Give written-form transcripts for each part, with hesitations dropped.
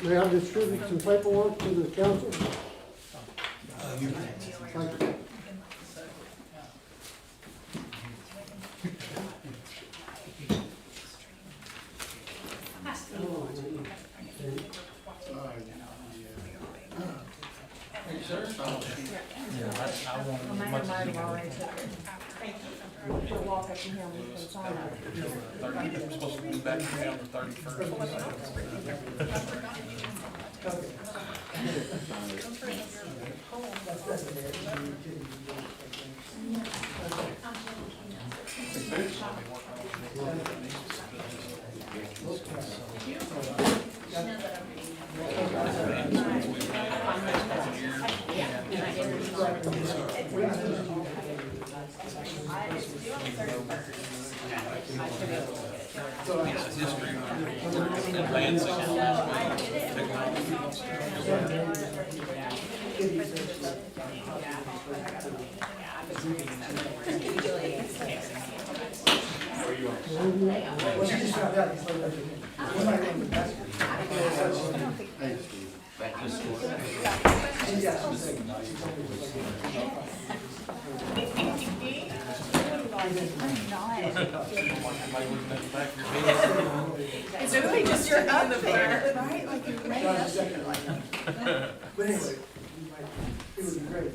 May I distribute some paperwork to the council? You Thank you. She'll walk up to him and sign it. We're supposed to be back here on the 31st. It's really just you're up there, right? Like you're ready up there. But anyway, it would be great.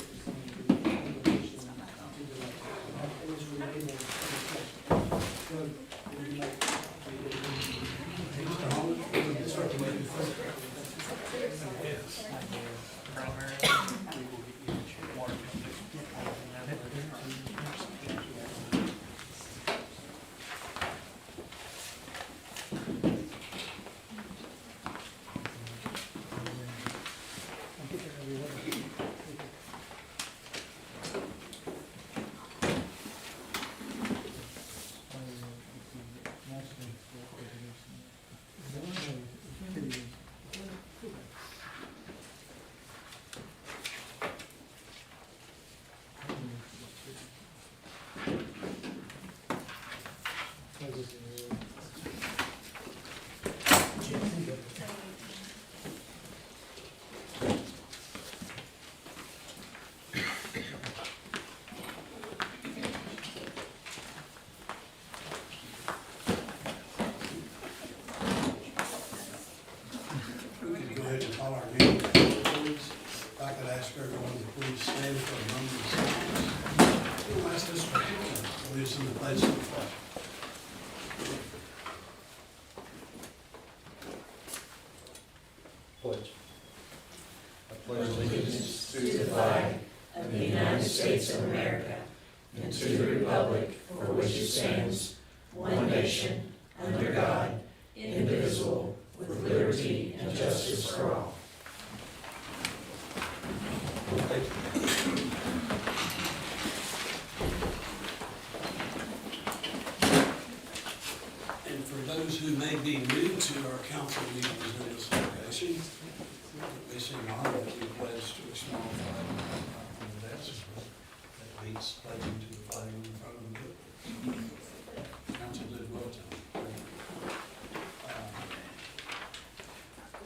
Pledge. I pledge allegiance to the flag of the United States of America and to the republic for which it stands, one nation, under God, indivisible, with liberty and justice for all. And for those who may be new to our council meetings in this location, we seem honored that we pledge to a small flag on the desk that means pledging to the flag in front of the book. Council did well tonight.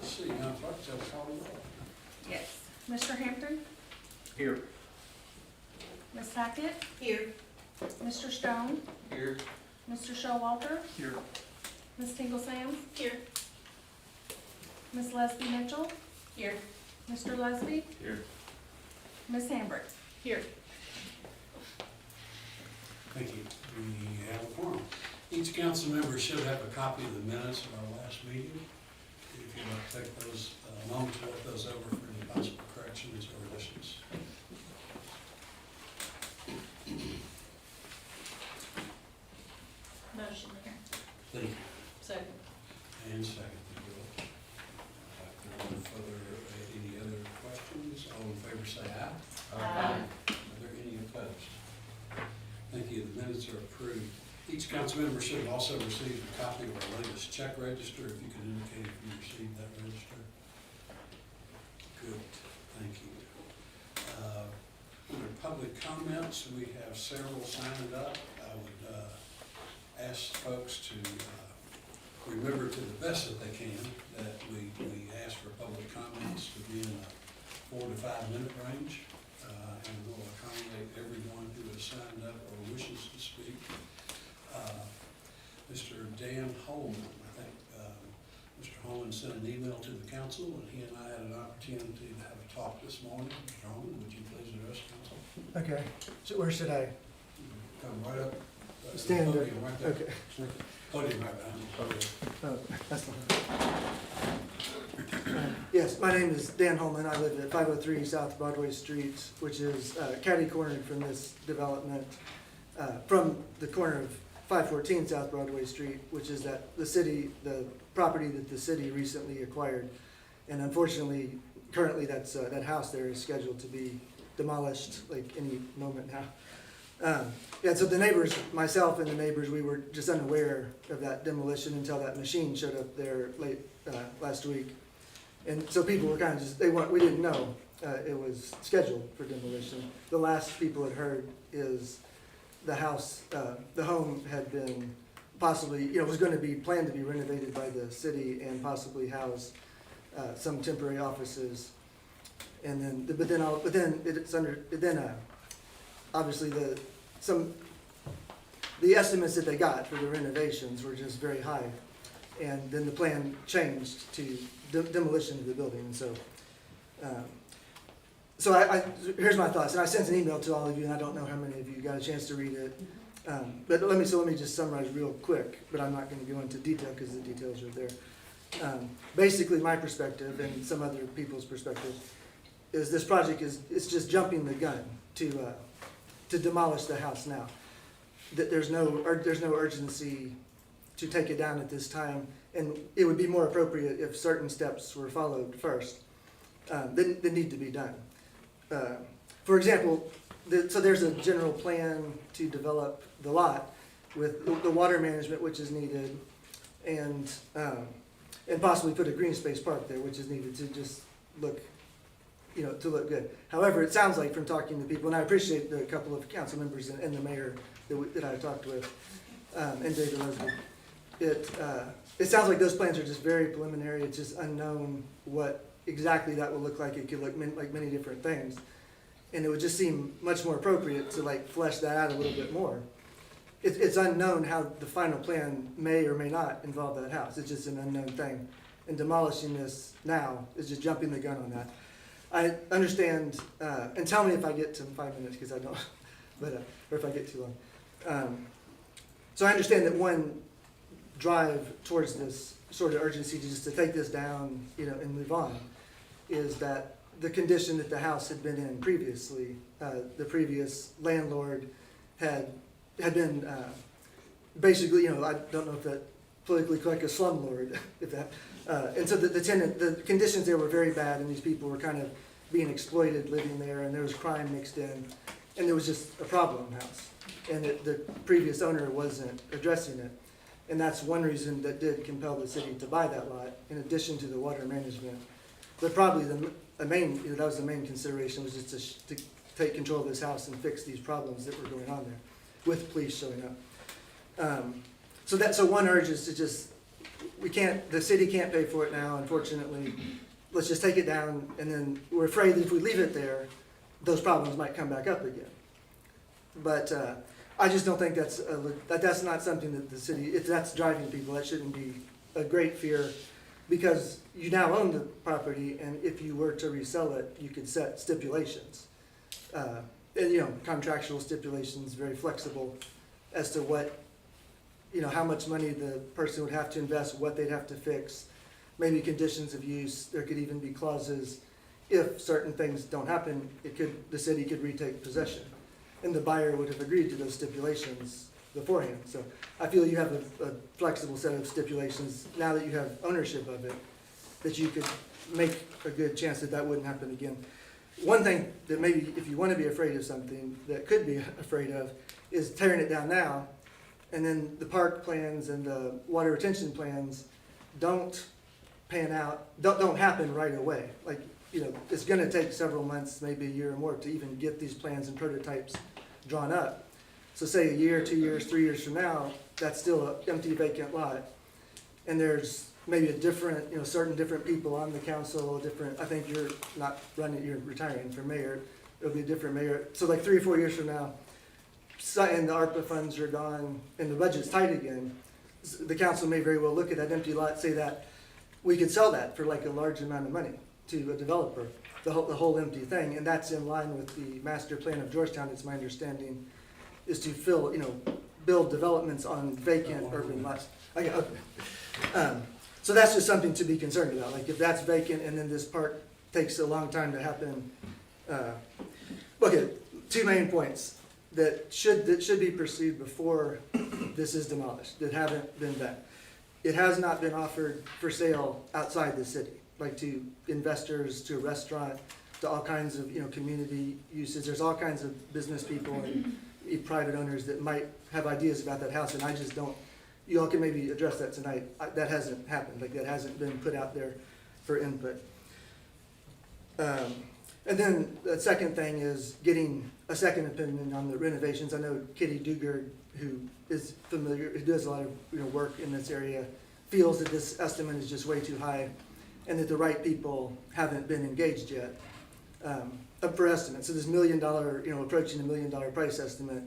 Let's see, now clerk, shall we call the roll? Yes. Mr. Hampton? Here. Ms. Hackett? Here. Mr. Stone? Here. Mr. Showalter? Here. Ms. Tingle Sam? Here. Ms. Leslie Mitchell? Here. Mr. Leslie? Here. Ms. Hambrick? Here. Thank you. We have a quorum. Each council member should have a copy of the minutes of our last meeting. If you'd like to take those, a moment to look those over for any possible corrections or additions. Motion, Mayor. Thank you. Second. And second, Bill. No further, any other questions? All in favor say aye. Aye. Are there any opposed? Thank you. The minutes are approved. Each council member should have also received a copy of our latest check register. If you could indicate if you received that register. Good, thank you. Under public comments, we have several signed up. I would ask folks to remember to the best that they can that we ask for public comments to be in a 4 to 5 minute range. And we'll accommodate everyone who has signed up or wishes to speak. Mr. Dan Holman, I think Mr. Holman sent an email to the council, and he and I had an opportunity to have a talk this morning. Mr. Holman, would you please address council? Okay, so where should I? Come right up. Stand there. Podium right there. Okay. Podium right behind you. Oh, that's fine. Yes, my name is Dan Holman. I live at 503 South Broadway Street, which is catty-cornered from this development, from the corner of 514 South Broadway Street, which is the property that the city recently acquired. And unfortunately, currently that house there is scheduled to be demolished like any moment now. Yeah, so the neighbors, myself and the neighbors, we were just unaware of that demolition until that machine showed up there late last week. And so people were kind of just, we didn't know it was scheduled for demolition. The last people had heard is the house, the home had been possibly, was going to be planned to be renovated by the city and possibly house some temporary offices. And then, obviously the estimates that they got for the renovations were just very high. And then the plan changed to demolition of the building. And so, here's my thoughts. And I sent an email to all of you, and I don't know how many of you got a chance to read it. But let me just summarize real quick. But I'm not going to go into detail because the details are there. Basically, my perspective and some other people's perspective is this project it's just jumping the gun to demolish the house now. That there's no urgency to take it down at this time, and it would be more appropriate if certain steps were followed first that need to be done. For example, so there's a general plan to develop the lot with the water management which is needed, and possibly put a green space park there which is needed to just look, to look good. However, it sounds like from talking to people, and I appreciate the couple of council members and the mayor that I talked with, and David Leslie, it sounds like those plans are just very preliminary. It's just unknown what exactly that will look like. It could look like many different things. And it would just seem much more appropriate to flesh that out a little bit more. It's unknown how the final plan may or may not involve that house. It's just an unknown thing. And demolishing this now is just jumping the gun on that. I understand, and tell me if I get to 5 minutes because I don't, or if I get too long. So I understand that one drive towards this sort of urgency to take this down, and move on, is that the condition that the house had been in previously, the previous landlord had been basically, I don't know if that politically correct, a slumlord, if that, and so the conditions there were very bad, and these people were kind of being exploited living there, and there was crime mixed in, and there was just a problem house, and the previous owner wasn't addressing it. And that's one reason that did compel the city to buy that lot, in addition to the water management. But probably that was the main consideration, was just to take control of this house and fix these problems that were going on there, with police showing up. So one urge is to just, the city can't pay for it now, unfortunately. Let's just take it down, and then we're afraid that if we leave it there, those problems might come back up again. But I just don't think that's not something that the city, if that's driving people, that shouldn't be a great fear, because you now own the property, and if you were to resell it, you could set stipulations. And contractual stipulations, very flexible as to what, how much money the person would have to invest, what they'd have to fix, maybe conditions of use. There could even be clauses, if certain things don't happen, the city could retake possession. And the buyer would have agreed to those stipulations beforehand. So I feel you have a flexible set of stipulations now that you have ownership of it, that you could make a good chance that that wouldn't happen again. One thing that maybe, if you want to be afraid of something that could be afraid of, is tearing it down now, and then the park plans and the water retention plans don't pan out, don't happen right away. Like, it's gonna take several months, maybe a year or more, to even get these plans and prototypes drawn up. So say a year, 2 years, 3 years from now, that's still an empty vacant lot. And there's maybe a different, certain different people on the council, I think you're not running, you're retiring for mayor, it'll be a different mayor. So like 3 or 4 years from now, and the ARPA funds are gone, and the budget's tight again, the council may very well look at that empty lot, say that we could sell that for like a large amount of money to a developer, the whole empty thing, and that's in line with the master plan of Georgetown, it's my understanding, is to build developments on vacant urban lots. Okay. So that's just something to be concerned about, like if that's vacant and then this park takes a long time to happen. Okay, 2 main points that should be pursued before this is demolished, that haven't been done. It has not been offered for sale outside the city, like to investors, to a restaurant, to all kinds of, community uses. There's all kinds of business people and private owners that might have ideas about that house, and I just don't. You all can maybe address that tonight. That hasn't happened, like that hasn't been put out there for input. And then the second thing is getting a second opinion on the renovations. I know Kitty Dugard, who is familiar, who does a lot of work in this area, feels that this estimate is just way too high and that the right people haven't been engaged yet up for estimates. So this $1 million, approaching $1 million price estimate,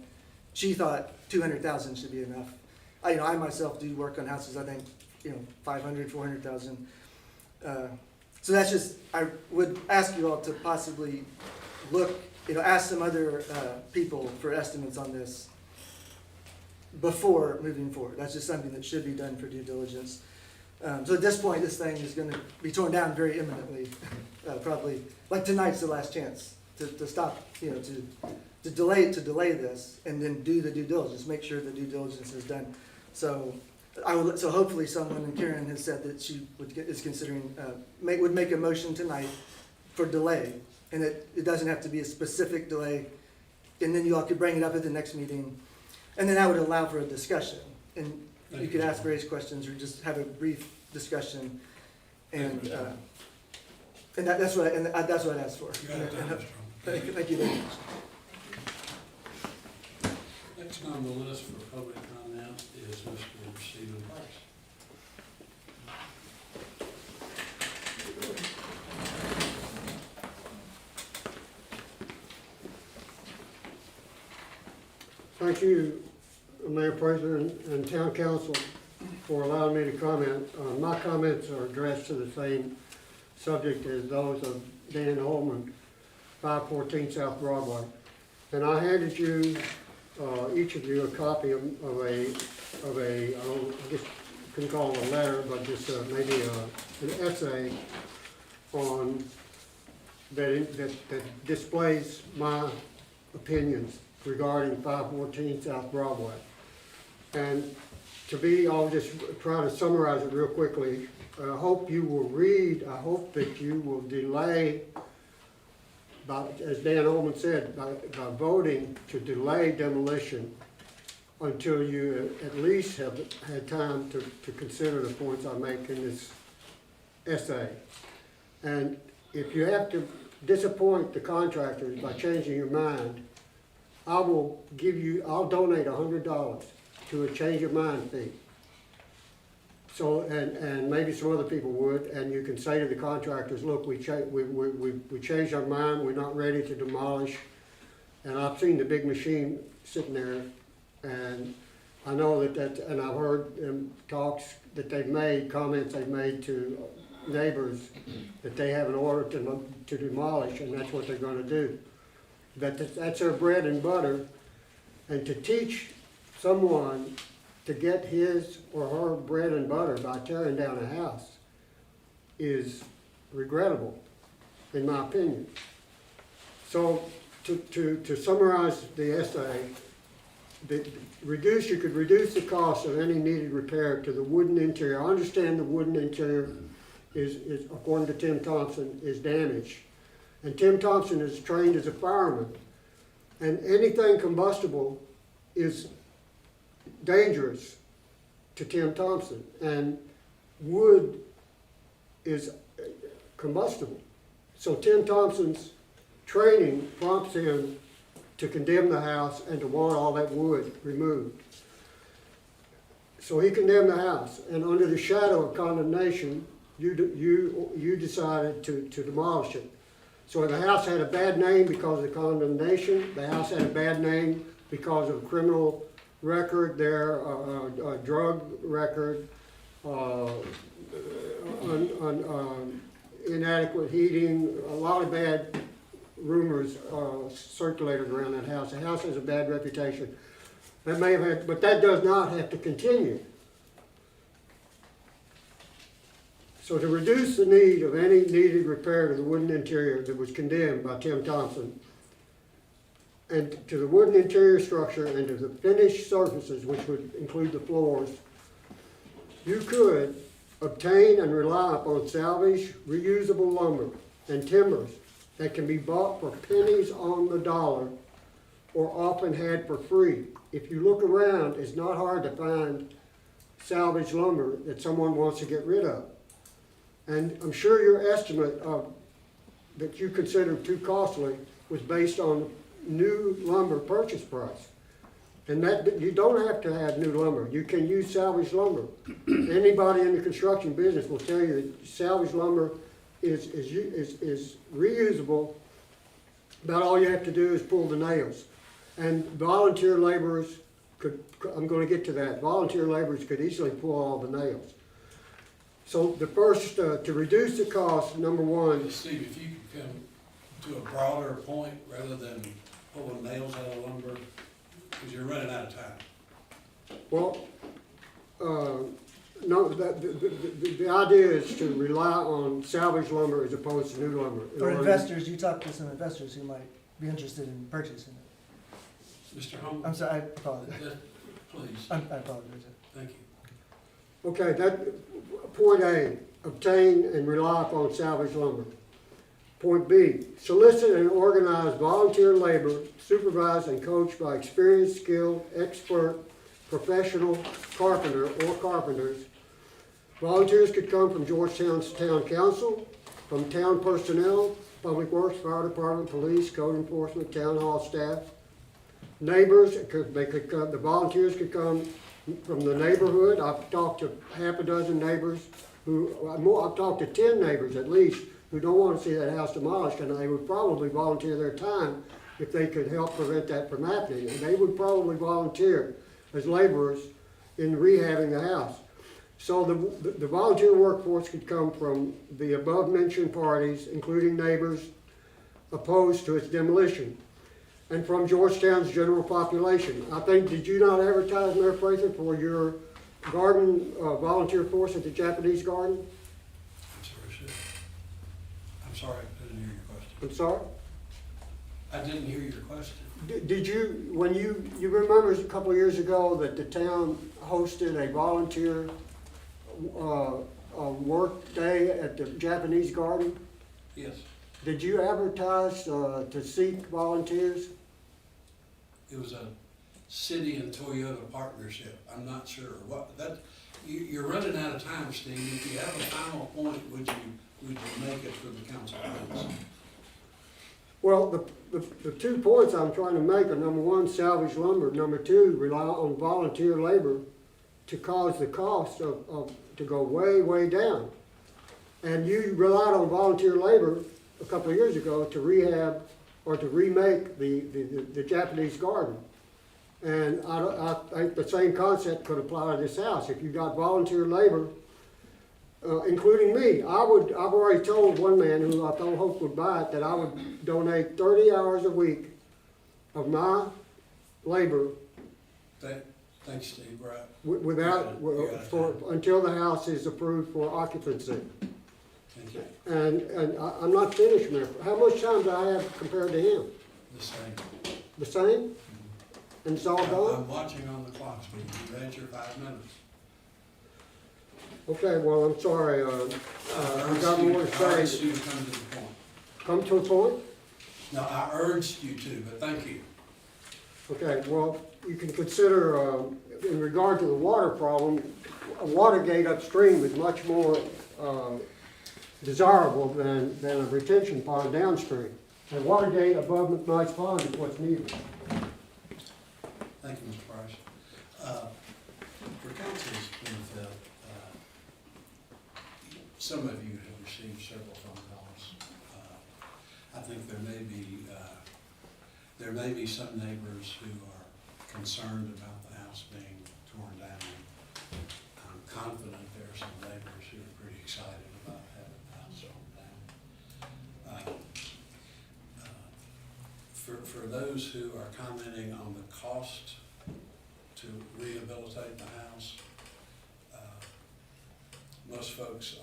she thought 200,000 should be enough. I myself do work on houses, I think, 500, 400,000. So that's just, I would ask you all to possibly look, ask some other people for estimates on this before moving forward. That's just something that should be done for due diligence. So at this point, this thing is going to be torn down very imminently, probably. Like tonight's the last chance to stop, to delay this and then do the due diligence, make sure the due diligence is done. So so hopefully someone, and Karen has said that she is considering, would make a motion tonight for delay. And it doesn't have to be a specific delay. And then you all could bring it up at the next meeting. And then that would allow for a discussion. And you could ask various questions or just have a brief discussion. And that's what I'd ask for. Thank you very much. Next on the list for public comment is Mr. Stephen Price. Thank you, Mayor President and Town Council, for allowing me to comment. My comments are addressed to the same subject as those of Dan Holman, 514 South Broadway. And I handed you, each of you, a copy of a I guess you couldn't call it a letter, but just maybe an essay on that displays my opinions regarding 514 South Broadway. And I'll just try to summarize it real quickly. I hope you will read, I hope that you will delay, as Dan Ullman said, by voting to delay demolition until you at least have had time to consider the points I make in this essay. And if you have to disappoint the contractors by changing your mind, I'll donate $100 to a change of mind fee. So, and maybe some other people would, and you can say to the contractors, look, we changed our mind, we're not ready to demolish. And I've seen the big machine sitting there, and I know and I've heard them comments they've made to neighbors that they have an order to demolish, and that's what they're gonna do. That's their bread and butter. And to teach someone to get his or her bread and butter by tearing down a house is regrettable, in my opinion. So, to summarize the essay, you could reduce the cost of any needed repair to the wooden interior. I understand the wooden interior is according to Tim Thompson, is damaged. And Tim Thompson is trained as a fireman. And anything combustible is dangerous to Tim Thompson. And wood is combustible. So Tim Thompson's training prompts him to condemn the house and to want all that wood removed. So he condemned the house, and under the shadow of condemnation, you decided to demolish it. So the house had a bad name because of the condemnation. The house had a bad name because of criminal record there, drug record, inadequate heating, a lot of bad rumors circulated around that house. The house has a bad reputation. That may have had, but that does not have to continue. So to reduce the need of any needed repair to the wooden interior that was condemned by Tim Thompson, and to the wooden interior structure and to the finished surfaces, which would include the floors, you could obtain and rely upon salvage, reusable lumber and timbers that can be bought for pennies on the dollar or often had for free. If you look around, it's not hard to find salvage lumber that someone wants to get rid of. And I'm sure your estimate of that you considered too costly was based on new lumber purchase price. And that you don't have to have new lumber. You can use salvage lumber. Anybody in the construction business will tell you that salvage lumber is reusable. About all you have to do is pull the nails. And volunteer laborers could, I'm going to get to that, volunteer laborers could easily pull all the nails. So the first, to reduce the cost, number one. Steve, if you could come to a broader point rather than pulling nails out of lumber, because you're running out of time. Well, no, the idea is to rely on salvage lumber as opposed to new lumber. For investors, you talked to some investors who might be interested in purchasing it. Mr. Holmes? I'm sorry, I apologize. Please, I apologize. thank you. Okay, that, point A, obtain and rely upon salvage lumber. Point B, solicit and organize volunteer labor, supervised and coached by experienced, skilled, expert, professional carpenter or carpenters. Volunteers could come from Georgetown's town council, from town personnel, public works, fire department, police, code enforcement, town hall staff. Neighbors, the volunteers could come from the neighborhood. I've talked to half a dozen neighbors I've talked to 10 neighbors at least who don't want to see that house demolished, and they would probably volunteer their time if they could help prevent that from happening. And they would probably volunteer as laborers in rehabbing the house. So the volunteer workforce could come from the above-mentioned parties, including neighbors opposed to its demolition, and from Georgetown's general population. I think, did you not advertise, Mayor Prather, for your garden volunteer force at the Japanese garden? I'm sorry, sir. I'm sorry, I didn't hear your question. I'm sorry? I didn't hear your question. Did you, when you remember a couple of years ago that the town hosted a volunteer work day at the Japanese garden? Yes, Did you advertise to seek volunteers? it was a city and Toyota partnership. I'm not sure what, you're running out of time, Steve. If you have a final point, would you make it for the council, please? Well, the 2 points I'm trying to make are, number one, salvage lumber. Number two, rely on volunteer labor to cause the cost to go way, way down. And you relied on volunteer labor a couple of years ago to rehab or to remake the Japanese garden. And I think the same concept could apply to this house. If you got volunteer labor, including me, I've already told one man who I thought hoped would buy it that I would donate 30 hours a week of my labor. Thank Thanks, Steve, right? Without, until the house is approved for occupancy. Thank you. And I'm not finished, Mayor. How much time do I have compared to him? The same. The same? And it's all done? I'm watching on the clock, Steve. You had your 5 minutes. Okay, well, I'm sorry, I've got more to I urged say. you to come to the point. Come to a point? No, I urged you to, but thank you. Okay, well, you can consider, in regard to the water problem, a water gate upstream is much more desirable than a retention pond downstream. A water gate above McKnight's Pond is what's needed. Thank you, Mr. Price. For council's benefit, some of you have received several phone calls. I think there may be some neighbors who are concerned about the house being torn down. I'm confident there are some neighbors who are pretty excited about having the house torn down. For those who are commenting on the cost to rehabilitate the house, most folks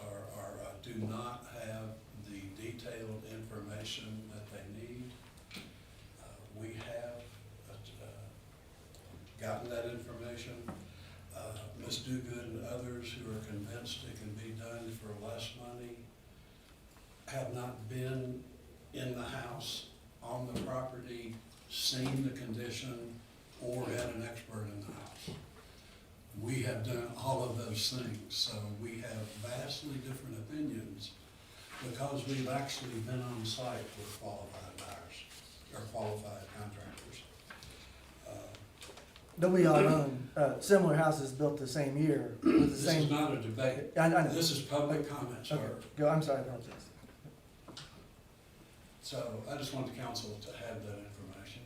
do not have the detailed information that they need. We have gotten that information. Ms. Duguid and others who are convinced it can be done for less money have not been in the house, on the property, seen the condition, or had an expert in the house. We have done all of those things, so we have vastly different opinions because we've actually been on site with qualified buyers or qualified contractors. But we all own similar houses built the same year with the This same. is not a debate. I know. This is public comment, sir. Okay, go, I'm sorry, I apologize. So I just want the council to have that information.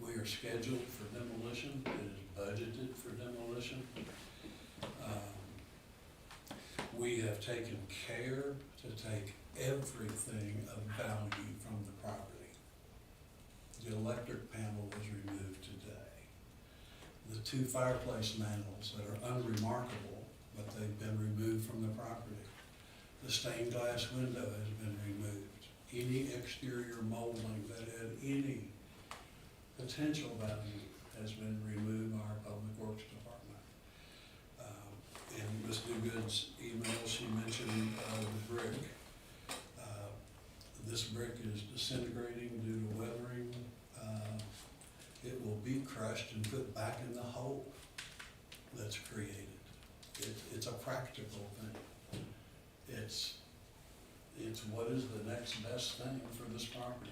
We are scheduled for demolition. It is budgeted for demolition. We have taken care to take everything of value from the property. The electric panel was removed today. The 2 fireplace mantles that are unremarkable, but they've been removed from the property. The stained glass window has been removed. Any exterior molding that had any potential value has been removed by our Public Works Department. In Ms. Duguid's email, she mentioned the brick. This brick is disintegrating due to weathering. It will be crushed and put back in the hole that's created. It's a practical thing. It's what is the next best thing for this property.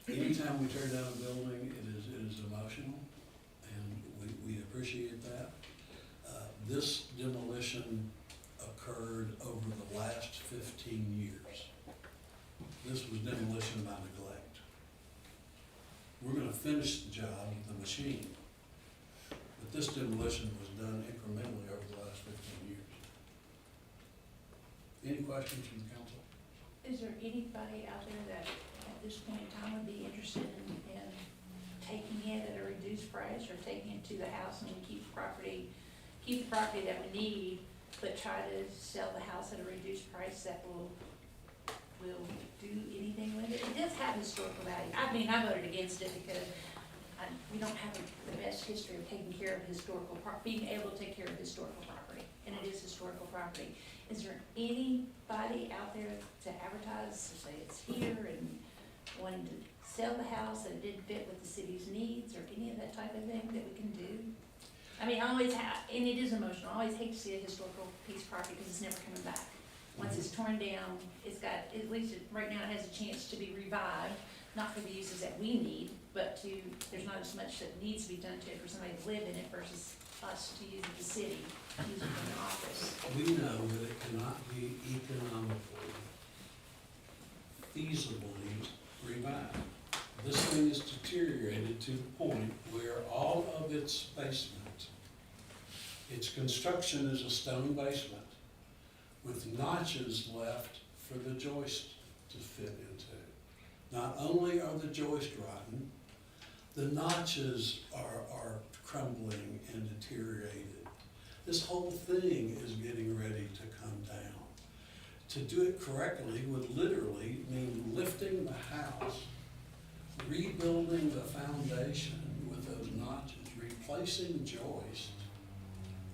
Anytime we tear down a building, it is emotional, and we appreciate that. This demolition occurred over the last 15 years. This was demolition by neglect. We're going to finish the job with the machine, but this demolition was done incrementally over the last 15 years. Any questions from the council? Is there anybody out there that at this point in time would be interested in taking it at a reduced price, or taking it to the house and keep the property that we need, but try to sell the house at a reduced price that will do anything with it? It does have historical value. I mean, I voted against it because we don't have the best history of taking care of being able to take care of historical property, and it is historical property. Is there anybody out there to advertise, to say it's here, and wanting to sell the house that it didn't fit with the city's needs, or any of that type of thing that we can do? I mean, I always have, and it is emotional, I always hate to see a historical piece of property because it's never coming back. Once it's torn down, it's got, at least right now it has a chance to be revived, not for the uses that we need, but there's not as much that needs to be done to it for somebody to live in it versus us to use it the city, use it for an office. We know that it cannot be economically, feasibly revived. This thing is deteriorated to the point where all of its basement, its construction is a stone basement with notches left for the joist to fit into. Not only are the joists rotten, The notches are crumbling and deteriorated. This whole thing is getting ready to come down. To do it correctly would literally mean lifting the house, rebuilding the foundation with those notches, replacing joists,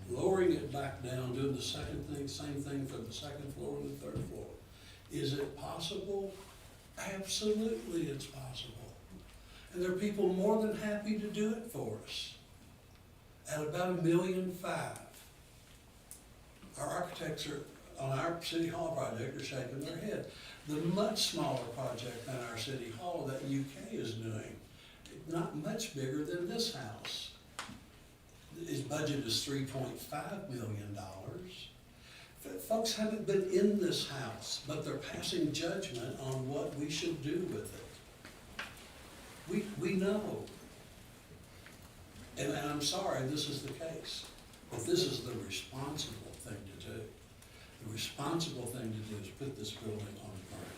lowering it back down, doing the same thing for the second floor and the third floor. Is it possible? Absolutely it's possible. And there are people more than happy to do it for us. At about $1.5 million. Our architects are, on our City Hall project, are shaking their head. The much smaller project than our City Hall that UK is doing, not much bigger than this house. His budget is $3.5 million. Folks haven't been in this house, but they're passing judgment on what we should do with it. We know. And I'm sorry this is the case, but this is the responsible thing to do. The responsible thing to do is put this building on the ground.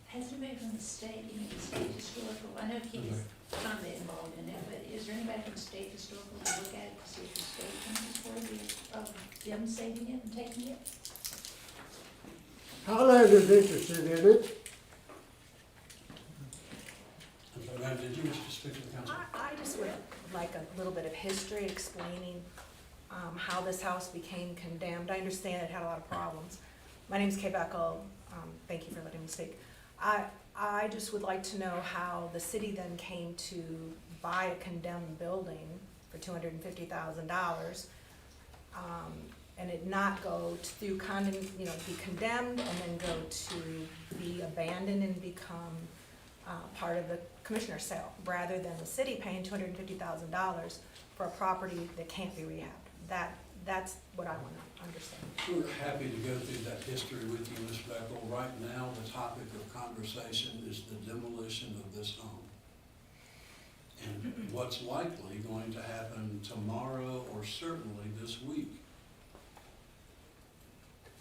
Has anybody from the state, you mean the state historical, I know Keith's kind of involved in that, but is there anybody from the state historical to look at it to see if the state comes forward of them saving it and taking it? Highland is interested in it. I'm sorry, ma'am, did you wish to speak to the council? I just would like a little bit of history explaining how this house became condemned. I understand it had a lot of problems. My name's Kay Beckel. Thank you for letting me speak. I just would like to know how the city then came to buy a condemned building for $250,000 and it not go through be condemned and then go to be abandoned and become part of the commissioner's sale, rather than the city paying $250,000 for a property that can't be rehabbed. That's what I want to understand. We're happy to go through that history with you, Ms. Beckel. Right now, the topic of conversation is the demolition of this home. And what's likely going to happen tomorrow or certainly this week.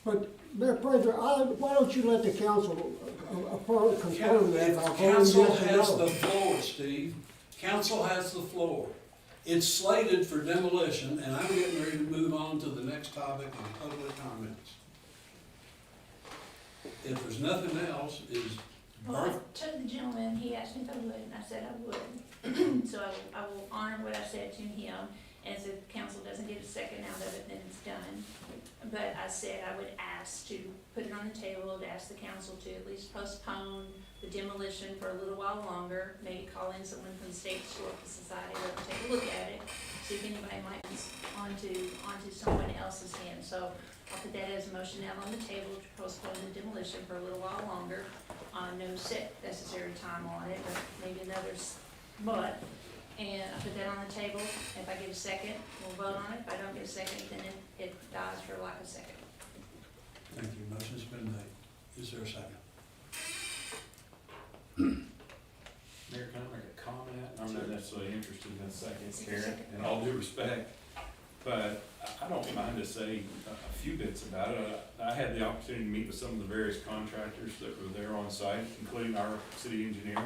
But, Mayor President, why don't you let the council confirm that? If council has the floor, Steve, council has the floor. It's slated for demolition, and I'm getting ready to move on to the next topic on public comments. If there's nothing else, is Well, I told the gentleman, he asked me if I would, and I said I would. So I will honor what I said to him, and if the council doesn't get a second out of it, then it's done. But I said I would ask to put it on the table, to ask the council to at least postpone the demolition for a little while longer, maybe call in someone from the State Historical Society, let them take a look at it, see if anybody might be onto someone else's hand. So I'll put that as a motion now on the table to postpone the demolition for a little while longer. No set necessary time on it, but maybe another month. And I put that on the table. If I get a second, we'll vote on it. If I don't get a second, then it dies for lack of second. thank you, motion's been made. Is there a second? Mayor, can I make a comment? I'm not necessarily interested in a second, Karen, in all due respect, but I don't mind to say a few bits about it. I had the opportunity to meet with some of the various contractors that were there on site, including our city engineer.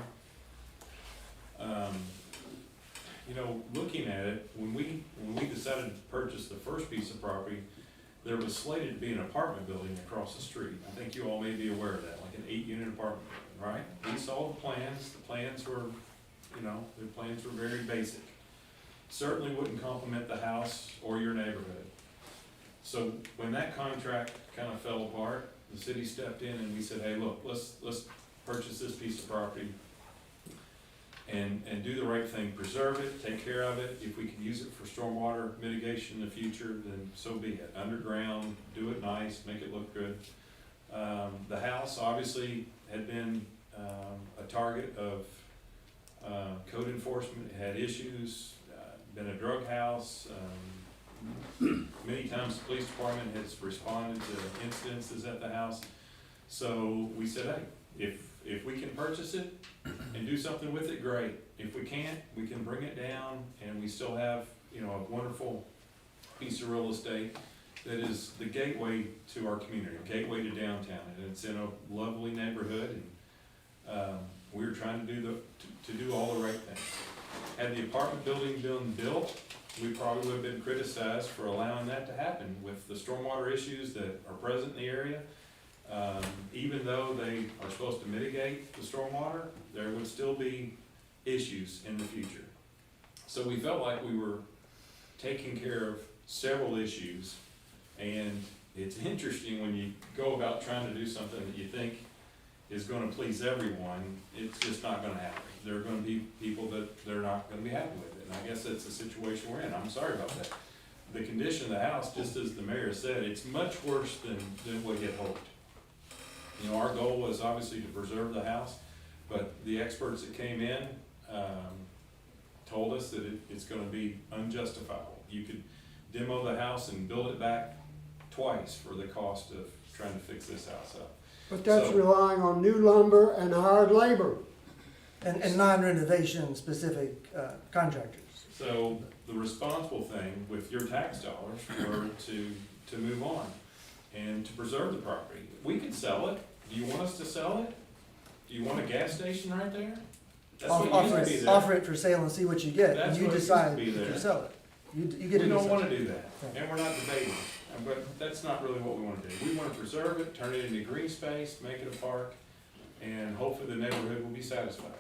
Looking at it, when we decided to purchase the first piece of property, there was slated to be an apartment building across the street. I think you all may be aware of that, like an 8-unit apartment building, right? We saw the plans. The plans were, the plans were very basic. Certainly wouldn't complement the house or your neighborhood. So when that contract kind of fell apart, the city stepped in and we said, hey, look, let's purchase this piece of property and do the right thing, preserve it, take care of it. If we can use it for stormwater mitigation in the future, then so be it. Underground, do it nice, make it look good. The house obviously had been a target of code enforcement. It had issues, been a drug house. Many times the police department has responded to incidences at the house. So we said, hey, if we can purchase it and do something with it, great. If we can't, we can bring it down and we still have, a wonderful piece of real estate that is the gateway to our community, a gateway to downtown. And it's in a lovely neighborhood, and we're trying to do all the right things. Had the apartment building been built, we probably would have been criticized for allowing that to happen with the stormwater issues that are present in the area. Even though they are supposed to mitigate the stormwater, there would still be issues in the future. So we felt like we were taking care of several issues, and it's interesting when you go about trying to do something that you think is gonna please everyone, it's just not gonna happen. There are gonna be people that they're not gonna be happy with it, and I guess that's the situation we're in. I'm sorry about that. The condition of the house, just as the mayor said, it's much worse than what he had hoped. You know, our goal was obviously to preserve the house, but the experts that came in, told us that it's gonna be unjustifiable. You could demo the house and build it back twice for the cost of trying to fix this house up. But that's So- relying on new lumber and hired labor. And non-renovation specific contractors. So the responsible thing with your tax dollars were to move on and to preserve the property. We could sell it. Do you want us to sell it? Do you want a gas station right there? That's what used to be there. Offer it for sale and see what you get, and That's you what it used to decide be if you there. sell it. You get We to don't decide. wanna do that, and we're not debating, but that's not really what we wanna do. We wanna preserve it, turn it into green space, make it a park, and hopefully the neighborhood will be satisfied.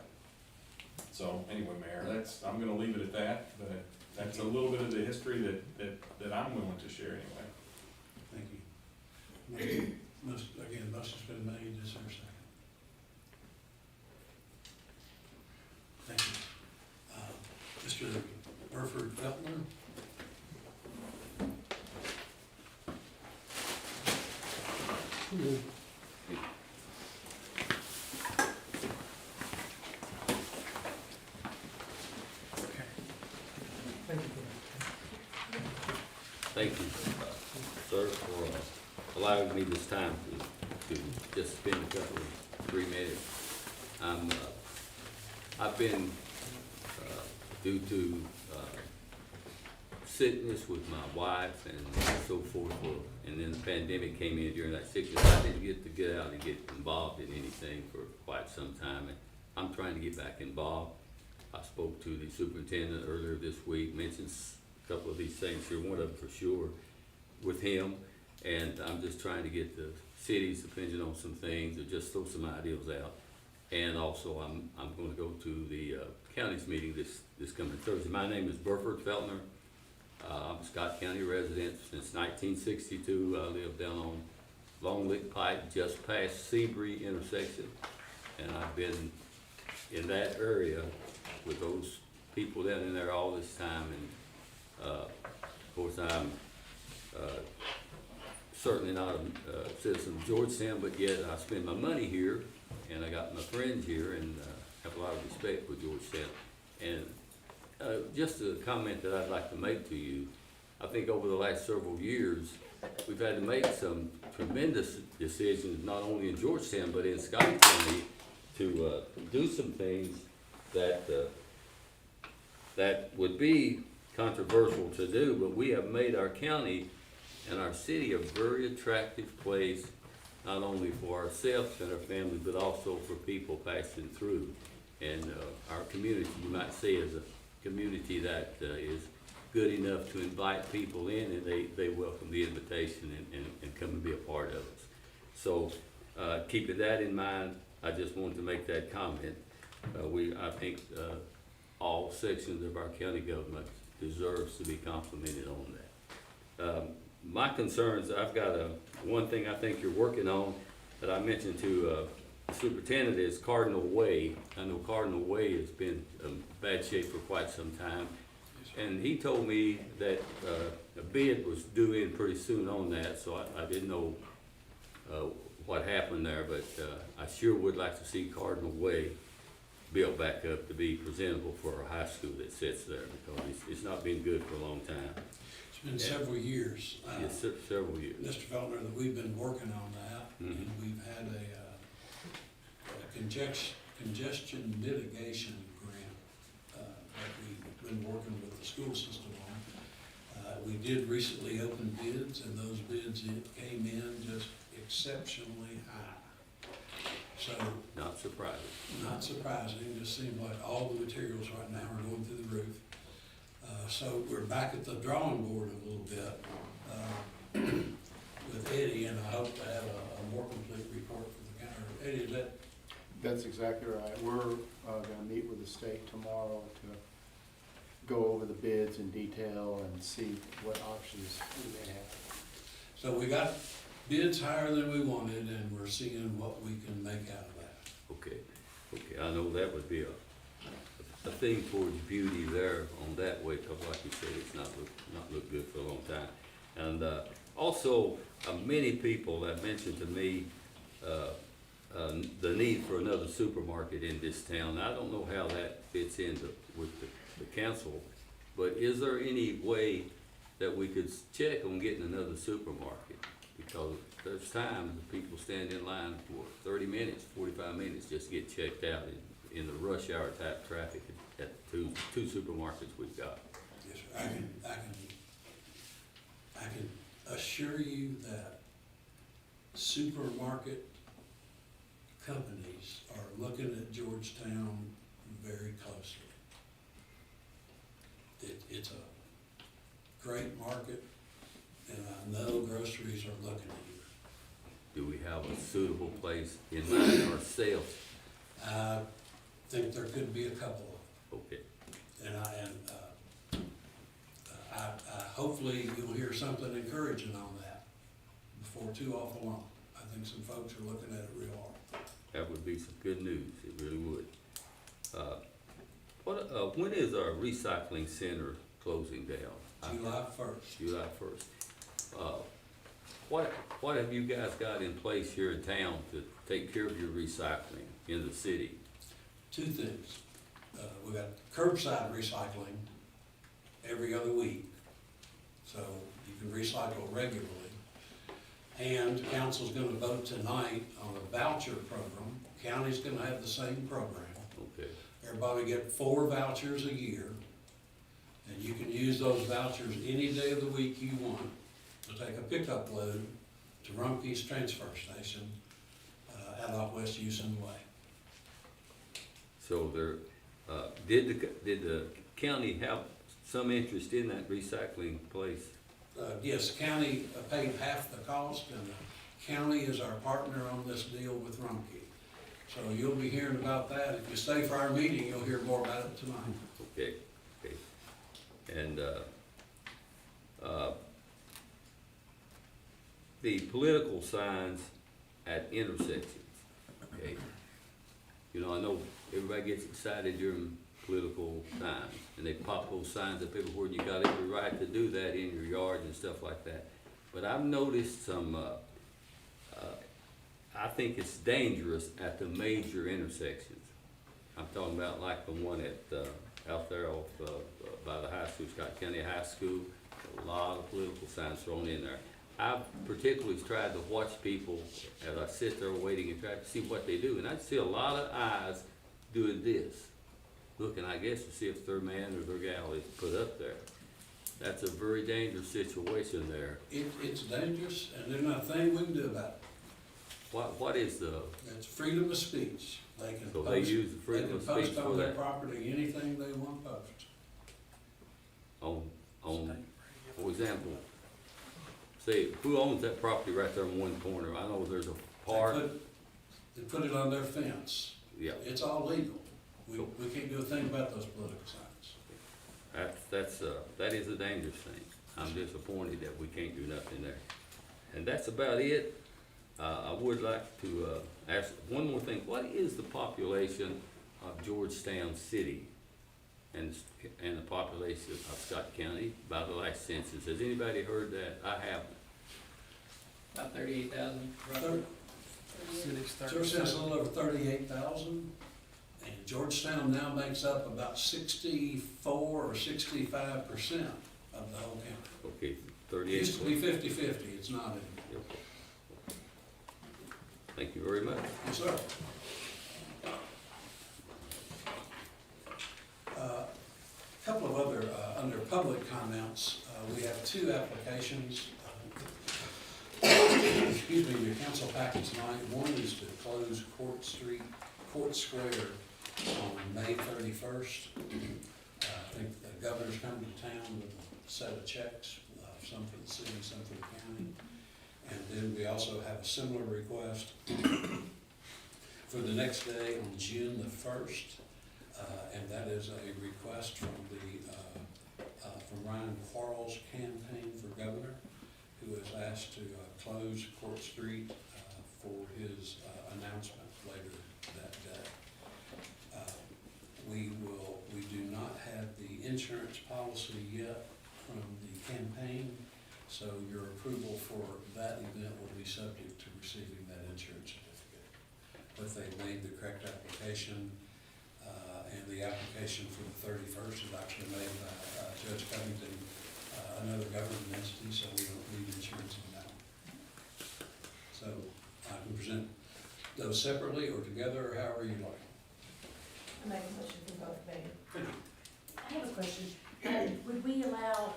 So, anyway, Mayor, I'm gonna leave it at that, but that's a little bit of the history that I'm willing to share anyway. Thank you. Again, motion's been made, is there a second? Thank you. Mr. Burford Feltner? Thank you. Thank you, sir, for allowing me this time to just spend a couple of 3 minutes. I've been, due to sickness with my wife and so forth, and then the pandemic came in during that sickness, I didn't get to get out and get involved in anything for quite some time, and I'm trying to get back involved. I spoke to the superintendent earlier this week, mentioned a couple of these things here, one of them for sure, with him, and I'm just trying to get the city's opinion on some things, or just throw some ideas out. And also, I'm gonna go to the county's meeting this coming Thursday. My name is Burford Feltner. I'm a Scott County resident since 1962. I live down on Long Lick Pike, just past Seabury intersection, and I've been in that area with those people down in there all this time, and of course I'm certainly not a citizen of Georgetown, but yet I spend my money here, and I got my friends here, and have a lot of respect for Georgetown. And just a comment that I'd like to make to you, I think over the last several years, we've had to make some tremendous decisions, not only in Georgetown, but in Scott County, to do some things that that would be controversial to do, but we have made our county and our city a very attractive place, not only for ourselves and our family, but also for people passing through. And our community, you might say, is a community that is good enough to invite people in, and they welcome the invitation and come and be a part of us. So keeping that in mind, I just wanted to make that comment. I think all sections of our county government deserves to be complimented on that. My concerns, I've got one thing I think you're working on that I mentioned to the superintendent is Cardinal Way. I know Cardinal Way has been in bad shape for quite some time. And he told me that a bid was due in pretty soon on that, so I didn't know what happened there, but I sure would like to see Cardinal Way built back up to be presentable for our high school that sits there, because it's not been good for a long time. It's been several years. Yes, several years. Mr. Feltner, that we've been working on that, and we've had a congestion mitigation grant that we've been working with the school system on. We did recently open bids, and those bids came in just exceptionally high. So, Not surprising. not surprising, it just seems like all the materials right now are going through the roof. So we're back at the drawing board a little bit with Eddie, and I hope to have a more complete report for the county. Eddie, is that? That's exactly right. We're gonna meet with the state tomorrow to go over the bids in detail and see what options we may have. So we got bids higher than we wanted, and we're seeing what we can make out of that. Okay, I know that would be a thing towards beauty there on that way, because like you said, it's not looked good for a long time. And also, many people have mentioned to me the need for another supermarket in this town. I don't know how that fits into with the council, but is there any way that we could check on getting another supermarket? Because there's times that people stand in line for 30 minutes, 45 minutes just to get checked out in the rush hour type traffic at two supermarkets we've got. Yes, sir. I can assure you that supermarket companies are looking at Georgetown very closely. It's a great market, and I know groceries are looking at you. Do we have a suitable place in mind ourselves? I think there could be a couple of Okay, them, and I hopefully you'll hear something encouraging on that before too awful long. I think some folks are looking at it real hard. that would be some good news, it really would. When is our recycling center closing down? July 1st. July 1st. What have you guys got in place here in town to take care of your recycling in the city? Two things. We got curbside recycling every other week, so you can recycle regularly. And council's gonna vote tonight on a voucher program. County's gonna have the same program. Okay, Everybody get 4 vouchers a year, and you can use those vouchers any day of the week you want to take a pickup load to Rumpke's transfer station out off West Houston Way. so there, did the county have some interest in that recycling place? Yes, the county paid half the cost, and the county is our partner on this deal with Rumpke. So you'll be hearing about that. If you stay for our meeting, you'll hear more about it tonight. Okay. And, the political signs at intersections, okay? You know, I know everybody gets excited during political times, and they pop those signs up everywhere, and you got every right to do that in your yard and stuff like that. But I've noticed some, I think it's dangerous at the major intersections. I'm talking about like the one at, out there off, by the high school, Scott County High School, a lot of political signs thrown in there. I've particularly tried to watch people as I sit there waiting and try to see what they do, and I see a lot of eyes doing this, looking, I guess, to see if their man or their gal is put up there. That's a very dangerous situation there. It's dangerous, and there's not a thing we can do about it. What is the, It's freedom of speech. They can so post, they use the freedom of they can speech post for on their that? property anything they want to post. On, for example, say, who owns that property right there in one corner? I know there's a park. They put it on their fence. Yeah, It's all legal. We can't do a thing about those political signs. that is a dangerous thing. I'm disappointed that we can't do nothing there. And that's about it. I would like to, ask one more thing. What is the population of Georgetown City and the population of Scott County by the last census? Has anybody heard that? I haven't. About 38,000, roughly. Third- City's Georgetown's a little over 38,000, and Georgetown now makes up about 64 or 65% of the whole county. Okay, It 38. used to be 50-50, it's not anymore. Thank you very much. Yes, sir. Couple of other, under public comments, we have 2 applications. Excuse me, your council packet tonight. One is to close Court Square on May 31st. I think the governor's coming to town with a set of checks, some for the city, some for the county. And then we also have a similar request for the next day on June the 1st. And that is a request from from Ryan Quarles' campaign for governor, who has asked to close Court Street for his announcement later that day. We do not have the insurance policy yet from the campaign, so your approval for that event will be subject to receiving that insurance certificate. But they made the correct application, and the application for the 31st is actually made by Judge Covington, another government entity, so we don't need insurance on that one. So I can present those separately or together, or however you like. I make a motion for both, baby. I have a question. Would we allow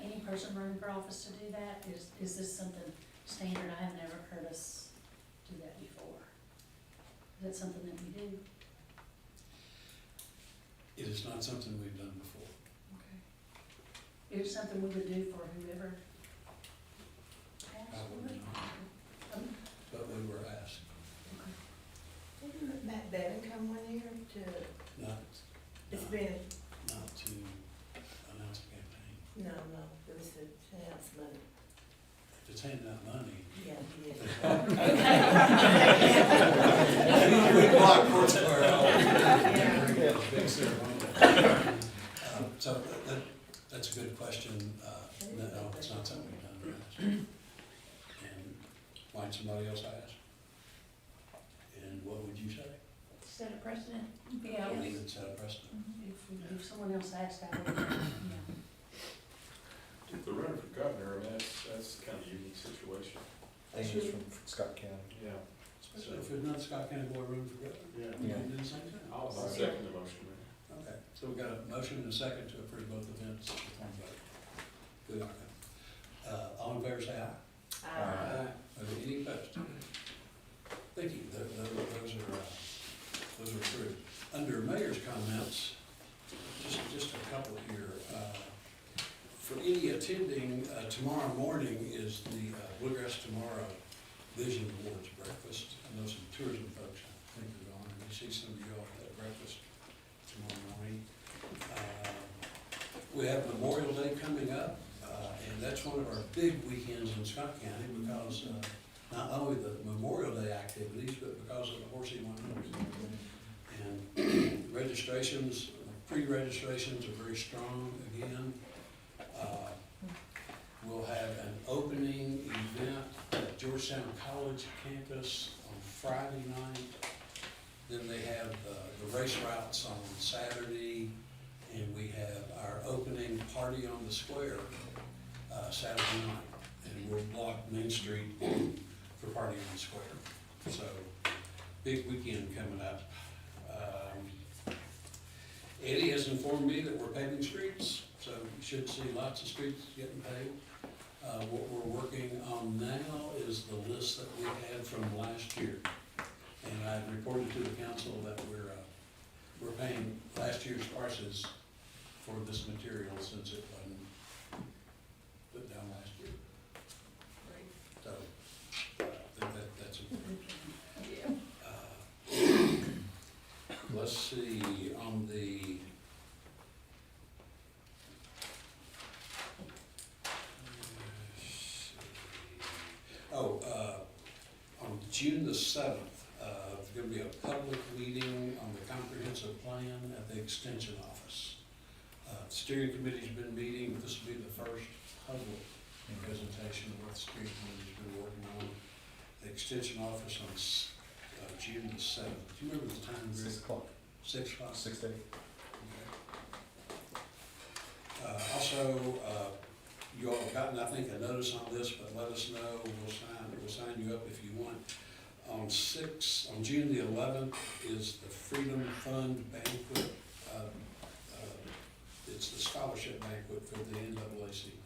any person running for office to do that? Is this something standard? I have never heard us do that before. Is that something that we do? It is not something we've done before. Okay. Is it something we would do for whoever? Probably not, but we were asked. Didn't Matt Bevin come one year to, it's been, Not to announce a campaign. no, it was the announcement. If it's handing out money. Yeah, he did. We block Court Square out. Yeah. Big ceremony. So that's a good question. No, it's not something we've done. And might somebody else ask? And what would you say? Set a precedent. Yeah. We need to set a precedent. If someone else asked, I would, yeah. The running for governor, I mean, that's kind of a unique situation. I think it's from Scott County. Yeah. Especially if there's not Scott County Board room for governor. Yeah. We can do the same thing. I'll second the motion, man. Okay, so we've got a motion and a second to approve both events with one vote. Good outcome. All in favor, say aye. Are there any opposed? Thank you. Those are approved. Under mayor's comments, just a couple here. For any attending, tomorrow morning is the Bluegrass Tomorrow Vision Awards breakfast. I know some tourism folks, I think are going, and you see some of you all at breakfast tomorrow morning. We have Memorial Day coming up, and that's one of our big weekends in Scott County because not only the Memorial Day activities, but because of the Horsey 100. And registrations, pre-registrations are very strong again. We'll have an opening event at Georgetown College campus on Friday night. Then they have the race routes on Saturday, and we have our opening party on the square Saturday night. And we'll block Main Street for party on the square. So, big weekend coming up. Eddie has informed me that we're paving streets, so you should see lots of streets getting paved. What we're working on now is the list that we had from last year. And I've reported to the council that we're paying last year's prices for this material since it wasn't put down last year. So, I think that's important. Let's see, on the on June the 7th, there's going to be a public meeting on the comprehensive plan at the Extension Office. The steering committee's been meeting, this will be the first public presentation of what the steering committee's been working on. The Extension Office on June the 7th. Do you remember the time? 6 o'clock. 6 o'clock? 6 to 8. Okay. Also, you all have gotten, I think, a notice on this, but let us know. We'll sign you up if you want. On June the 11th is the Freedom Fund banquet. It's the scholarship banquet for the NAACP.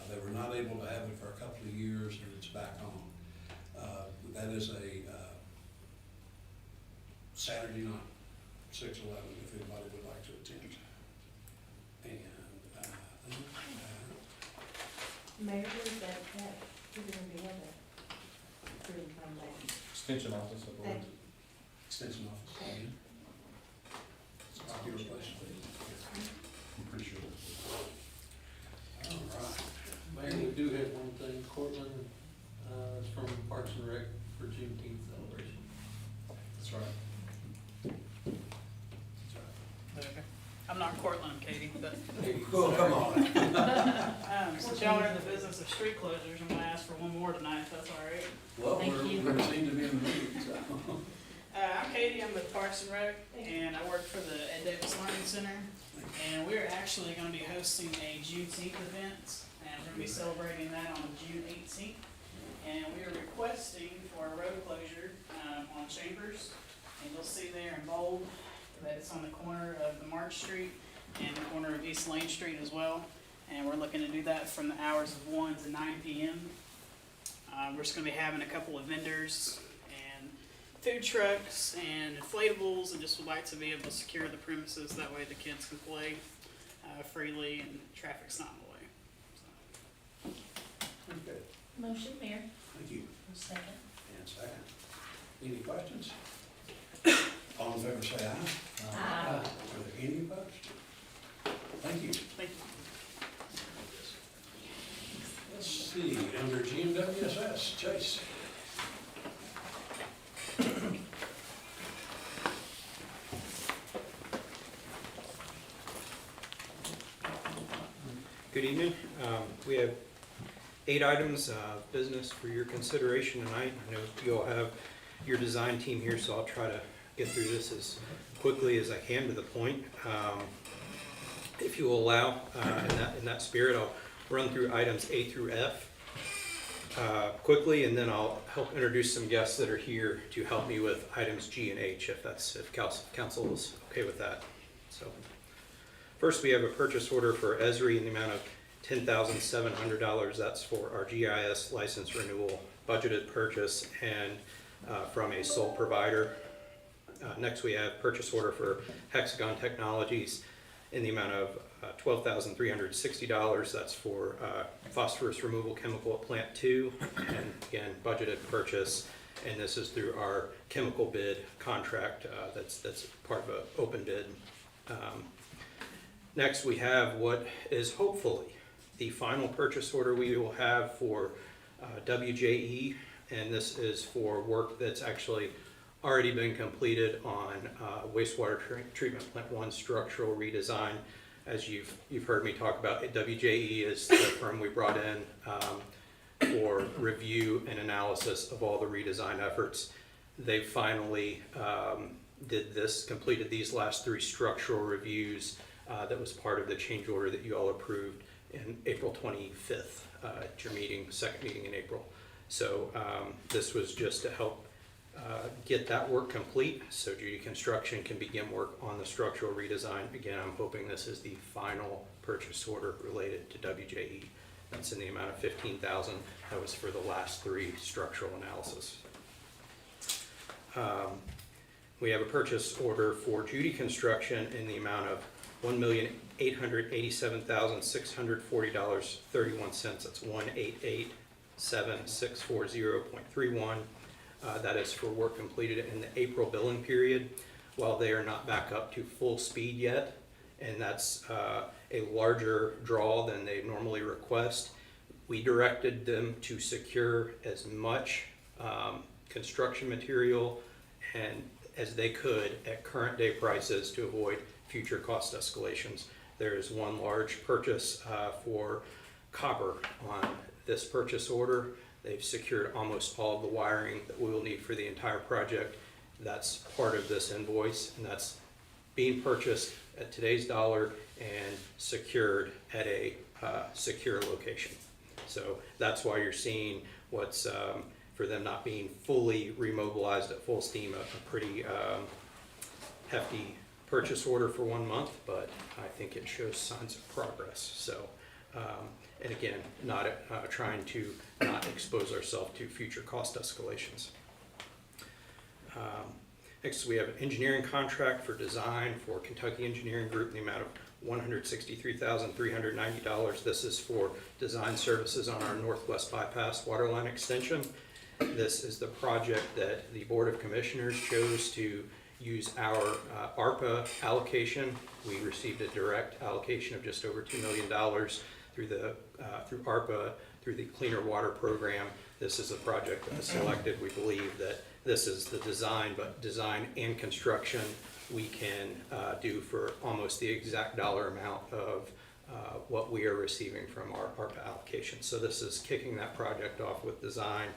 They were not able to have it for a couple of years, and it's back on. That is a Saturday night, 6/11, if anybody would like to attend. And Mayor, where's that, who's gonna be with it? Approved from that. Extension office, I believe. extension office again. It's a copy replacement. I'm pretty sure. All right. Mayor, we do have one thing, Cortland, is from Parks and Rec for Juneteenth celebration. That's right. That's right. Okay. I'm not Cortland, I'm Katie, but Oh, come on. since y'all are in the business of street closures, I'm gonna ask for one more tonight, if that's all right. Well, Thank we're, you. we seem to be in the meeting, so. I'm Katie, I'm with Parks and Rec, and I work for the Ed Davis Learning Center. And we're actually gonna be hosting a Juneteenth event, and we're gonna be celebrating that on June 18th. And we are requesting for a road closure, on Chambers. And you'll see there in bold that it's on the corner of the March Street and the corner of East Lane Street as well. And we're looking to do that from the hours of 1 to 9 p.m. We're just gonna be having a couple of vendors and food trucks and inflatables, and just would like to be able to secure the premises, that way the kids can play freely and traffic's not in the way. Okay, Motion, Mayor. thank you. Second. And second. Any questions? All in favor say aye. Aye. Are there any opposed? Thank you. Thank you. Let's see, under GMWSS, Chase. Good evening. We have 8 items of business for your consideration tonight. I know you all have your design team here, so I'll try to get through this as quickly as I can to the point. If you will allow, in that spirit, I'll run through items A through F quickly, and then I'll help introduce some guests that are here to help me with items G and H, if council is okay with that. So, first, we have a purchase order for Esri in the amount of $10,700. That's for our GIS license renewal, budgeted purchase, and from a sole provider. Next, we have purchase order for Hexagon Technologies in the amount of $12,360. That's for phosphorus removal chemical at Plant 2, and again, budgeted purchase. And this is through our chemical bid contract that's part of an open bid. Next, we have what is hopefully the final purchase order we will have for WJE, and this is for work that's actually already been completed on wastewater treatment plant 1 structural redesign. As you've heard me talk about, WJE is the firm we brought in for review and analysis of all the redesign efforts. They finally completed these last 3 structural reviews. That was part of the change order that you all approved in April 25th at your second meeting in April. So this was just to help get that work complete so Judy Construction can begin work on the structural redesign. Again, I'm hoping this is the final purchase order related to WJE. That's in the amount of $15,000. That was for the last 3 structural analysis. We have a purchase order for Judy Construction in the amount of $1,887,640.31. That's 1887640.31. That is for work completed in the April billing period, while they are not back up to full speed yet, and that's a larger draw than they normally request. We directed them to secure as much construction material and as they could at current day prices to avoid future cost escalations. There is one large purchase for copper on this purchase order. They've secured almost all of the wiring that we will need for the entire project. That's part of this invoice, and that's being purchased at today's dollar and secured at a secure location. So that's why you're seeing what's, for them not being fully remobilized at full steam, a pretty hefty purchase order for 1 month, but I think it shows signs of progress. So and again, not trying to not expose ourselves to future cost escalations. Next, we have an engineering contract for design for Kentucky Engineering Group in the amount of $163,390. This is for design services on our Northwest Bypass waterline extension. This is the project that the Board of Commissioners chose to use our ARPA allocation. We received a direct allocation of just over $2 million through ARPA, through the Cleaner Water Program. This is a project that was selected. We believe that this is the design, but design and construction we can do for almost the exact dollar amount of what we are receiving from our ARPA allocation. So this is kicking that project off with design,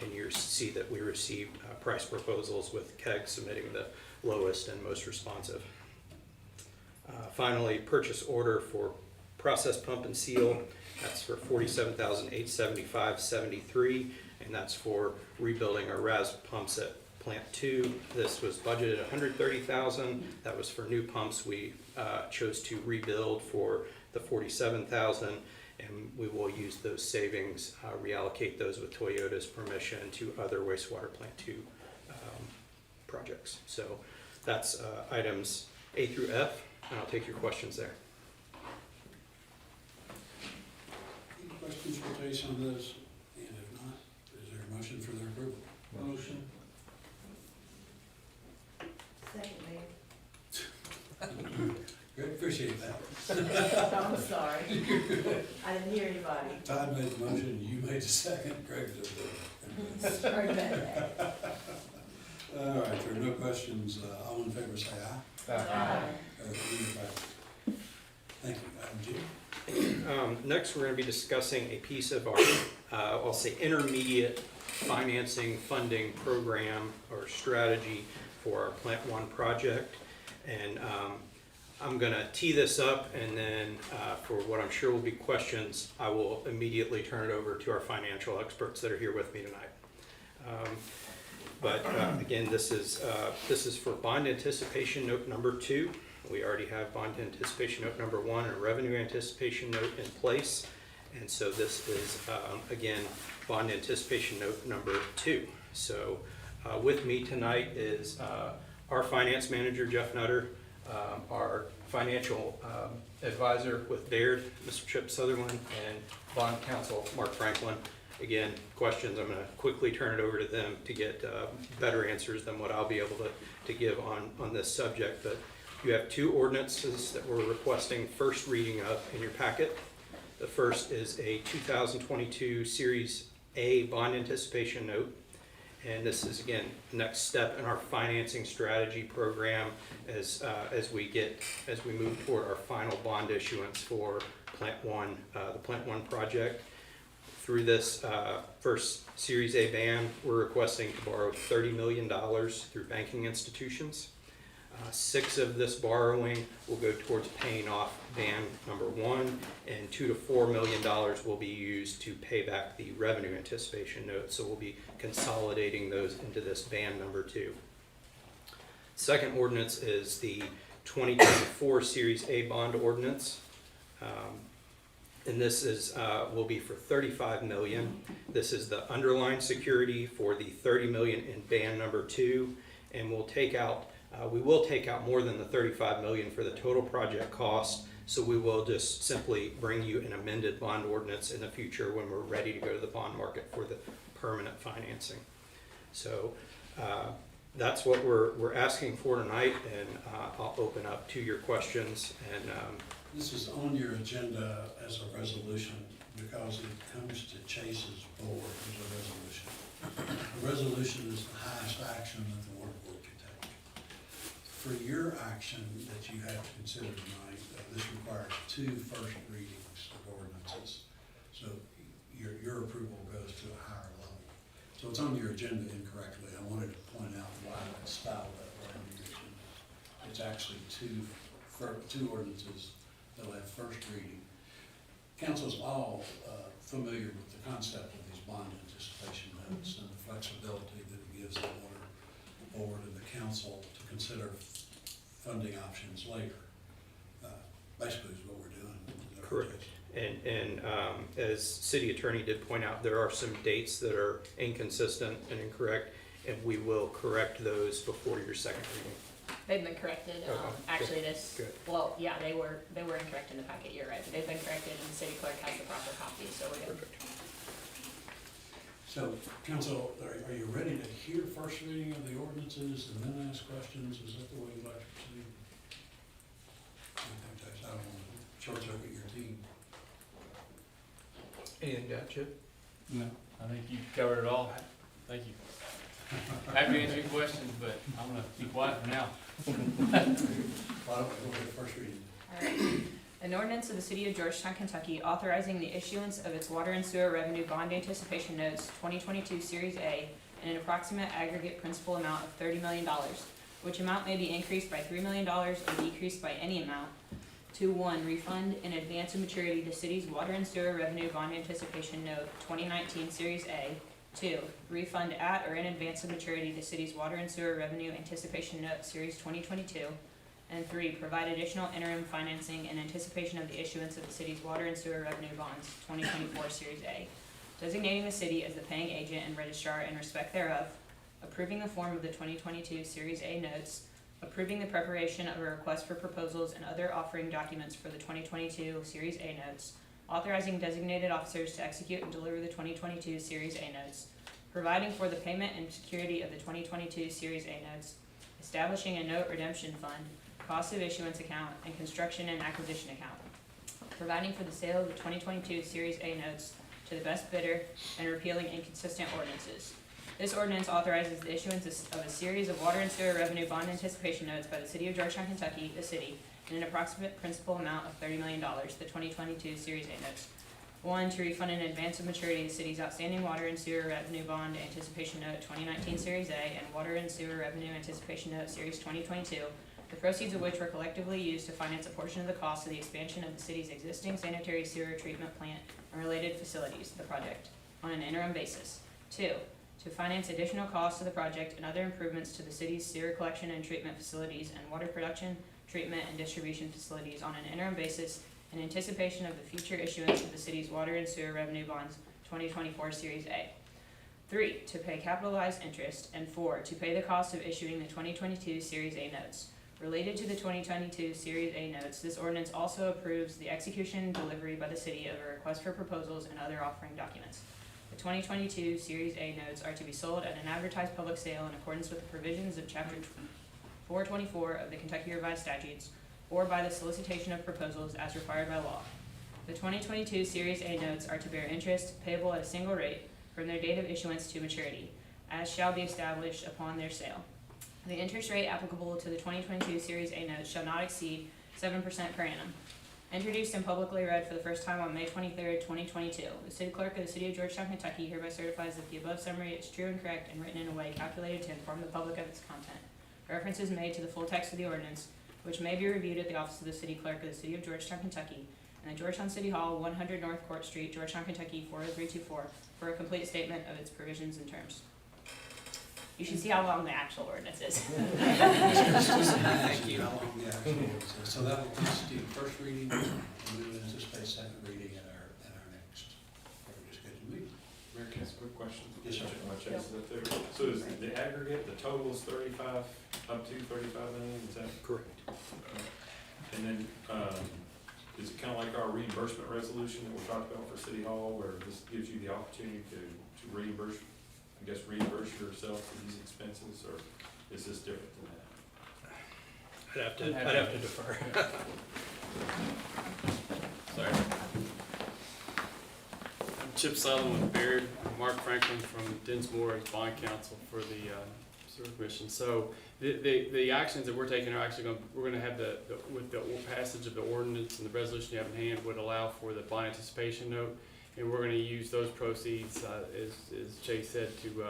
and you see that we received price proposals with KEG submitting the lowest and most responsive. Finally, purchase order for process pump and seal. That's for $47,875.73, and that's for rebuilding our RAS pumps at Plant 2. This was budgeted $130,000. That was for new pumps. We chose to rebuild for the $47,000, and we will use those savings, reallocate those with Toyota's permission to other wastewater Plant 2 projects. So that's items A through F, and I'll take your questions there. Any questions for Trace on this? And if not, is there a motion for their approval? Motion. Second, Mayor. Good, appreciate that. I'm sorry. I didn't hear anybody. Todd made the motion, you made the second, Greg did the. Sorry about that. All right, if there are no questions, all in favor say aye. Aye. Thank you. Item G. Next, we're going to be discussing a piece of our, I'll say, intermediate financing funding program or strategy for our Plant 1 project. And I'm going to tee this up, and then for what I'm sure will be questions, I will immediately turn it over to our financial experts that are here with me tonight. But again, this is for bond anticipation note number 2. We already have bond anticipation note number 1 and revenue anticipation note in place. And so this is, again, bond anticipation note number 2. So with me tonight is our finance manager, Jeff Nutter, our financial advisor with Baird, Mr. Chip Sutherland, and bond counsel, Mark Franklin. Again, questions, I'm going to quickly turn it over to them to get better answers than what I'll be able to give on this subject. But you have 2 ordinances that we're requesting first reading of in your packet. The first is a 2022 Series A bond anticipation note. And this is, again, the next step in our financing strategy program as we move toward our final bond issuance for Plant 1, the Plant 1 project. Through this first Series A ban, we're requesting to borrow $30 million through banking institutions. 6 of this borrowing will go towards paying off ban number 1, and $2 to $4 million will be used to pay back the revenue anticipation note. So we'll be consolidating those into this ban number 2. Second ordinance is the 2024 Series A bond ordinance. And this is will be for $35 million. This is the underlying security for the $30 million in ban number 2, and we'll take out. We will take out more than the $35 million for the total project cost, so we will just simply bring you an amended bond ordinance in the future when we're ready to go to the bond market for the permanent financing. So that's what we're asking for tonight, and I'll open up to your questions. And this is on your agenda as a resolution because it comes to Chase's board as a resolution. A resolution is the highest action that the water board can take. For your action that you have to consider tonight, this requires 2 first readings of ordinances. So your approval goes to a higher level. So it's on your agenda incorrectly. I wanted to point out why it's styled that way on your agenda. It's actually two ordinances that'll have first reading. Council's all familiar with the concept of these bond anticipation notes and the flexibility that it gives the water board and the council to consider funding options later. Basically is what we're doing. correct. And as city attorney did point out, there are some dates that are inconsistent and incorrect, and we will correct those before your second reading. They've been corrected, Okay, actually this, good. well, yeah, they were incorrect in the packet, you're right, but they've been corrected and the city clerk has the proper copy, so we're good. Perfect. So, council, are you ready to hear first reading of the ordinances and then ask questions? Is that the way you'd like to proceed? I think that's, I don't want to short circuit your team. Anything got you? No, I think you covered it all. Thank you. Happy to answer your questions, but I'm gonna be quiet for now. Why don't we go to the first reading? Alright. An ordinance of the city of Georgetown, Kentucky, authorizing the issuance of its water and sewer revenue bond anticipation notes 2022 Series A in an approximate aggregate principal amount of $30 million, which amount may be increased by $3 million or decreased by any amount, to 1, refund in advance of maturity the city's water and sewer revenue bond anticipation note 2019 Series A. 2, refund at or in advance of maturity the city's water and sewer revenue anticipation note Series 2022. And 3, provide additional interim financing in anticipation of the issuance of the city's water and sewer revenue bonds 2024 Series A, designating the city as the paying agent and registrar in respect thereof, approving the form of the 2022 Series A notes, approving the preparation of a request for proposals and other offering documents for the 2022 Series A notes, authorizing designated officers to execute and deliver the 2022 Series A notes, providing for the payment and security of the 2022 Series A notes, establishing a note redemption fund, cost of issuance account, and construction and acquisition account, providing for the sale of the 2022 Series A notes to the best bidder, and repealing inconsistent ordinances. This ordinance authorizes the issuance of a series of water and sewer revenue bond anticipation notes by the city of Georgetown, Kentucky, the city, in an approximate principal amount of $30 million, the 2022 Series A notes. 1, to refund in advance of maturity the city's outstanding water and sewer revenue bond anticipation note 2019 Series A and water and sewer revenue anticipation note Series 2022, the proceeds of which were collectively used to finance a portion of the cost of the expansion of the city's existing sanitary sewer treatment plant and related facilities, the project, on an interim basis. 2, to finance additional costs of the project and other improvements to the city's sewer collection and treatment facilities and water production, treatment, and distribution facilities on an interim basis in anticipation of the future issuance of the city's water and sewer revenue bonds 2024 Series A. 3, to pay capitalized interest, and 4, to pay the cost of issuing the 2022 Series A notes. Related to the 2022 Series A notes, this ordinance also approves the execution and delivery by the city of a request for proposals and other offering documents. The 2022 Series A notes are to be sold at an advertised public sale in accordance with the provisions of Chapter 424 of the Kentucky Revised Statutes, or by the solicitation of proposals as required by law. The 2022 Series A notes are to bear interest payable at a single rate from their date of issuance to maturity, as shall be established upon their sale. The interest rate applicable to the 2022 Series A notes shall not exceed 7% per annum. Introduced and publicly read for the first time on May 23rd, 2022. The city clerk of the city of Georgetown, Kentucky hereby certifies that the above summary is true and correct and written in a way calculated to inform the public of its content. Reference is made to the full text of the ordinance, which may be reviewed at the office of the city clerk of the city of Georgetown, Kentucky, and the Georgetown City Hall, 100 North Court Street, Georgetown, Kentucky, 40324, for a complete statement of its provisions and terms. You should see how long the actual ordinance is. Thank you. So that will constitute first reading, and we will anticipate second reading at our next scheduled meeting. Mayor, can I ask a quick question? Yes, sir. My checks is up there. So is the aggregate, the total is 35, up to 35 million, is that? Correct. And then, is it kind of like our reimbursement resolution that we talked about for City Hall, where this gives you the opportunity to reimburse yourself for these expenses, or is this different than that? I'd have to defer. Sorry. I'm Chip Sullivan with Baird, Mark Franklin from Dinsmore as bond counsel for the sewer commission. So the actions that we're taking are actually we're going to have with the passage of the ordinance and the resolution you have in hand would allow for the bond anticipation note. And we're going to use those proceeds, as Chase said, to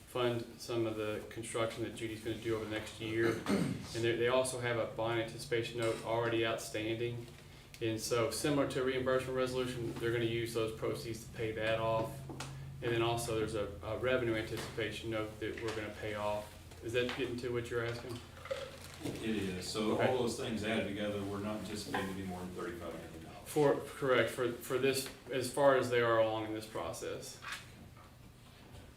fund some of the construction that Judy's going to do over the next year. And they also have a bond anticipation note already outstanding. And so similar to a reimbursement resolution, they're going to use those proceeds to pay that off. And then also there's a revenue anticipation note that we're going to pay off. Is that getting to what you're asking? It is. So Okay. all those things added together, we're not anticipating to be more than $35 million. Correct, for this, as far as they are along in this process.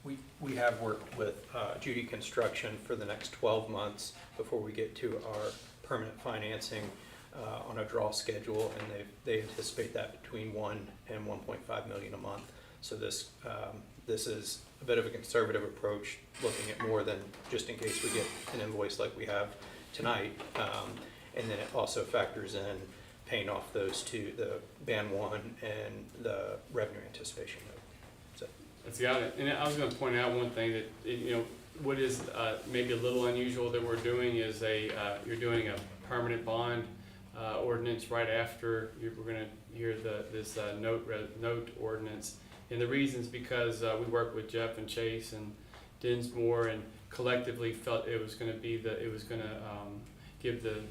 We have worked with Judy Construction for the next 12 months before we get to our permanent financing on a draw schedule, and they anticipate that between 1 and 1.5 million a month. So this is a bit of a conservative approach, looking at more than just in case we get an invoice like we have tonight. And then it also factors in paying off those two, the Band 1 and the revenue anticipation note. So. That's got it. And I was gonna point out one thing that, you know, what is maybe a little unusual that we're doing is you're doing a permanent bond ordinance right after we're gonna hear this note ordinance. And the reason's because we worked with Jeff and Chase and Dinsmore and collectively felt it was gonna give the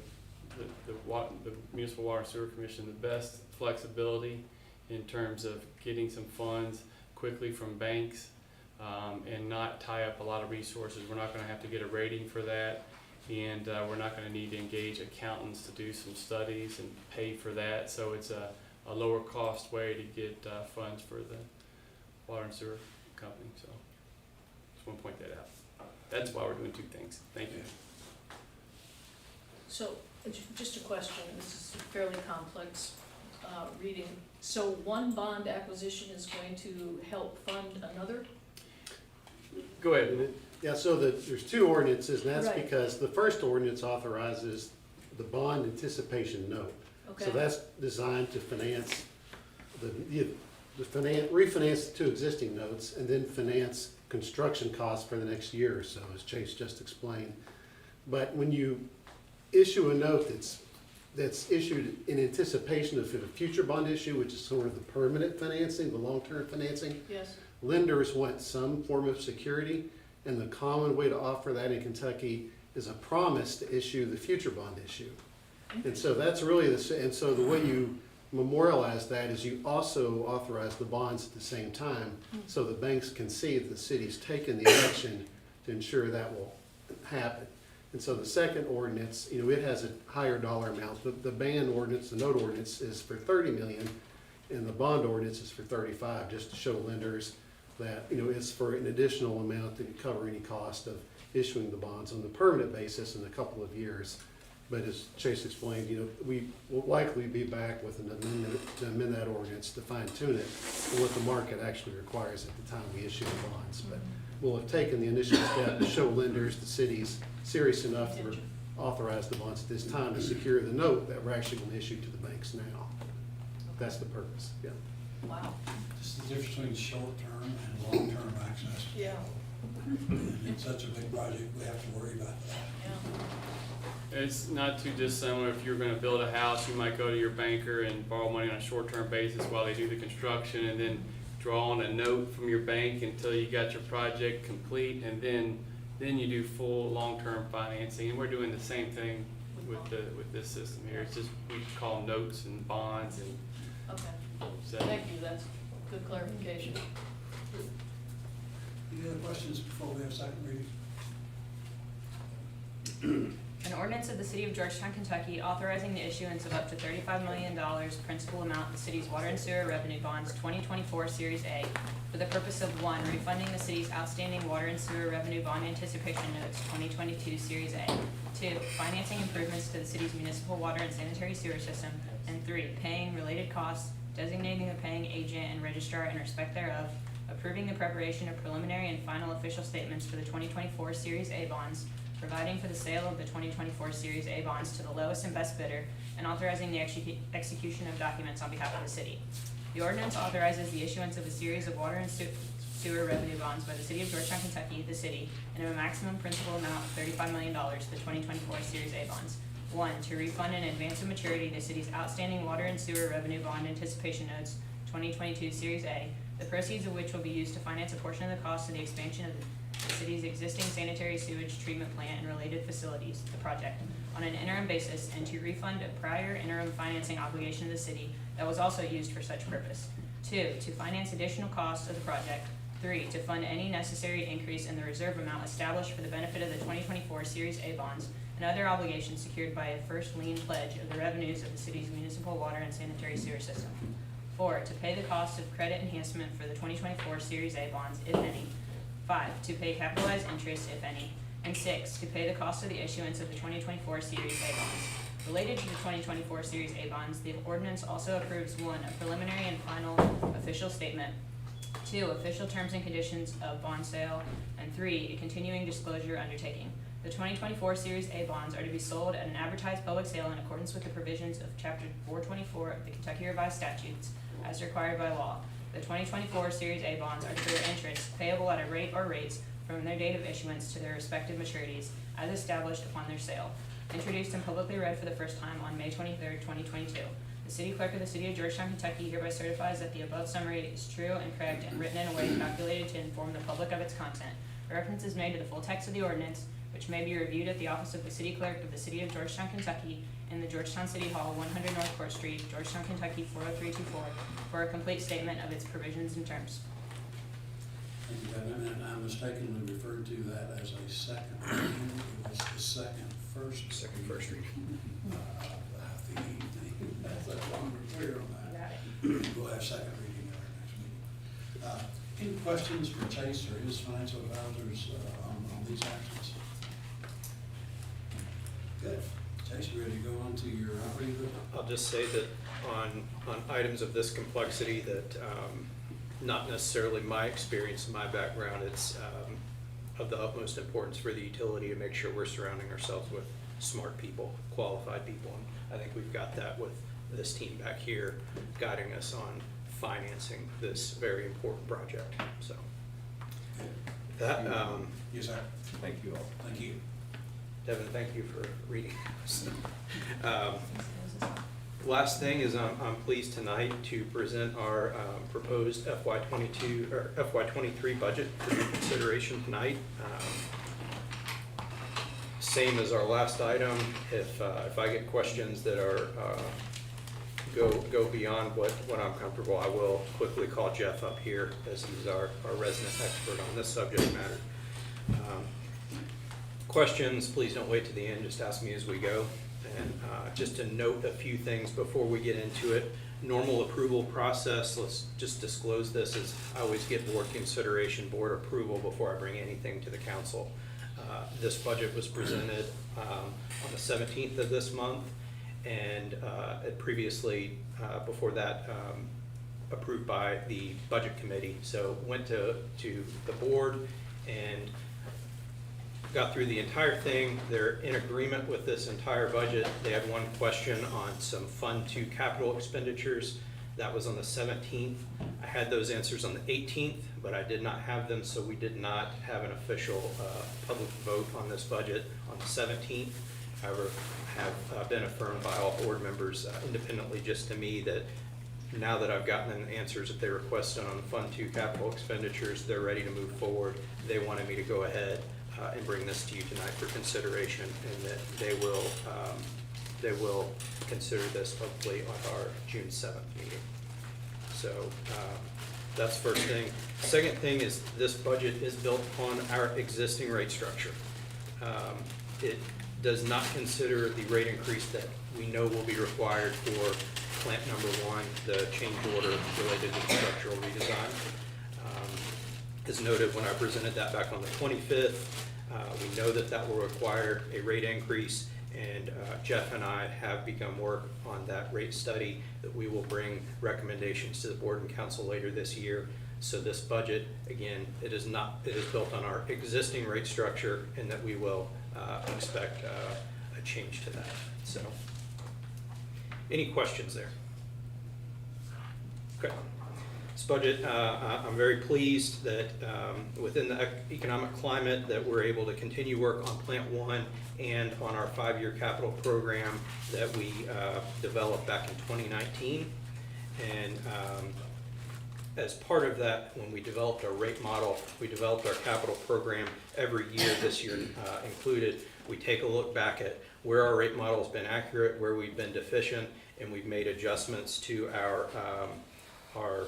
Municipal Water and Sewer Commission the best flexibility in terms of getting some funds quickly from banks and not tie up a lot of resources. We're not going to have to get a rating for that, and we're not going to need to engage accountants to do some studies and pay for that. So it's a lower cost way to get funds for the water and sewer company. So just want to point that out. That's why we're doing two things. Thank you. So, just a question, this is fairly complex reading. So one bond acquisition is going to help fund another? Go ahead. Yeah, so there's two ordinances, and that's Right. because the first ordinance authorizes the bond anticipation note. Okay. So that's designed to finance refinance the two existing notes and then finance construction costs for the next year or so, as Chase just explained. But when you issue a note that's issued in anticipation of a future bond issue, which is sort of the permanent financing, the long-term financing, Yes, lenders want some form of security, and the common way to offer that in Kentucky is a promise to issue the future bond issue. And so that's really and so the way you memorialize that is you also authorize the bonds at the same time, so the banks can see that the city's taken the action to ensure that will happen. And so the second ordinance, it has a higher dollar amount. The band ordinance, the note ordinance is for 30 million, and the bond ordinance is for 35, just to show lenders that, it's for an additional amount to cover any cost of issuing the bonds on the permanent basis in a couple of years. But as Chase explained, we will likely be back with an amendment to amend that ordinance to fine tune it for what the market actually requires at the time we issue the bonds. But we'll have taken the initial step to show lenders the city's serious enough to authorize the bonds at this time to secure the note that we're actually going to issue to the banks now. That's the purpose, yeah. wow, Just the difference between short-term and long-term access. yeah, And it's such a big project, we have to worry about that. yeah. It's not too dissimilar. If you're going to build a house, you might go to your banker and borrow money on a short-term basis while they do the construction, and then draw on a note from your bank until you got your project complete, and then you do full long-term financing. And we're doing the same thing with this system here. It's just we call them notes and bonds and Okay, so. thank you, that's good clarification. Any other questions before we have second reading? An ordinance of the City of Georgetown, Kentucky, authorizing the issuance of up to $35 million principal amount of the city's water and sewer revenue bonds 2024 Series A for the purpose of 1, refunding the city's outstanding water and sewer revenue bond anticipation notes 2022 Series A, 2, financing improvements to the city's municipal water and sanitary sewer system, and 3, paying related costs, designating a paying agent and registrar in respect thereof, approving the preparation of preliminary and final official statements for the 2024 Series A bonds, providing for the sale of the 2024 Series A bonds to the lowest and best bidder, and authorizing the execution of documents on behalf of the city. The ordinance authorizes the issuance of a series of water and sewer revenue bonds by the City of Georgetown, Kentucky, the city, in a maximum principal amount of $35 million to the 2024 Series A bonds. 1, to refund in advance of maturity the city's outstanding water and sewer revenue bond anticipation notes 2022 Series A, the proceeds of which will be used to finance a portion of the cost of the expansion of the city's existing sanitary sewage treatment plant and related facilities, the project, on an interim basis, and to refund a prior interim financing obligation of the city that was also used for such purpose. 2, to finance additional costs of the project. 3, to fund any necessary increase in the reserve amount established for the benefit of the 2024 Series A bonds, and other obligations secured by a first lien pledge of the revenues of the city's municipal water and sanitary sewer system. 4, to pay the cost of credit enhancement for the 2024 Series A bonds, if any. 5, to pay capitalized interest, if any. And 6, to pay the cost of the issuance of the 2024 Series A bonds. Related to the 2024 Series A bonds, the ordinance also approves 1, a preliminary and final official statement, 2, official terms and conditions of bond sale, and 3, a continuing disclosure undertaking. The 2024 Series A bonds are to be sold at an advertised public sale in accordance with the provisions of Chapter 424 of the Kentucky Revised Statutes as required by law. The 2024 Series A bonds are to bear interest payable at a rate or rates from their date of issuance to their respective maturities as established upon their sale. Introduced and publicly read for the first time on May 23, 2022. The City Clerk of the City of Georgetown, Kentucky hereby certifies that the above summary is true and correct and written in a way calculated to inform the public of its content. Reference is made to the full text of the ordinance, which may be reviewed at the office of the City Clerk of the City of Georgetown, Kentucky, in the Georgetown City Hall, 100 North Court Street, Georgetown, Kentucky, 40324, for a complete statement of its provisions and terms. Thank you, Kevin, and I mistakenly referred to that as a second reading. It was the second first reading. The evening, that's a longer clear on that. We'll have second reading at our next meeting. Any questions for Chase or his financial advisors on these actions? Good. Chase, you ready to go on to your operating budget? I'll just say that on items of this complexity that, not necessarily my experience, my background, it's of the utmost importance for the utility to make sure we're surrounding ourselves with smart people, qualified people. And I think we've got that with this team back here guiding us on financing this very important project. So that, Yes, sir. Thank you all. Thank you. Devin, thank you for reading. Last thing is I'm pleased tonight to present our proposed FY22 or FY23 budget for your consideration tonight. Same as our last item. If I get questions that are go beyond what I'm comfortable, I will quickly call Jeff up here as he's our resident expert on this subject matter. Questions, please don't wait to the end, just ask me as we go. And just to note a few things before we get into it, normal approval process, let's just disclose this, as I always get board consideration, board approval before I bring anything to the council. This budget was presented on the 17th of this month, and previously, before that, approved by the budget committee. So went to the board and got through the entire thing. They're in agreement with this entire budget. They had one question on some Fund 2 capital expenditures. That was on the 17th. I had those answers on the 18th, but I did not have them, so we did not have an official public vote on this budget on the 17th. However, have been affirmed by all board members independently just to me that now that I've gotten them the answers that they requested on Fund 2 capital expenditures, they're ready to move forward. They wanted me to go ahead and bring this to you tonight for consideration, and that they will consider this hopefully on our June 7th meeting. So that's first thing. Second thing is this budget is built upon our existing rate structure. It does not consider the rate increase that we know will be required for plant number 1, the change order related to the structural redesign. As noted when I presented that back on the 25th, we know that will require a rate increase, and Jeff and I have begun work on that rate study that we will bring recommendations to the board and council later this year. So this budget, again, it is built on our existing rate structure, and that we will expect a change to that. So, any questions there? Okay. This budget, I'm very pleased that within the economic climate that we're able to continue work on Plant 1 and on our 5-year capital program that we developed back in 2019. And as part of that, when we developed our rate model, we developed our capital program every year, this year included. We take a look back at where our rate model has been accurate, where we've been deficient, and we've made adjustments to our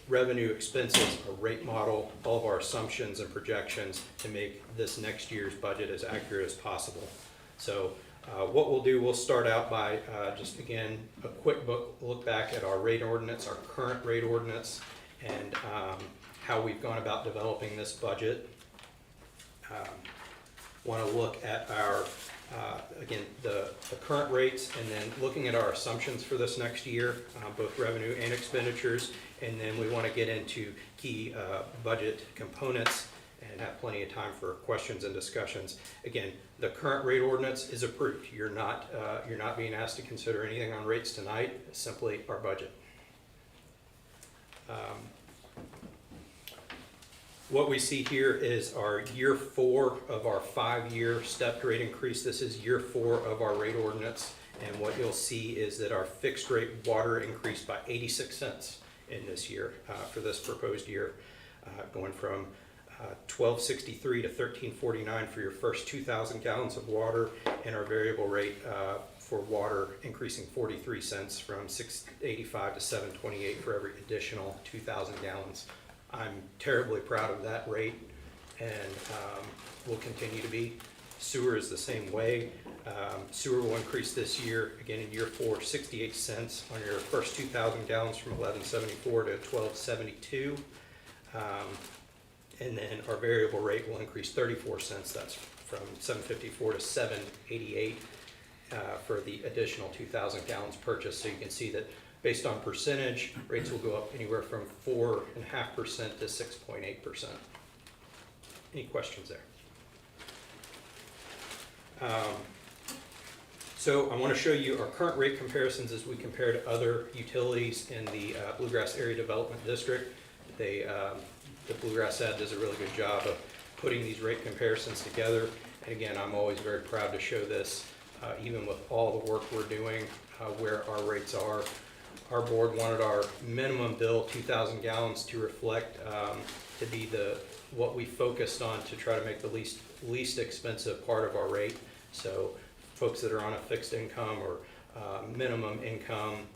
revenue, expenses, our rate model, all of our assumptions and projections to make this next year's budget as accurate as possible. So what we'll do, we'll start out by just again, a quick look back at our rate ordinance, our current rate ordinance, and how we've gone about developing this budget. Want to look at our, again, the current rates, and then looking at our assumptions for this next year, both revenue and expenditures, and then we want to get into key budget components and have plenty of time for questions and discussions. Again, the current rate ordinance is approved. You're not being asked to consider anything on rates tonight, it's simply our budget. What we see here is our year 4 of our 5-year stepped rate increase. This is year 4 of our rate ordinance. And what you'll see is that our fixed rate water increased by 86 cents in this year, for this proposed year, going from $12.63 to $13.49 for your first 2,000 gallons of water, and our variable rate for water increasing 43 cents from $6.85 to $7.28 for every additional 2,000 gallons. I'm terribly proud of that rate, and will continue to be. Sewer is the same way. Sewer will increase this year, again in year 4, 68 cents on your first 2,000 gallons from $11.74 to $12.72. And then our variable rate will increase 34 cents. That's from $7.54 to $7.88 for the additional 2,000 gallons purchased. So you can see that based on percentage, rates will go up anywhere from 4.5% to 6.8%. Any questions there? So I want to show you our current rate comparisons as we compare to other utilities in the Bluegrass Area Development District. The Bluegrass ad does a really good job of putting these rate comparisons together. And again, I'm always very proud to show this, even with all the work we're doing, where our rates are. Our board wanted our minimum bill, 2,000 gallons, to reflect, to be what we focused on to try to make the least expensive part of our rate. So folks that are on a fixed income or minimum income,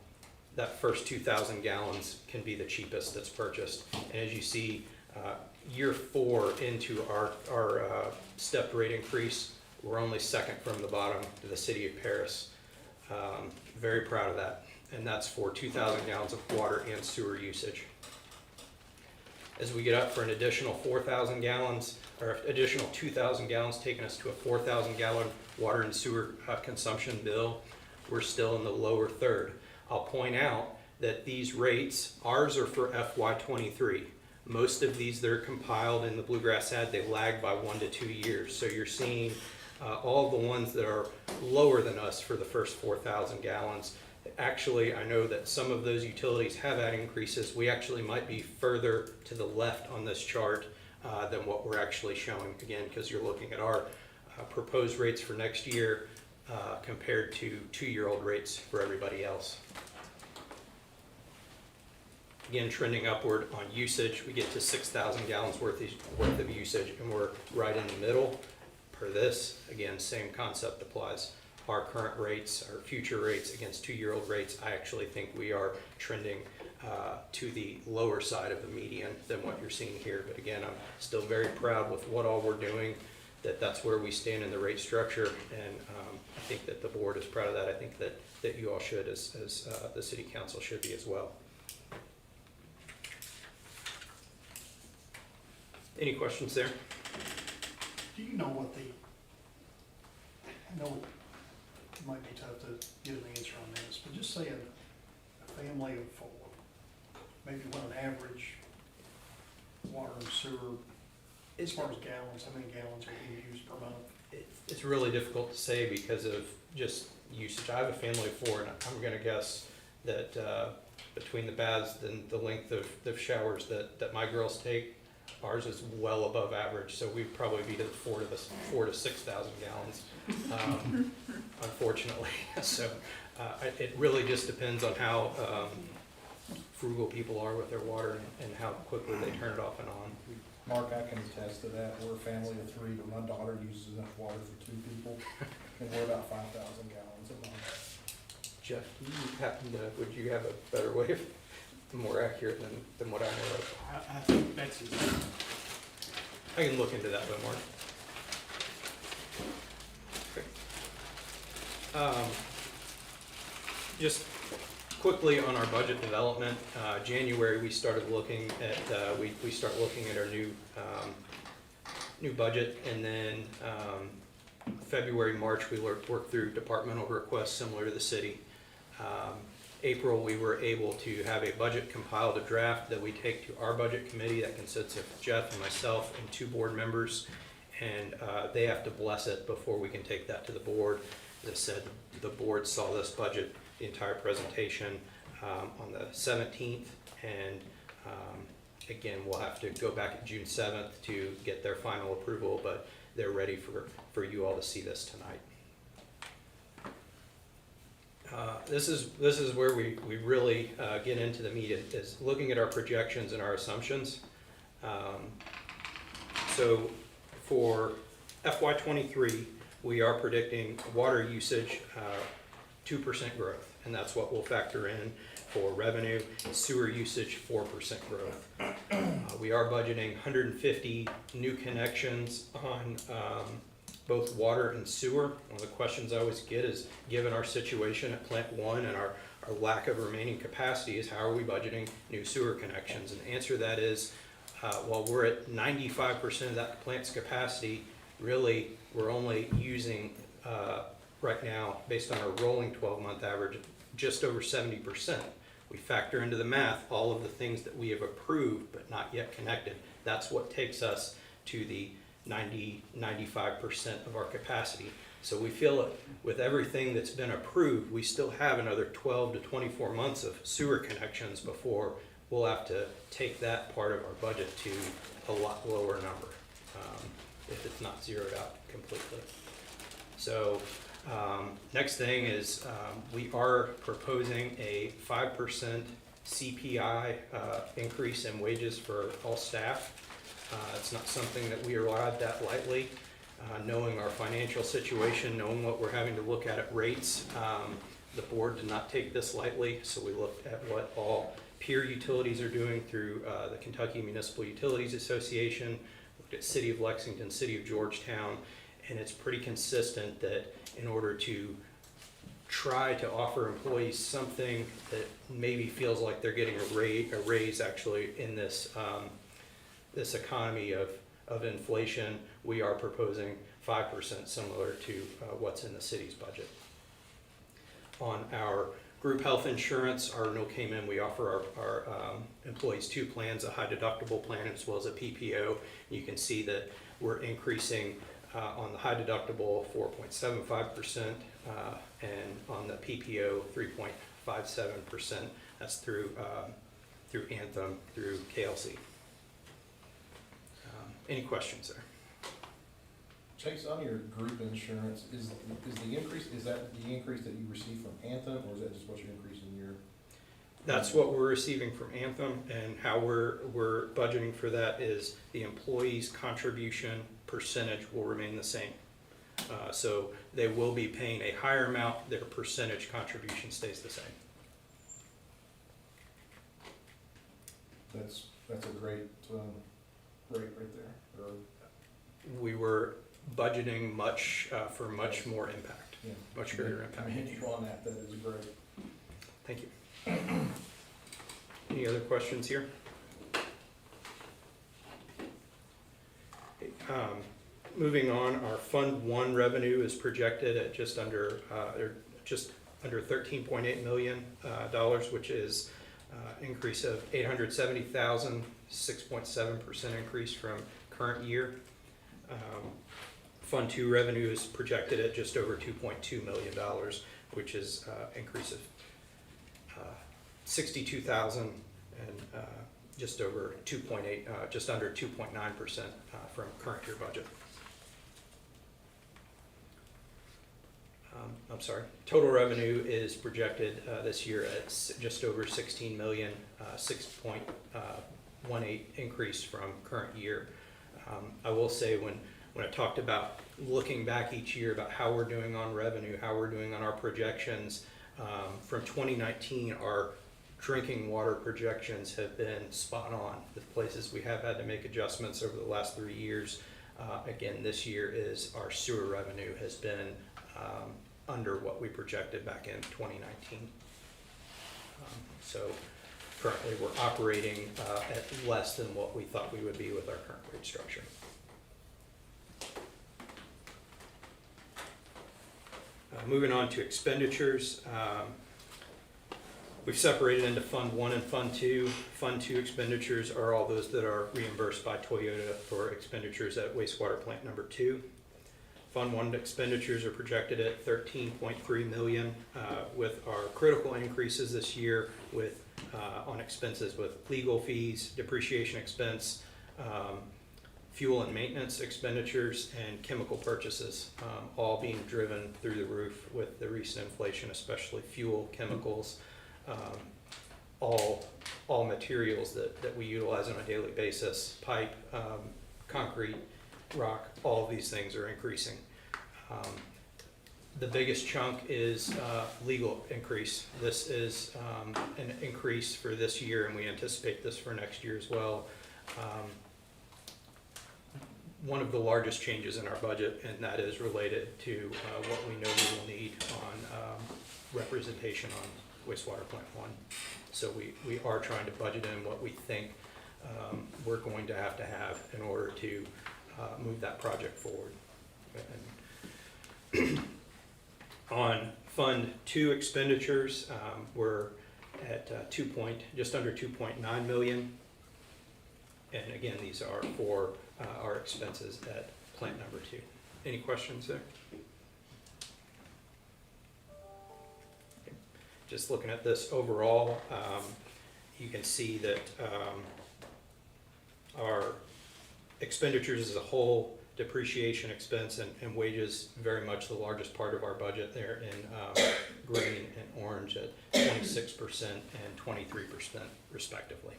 that first 2,000 gallons can be the cheapest that's purchased. And as you see, year 4 into our stepped rate increase, we're only second from the bottom to the city of Paris. Very proud of that. And that's for 2,000 gallons of water and sewer usage. As we get up for an additional 4,000 gallons, or additional 2,000 gallons, taking us to a 4,000 gallon water and sewer consumption bill, we're still in the lower third. I'll point out that these rates, ours are for FY23. Most of these that are compiled in the Bluegrass ad, they lag by 1 to 2 years. So you're seeing all the ones that are lower than us for the first 4,000 gallons. Actually, I know that some of those utilities have had increases. We actually might be further to the left on this chart than what we're actually showing, again, because you're looking at our proposed rates for next year compared to 2-year-old rates for everybody else. Again, trending upward on usage, we get to 6,000 gallons worth of usage, and we're right in the middle. Per this, again, same concept applies. Our current rates, our future rates against 2-year-old rates, I actually think we are trending to the lower side of the median than what you're seeing here. But again, I'm still very proud with what all we're doing, that's where we stand in the rate structure, and I think that the board is proud of that. I think that you all should, as the city council should be as well. Any questions there? Do you know what I know it might be tough to get an answer on this, but just say a family of 4, maybe what an average water and sewer, as far as gallons, how many gallons are being used per month? It's really difficult to say because of just usage. I have a family of 4, and I'm gonna guess that between the baths and the length of showers that my girls take, ours is well above average, so we'd probably be to the 4 to 6,000 gallons, unfortunately. So it really just depends on how frugal people are with their water and how quickly they turn it off and on. Mark, I can attest to that. We're a family of 3, but my daughter uses enough water for 2 people, and we're about 5,000 gallons a month. Jeff, do you happen to, would you have a better way of, more accurate than what I know of? I think Betsy. I can look into that a bit more. Okay. Just quickly on our budget development, January, we started looking at, we start looking at our new budget, and then February, March, we worked through departmental requests similar to the city. April, we were able to have a budget compiled, a draft that we take to our budget committee that consists of Jeff and myself and 2 board members, and they have to bless it before we can take that to the board. As I said, the board saw this budget, the entire presentation, on the 17th, and again, we'll have to go back at June 7th to get their final approval, but they're ready for you all to see this tonight. This is where we really get into the meat, is looking at our projections and our assumptions. So for FY23, we are predicting water usage 2% growth, and that's what we'll factor in for revenue. Sewer usage 4% growth. We are budgeting 150 new connections on both water and sewer. One of the questions I always get is, given our situation at Plant 1 and our lack of remaining capacity, is how are we budgeting new sewer connections? And the answer to that is, while we're at 95% of that plant's capacity, really we're only using right now, based on our rolling 12-month average, just over 70%. We factor into the math all of the things that we have approved but not yet connected. That's what takes us to the 95% of our capacity. So we feel that with everything that's been approved, we still have another 12 to 24 months of sewer connections before we'll have to take that part of our budget to a lot lower number, if it's not zeroed out completely. So next thing is we are proposing a 5% CPI increase in wages for all staff. It's not something that we arrived at lightly. Knowing our financial situation, knowing what we're having to look at rates, the board did not take this lightly, so we looked at what all peer utilities are doing through the Kentucky Municipal Utilities Association, looked at City of Lexington, City of Georgetown, and it's pretty consistent that in order to try to offer employees something that maybe feels like they're getting a raise actually in this this economy of inflation, we are proposing 5%, similar to what's in the city's budget. On our group health insurance, our renewal came in. We offer our employees 2 plans, a high deductible plan as well as a PPO. You can see that we're increasing on the high deductible 4.75% and on the PPO 3.57%. That's through Anthem, through KLC. Any questions there? Chase, on your group insurance, is the increase, is that the increase that you receive from Anthem, or is that just what you're increasing your? That's what we're receiving from Anthem, and how we're budgeting for that is the employee's contribution percentage will remain the same. So they will be paying a higher amount, their percentage contribution stays the same. That's a great rate right there. Or, We were budgeting for much more impact, yeah, much greater impact. commend you on that. That is great. Thank you. Any other questions here? Moving on, our Fund 1 revenue is projected at just under $13.8 million, which is increase of $870,000, 6.7% increase from current year. Fund 2 revenue is projected at just over $2.2 million, which is increase of $62,000 and just over 2.8, just under 2.9% from current year budget. I'm sorry. Total revenue is projected this year at just over 16 million, 6.18 increase from current year. I will say when I talked about looking back each year about how we're doing on revenue, how we're doing on our projections, from 2019, our drinking water projections have been spot on. The places we have had to make adjustments over the last 3 years, again, this year is our sewer revenue has been under what we projected back in 2019. So currently, we're operating at less than what we thought we would be with our current rate structure. Moving on to expenditures. We've separated into Fund 1 and Fund 2. Fund 2 expenditures are all those that are reimbursed by Toyota for expenditures at wastewater plant number 2. Fund 1 expenditures are projected at $13.3 million with our critical increases this year with on expenses with legal fees, depreciation expense, fuel and maintenance expenditures, and chemical purchases, all being driven through the roof with the recent inflation, especially fuel, chemicals, all materials that we utilize on a daily basis, pipe, concrete, rock, all of these things are increasing. The biggest chunk is legal increase. This is an increase for this year, and we anticipate this for next year as well. One of the largest changes in our budget, and that is related to what we know we will need on representation on wastewater plant 1. So we are trying to budget in what we think we're going to have in order to move that project forward. And on Fund 2 expenditures, we're at just under $2.9 million. And again, these are for our expenses at plant number 2. Any questions there? Okay. Just looking at this overall, you can see that our expenditures as a whole, depreciation expense and wages, very much the largest part of our budget there in green and orange at 26% and 23% respectively.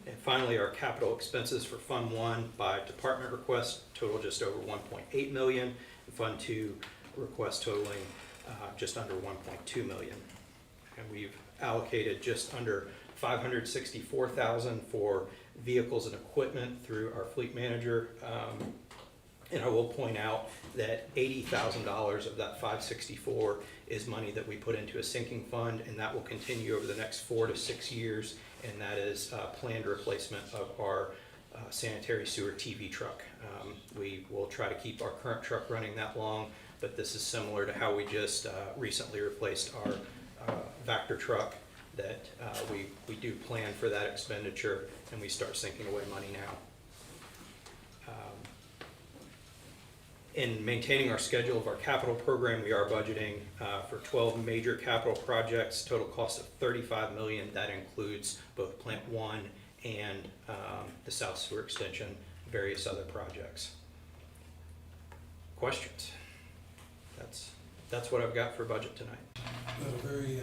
And finally, our capital expenses for Fund 1 by department request total just over $1.8 million. And Fund 2 request totaling just under $1.2 million. And we've allocated just under $564,000 for vehicles and equipment through our fleet manager. And I will point out that $80,000 of that $564,000 is money that we put into a sinking fund, and that will continue over the next 4 to 6 years. And that is planned replacement of our sanitary sewer TV truck. We will try to keep our current truck running that long, but this is similar to how we just recently replaced our Vector truck, that we do plan for that expenditure, and we start sinking away money now. In maintaining our schedule of our capital program, we are budgeting for 12 major capital projects, total cost of $35 million. That includes both Plant 1 and the South Sewer Extension, various other projects. Questions? That's what I've got for budget tonight. A very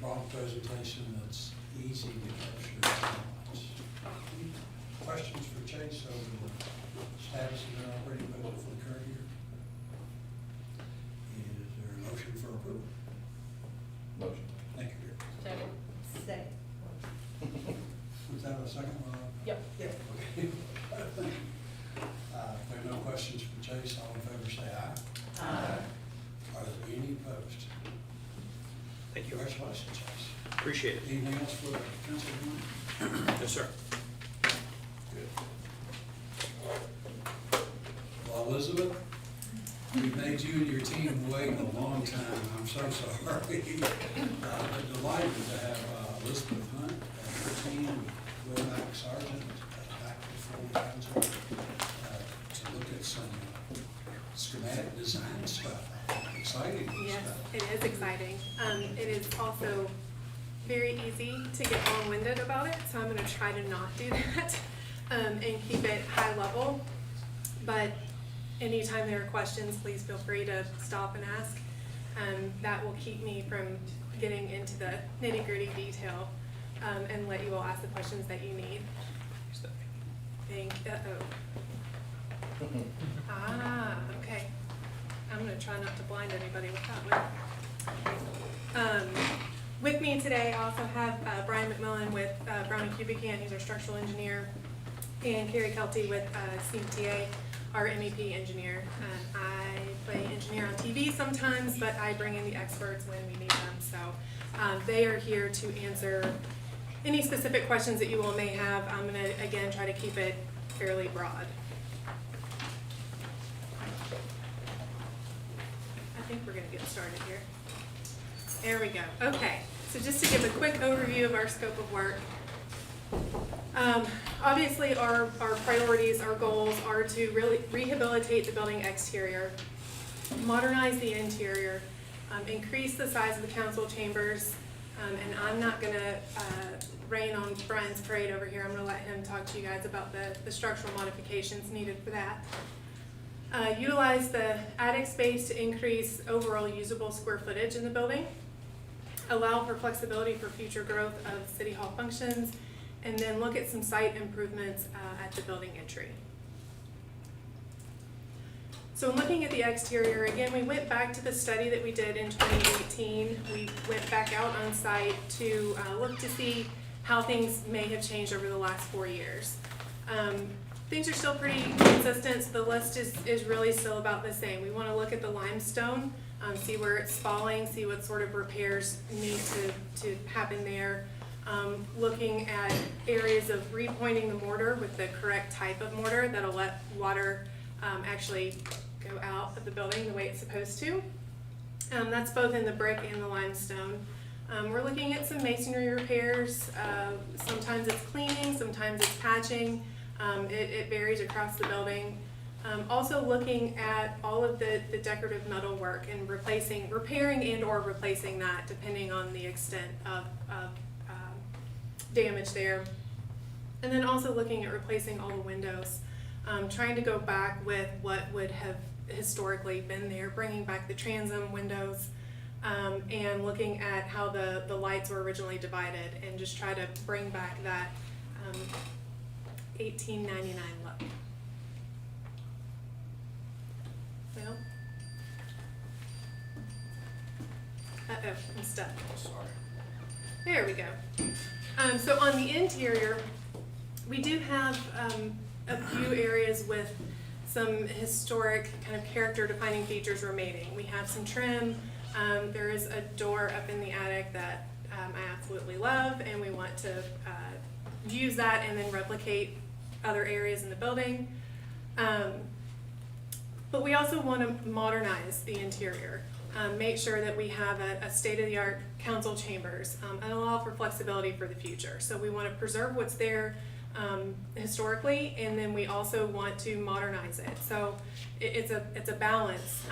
broad presentation that's easy to capture. Questions for Chase over the status of their operating budget for the current year? Is there a motion for approval? Motion. Thank you, Rick. Second. Was that a second one? Yep. Okay. If there are no questions for Chase, all in favor say aye. Aye. Are there any opposed? Thank you. Congratulations, Chase. Appreciate it. Anything else for the council? Yes, sir. Good. Well, Elizabeth, we've made you and your team wait a long time. I'm so sorry. But delighted to have Elizabeth Hunt and her team, Will Mack Sargent, back before the council to look at some schematic design stuff. Exciting Yes, stuff. it is exciting. It is also very easy to get long-winded about it, so I'm gonna try to not do that and keep it high level. But anytime there are questions, please feel free to stop and ask. That will keep me from getting into the nitty-gritty detail and let you all ask the questions that you need. Okay. I'm gonna try not to blind anybody with that one. With me today, I also have Brian McMillan with Brown & Cubican. He's our structural engineer. and Carrie Kelty with CMTA, our MEP engineer. I play engineer on TV sometimes, but I bring in the experts when we need them. So they are here to answer any specific questions that you all may have. I'm going to, again, try to keep it fairly broad. I think we're going to get started here. There we go. Okay, so just to give a quick overview of our scope of work. Obviously, our priorities, our goals are to really rehabilitate the building exterior, modernize the interior, increase the size of the council chambers, and I'm not going to rain on Brian's parade over here. I'm going to let him talk to you guys about the structural modifications needed for that. Utilize the attic space to increase overall usable square footage in the building, allow for flexibility for future growth of City Hall functions, and then look at some site improvements at the building entry. So in looking at the exterior, again, we went back to the study that we did in 2018. We went back out on site to look to see how things may have changed over the last 4 years. Things are still pretty consistent, so the list is really still about the same. We want to look at the limestone, see where it's falling, see what sort of repairs need to happen there. Looking at areas of repointing the mortar with the correct type of mortar that'll let water actually go out of the building the way it's supposed to. That's both in the brick and the limestone. We're looking at some masonry repairs. Sometimes it's cleaning, sometimes it's patching. It varies across the building. Also looking at all of the decorative metal work and repairing and or replacing that depending on the extent of damage there. And then also looking at replacing all the windows. Trying to go back with what would have historically been there, bringing back the transom windows, and looking at how the lights were originally divided and just try to bring back that 1899 look. Well, uh-oh, I'm stuck. Sorry. There we go. So on the interior, we do have a few areas with some historic kind of character defining features remaining. We have some trim. There is a door up in the attic that I absolutely love, and we want to use that and then replicate other areas in the building. But we also want to modernize the interior. Make sure that we have a state-of-the-art council chambers and allow for flexibility for the future. So we want to preserve what's there historically, and then we also want to modernize it. So it's a balance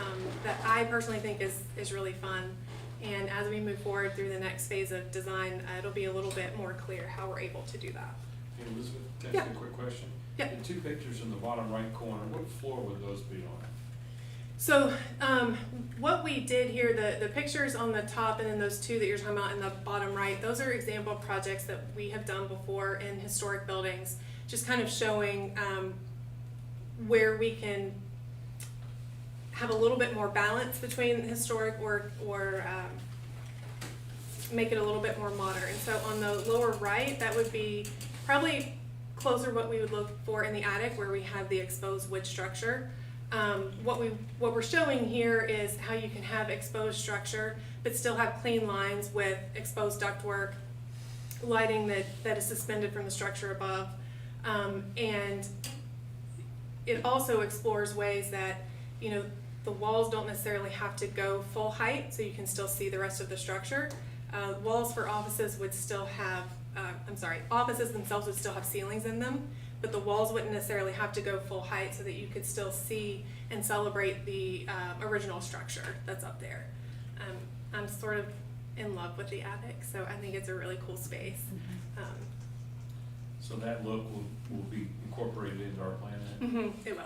that I personally think is really fun. And as we move forward through the next phase of design, it'll be a little bit more clear how we're able to do that. Hey, Elizabeth, can I ask you a quick question? Yeah. The two pictures in the bottom right corner, what floor would those be on? So what we did here, the pictures on the top and then those two that you're talking about in the bottom right, those are example projects that we have done before in historic buildings, just kind of showing where we can have a little bit more balance between historic or make it a little bit more modern. So on the lower right, that would be probably closer to what we would look for in the attic where we have the exposed wood structure. What we're showing here is how you can have exposed structure but still have clean lines with exposed ductwork, lighting that is suspended from the structure above, and it also explores ways that, you know, the walls don't necessarily have to go full height, so you can still see the rest of the structure. Walls for offices would still have, offices themselves would still have ceilings in them, but the walls wouldn't necessarily have to go full height so that you could still see and celebrate the original structure that's up there. I'm sort of in love with the attic, so I think it's a really cool space. So that look will be incorporated into our plan then? It will.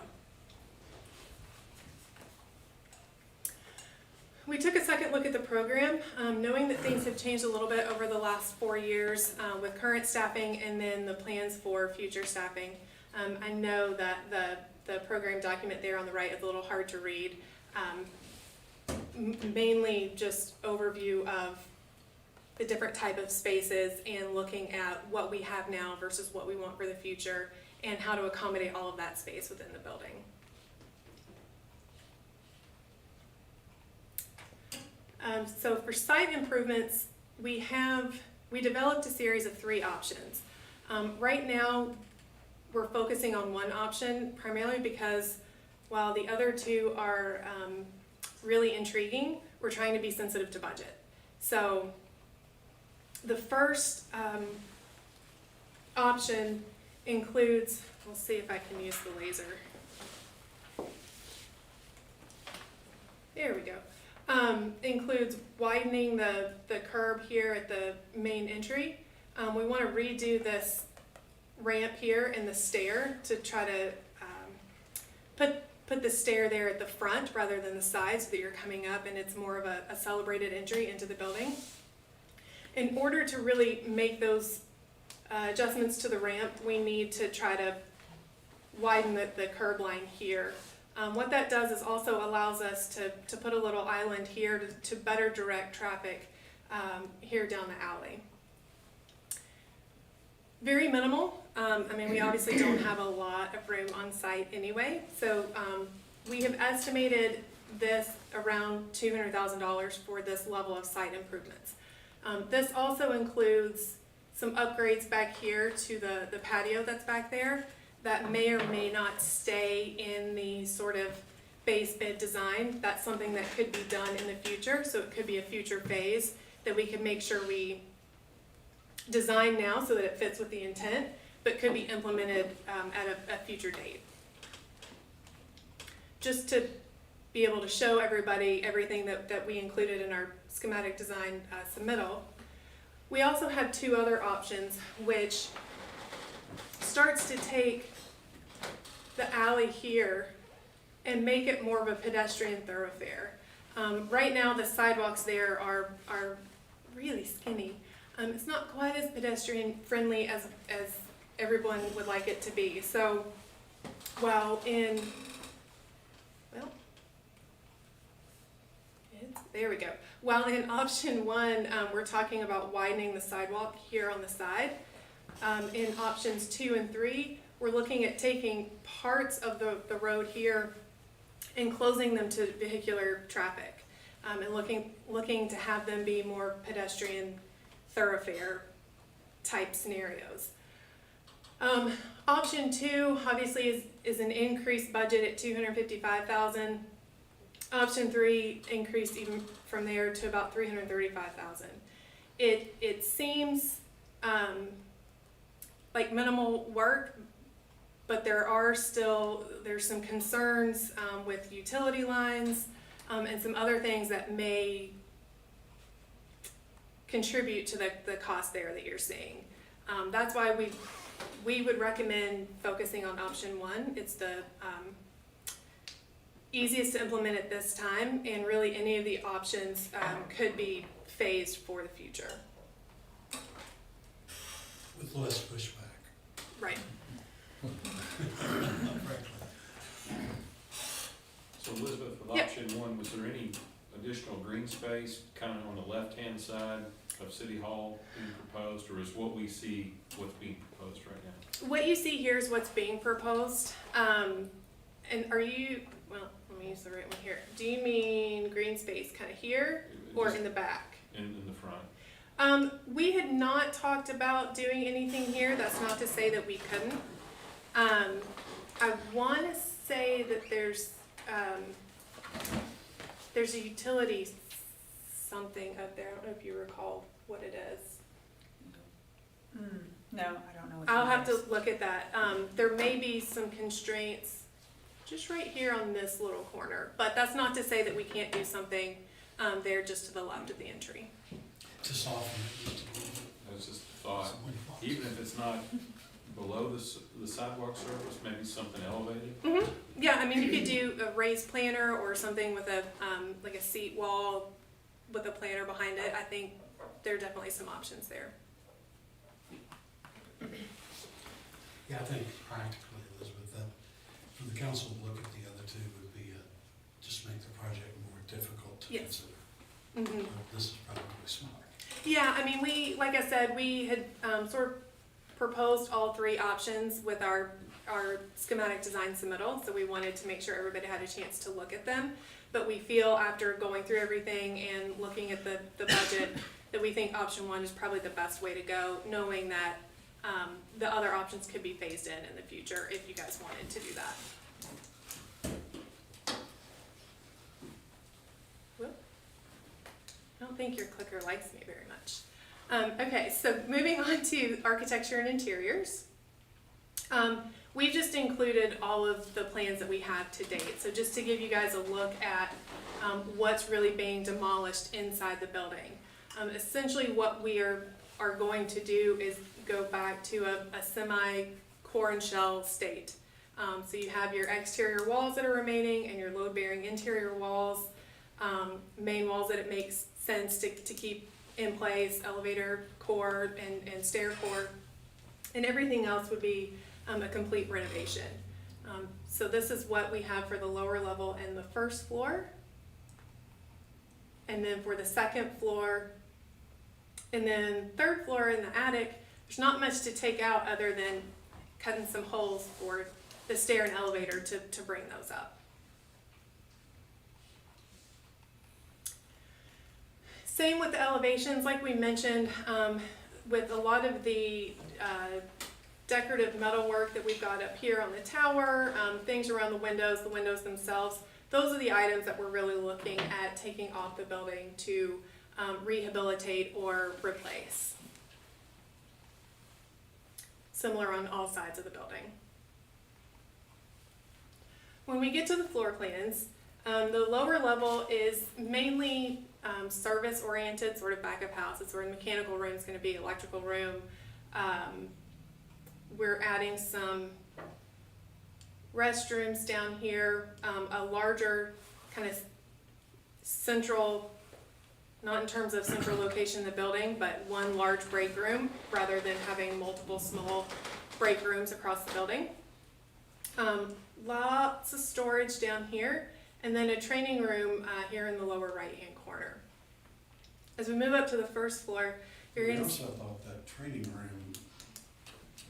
We took a second look at the program, knowing that things have changed a little bit over the last 4 years with current staffing and then the plans for future staffing. I know that the program document there on the right is a little hard to read. Mainly just overview of the different type of spaces and looking at what we have now versus what we want for the future and how to accommodate all of that space within the building. So for site improvements, we developed a series of 3 options. Right now, we're focusing on one option primarily because while the other 2 are really intriguing, we're trying to be sensitive to budget. So the first option includes, we'll see if I can use the laser. There we go. Includes widening the curb here at the main entry. We want to redo this ramp here and the stair to try to put the stair there at the front rather than the side so that you're coming up and it's more of a celebrated entry into the building. In order to really make those adjustments to the ramp, we need to try to widen the curb line here. What that does is also allows us to put a little island here to better direct traffic here down the alley. Very minimal. I mean, we obviously don't have a lot of room on site anyway, so we have estimated this around $200,000 for this level of site improvements. This also includes some upgrades back here to the patio that's back there that may or may not stay in the sort of base bid design. That's something that could be done in the future, so it could be a future phase that we can make sure we design now so that it fits with the intent, but could be implemented at a future date. Just to be able to show everybody everything that we included in our schematic design submittal, we also have 2 other options, which starts to take the alley here and make it more of a pedestrian thoroughfare. Right now, the sidewalks there are really skinny. It's not quite as pedestrian friendly as everyone would like it to be. So while there we go. While in option 1, we're talking about widening the sidewalk here on the side. In options 2 and 3, we're looking at taking parts of the road here and closing them to vehicular traffic, and looking to have them be more pedestrian thoroughfare type scenarios. Option 2 obviously is an increased budget at $255,000. Option 3 increased even from there to about $335,000. It seems like minimal work, but there's some concerns with utility lines and some other things that may contribute to the cost there that you're seeing. That's why we would recommend focusing on option 1. It's the easiest to implement at this time, and really any of the options could be phased for the future. With less pushback. Right. So Elizabeth, with Yep. option 1, was there any additional green space kind of on the left-hand side of City Hall being proposed, or is what we see what's being proposed right now? What you see here is what's being proposed. And are you, well, let me use the right one here. Do you mean green space kind of here or Just in the back? in the front. We had not talked about doing anything here. That's not to say that we couldn't. I want to say that there's a utility something up there. I don't know if you recall what it is. No, I don't know. I'll have to look at that. There may be some constraints just right here on this little corner, but that's not to say that we can't do something there just to the left of the entry. To soften it just a little bit. That's just a thought. Even if it's not below the sidewalk surface, maybe something elevated? Mm-hmm. Yeah, I mean, you could do a raised planter or something with a like a seat wall with a planter behind it. I think there are definitely some options there. Yeah, I think practically, Elizabeth, that for the council to look at the other 2 would be just make the project more difficult to Yes. consider. Mm-hmm. This is probably smart. Yeah, I mean, like I said, we had sort of proposed all three options with our schematic design submittal, so we wanted to make sure everybody had a chance to look at them. But we feel after going through everything and looking at the budget, that we think option one is probably the best way to go, knowing that the other options could be phased in the future if you guys wanted to do that. Whoop. I don't think your clicker likes me very much. Okay, so moving on to architecture and interiors. We've just included all of the plans that we have to date. So just to give you guys a look at what's really being demolished inside the building. Essentially what we are going to do is go back to a semi-core and shell state. So you have your exterior walls that are remaining and your load-bearing interior walls, main walls that it makes sense to keep in place, elevator core and stair core, and everything else would be a complete renovation. So this is what we have for the lower level and the first floor. And then for the second floor, and then third floor in the attic, there's not much to take out other than cutting some holes for the stair and elevator to bring those up. Same with the elevations, like we mentioned, with a lot of the decorative metalwork that we've got up here on the tower, things around the windows themselves. Those are the items that we're really looking at taking off the building to rehabilitate or replace. Similar on all sides of the building. When we get to the floor plans, the lower level is mainly service oriented, sort of back of house. It's where the mechanical room is going to be, electrical room. We're adding some restrooms down here, a larger kind of central, not in terms of central location in the building, but one large break room rather than having multiple small break rooms across the building. Lots of storage down here, and then a training room here in the lower right-hand corner. As we move up to the first floor, you're We going to also thought that training room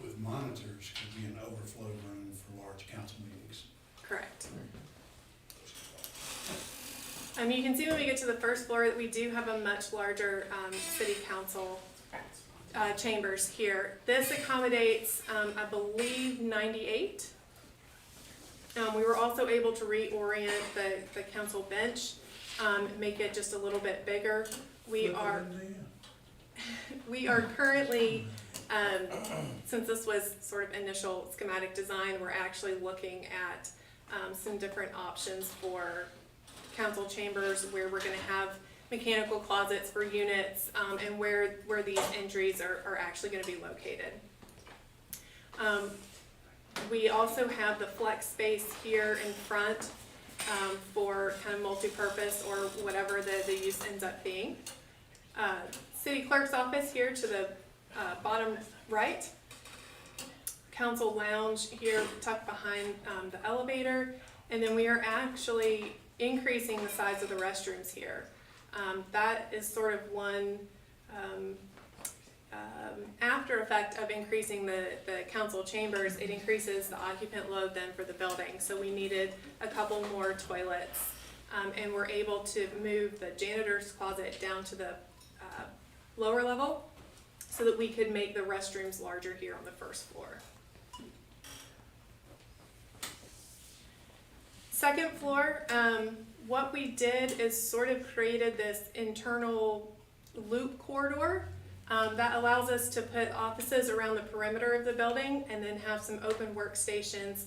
with monitors could be an overflow room for large council meetings. correct. You can see when we get to the first floor that we do have a much larger city council chambers here. This accommodates, I believe, 98. We were also able to reorient the council bench, make it just a little bit bigger. We are currently, since this was sort of initial schematic design, we're actually looking at some different options for council chambers where we're going to have mechanical closets for units, and where these entries are actually going to be located. We also have the flex space here in front for kind of multi-purpose or whatever the use ends up being. City clerk's office here to the bottom right. Council lounge here tucked behind the elevator. And then we are actually increasing the size of the restrooms here. That is sort of one after effect of increasing the council chambers. It increases the occupant load then for the building. So we needed a couple more toilets, and we're able to move the janitor's closet down to the lower level so that we could make the restrooms larger here on the first floor. Second floor, what we did is sort of created this internal loop corridor that allows us to put offices around the perimeter of the building and then have some open workstations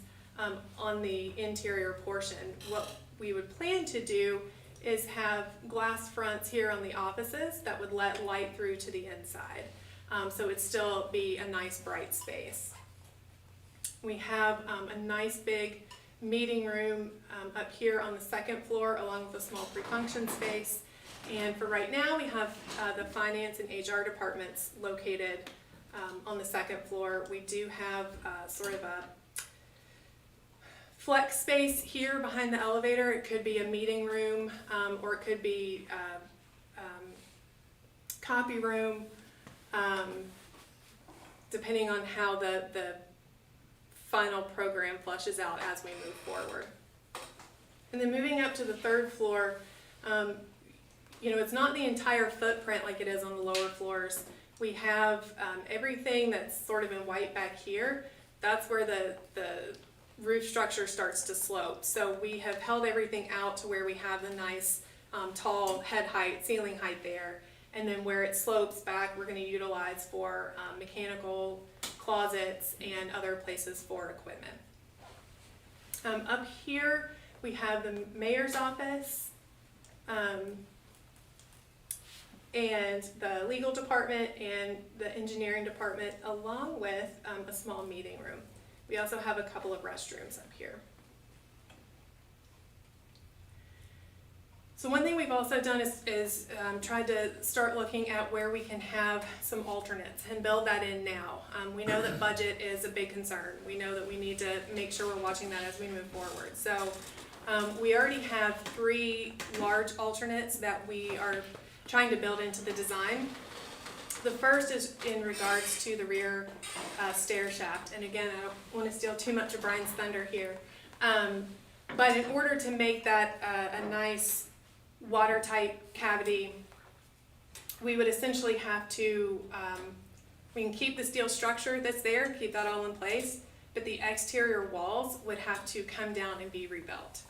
on the interior portion. What we would plan to do is have glass fronts here on the offices that would let light through to the inside. So it'd still be a nice bright space. We have a nice big meeting room up here on the second floor along with a small pre-function space. And for right now, we have the finance and HR departments located on the second floor. We do have sort of a flex space here behind the elevator. It could be a meeting room, or it could be copy room. depending on how the final program flushes out as we move forward. And then moving up to the third floor, it's not the entire footprint like it is on the lower floors. We have everything that's sort of in white back here. That's where the roof structure starts to slope. So we have held everything out to where we have the nice tall head height, ceiling height there. And then where it slopes back, we're going to utilize for mechanical closets and other places for equipment. Up here, we have the mayor's office and the legal department and the engineering department, along with a small meeting room. We also have a couple of restrooms up here. So one thing we've also done is tried to start looking at where we can have some alternates and build that in now. We know that budget is a big concern. We know that we need to make sure we're watching that as we move forward. So we already have 3 large alternates that we are trying to build into the design. The first is in regards to the rear stair shaft. And again, I don't want to steal too much of Brian's thunder here. But in order to make that a nice watertight cavity, we would essentially have to, we can keep the steel structure that's there, keep that all in place, but the exterior walls would have to come down and be rebuilt.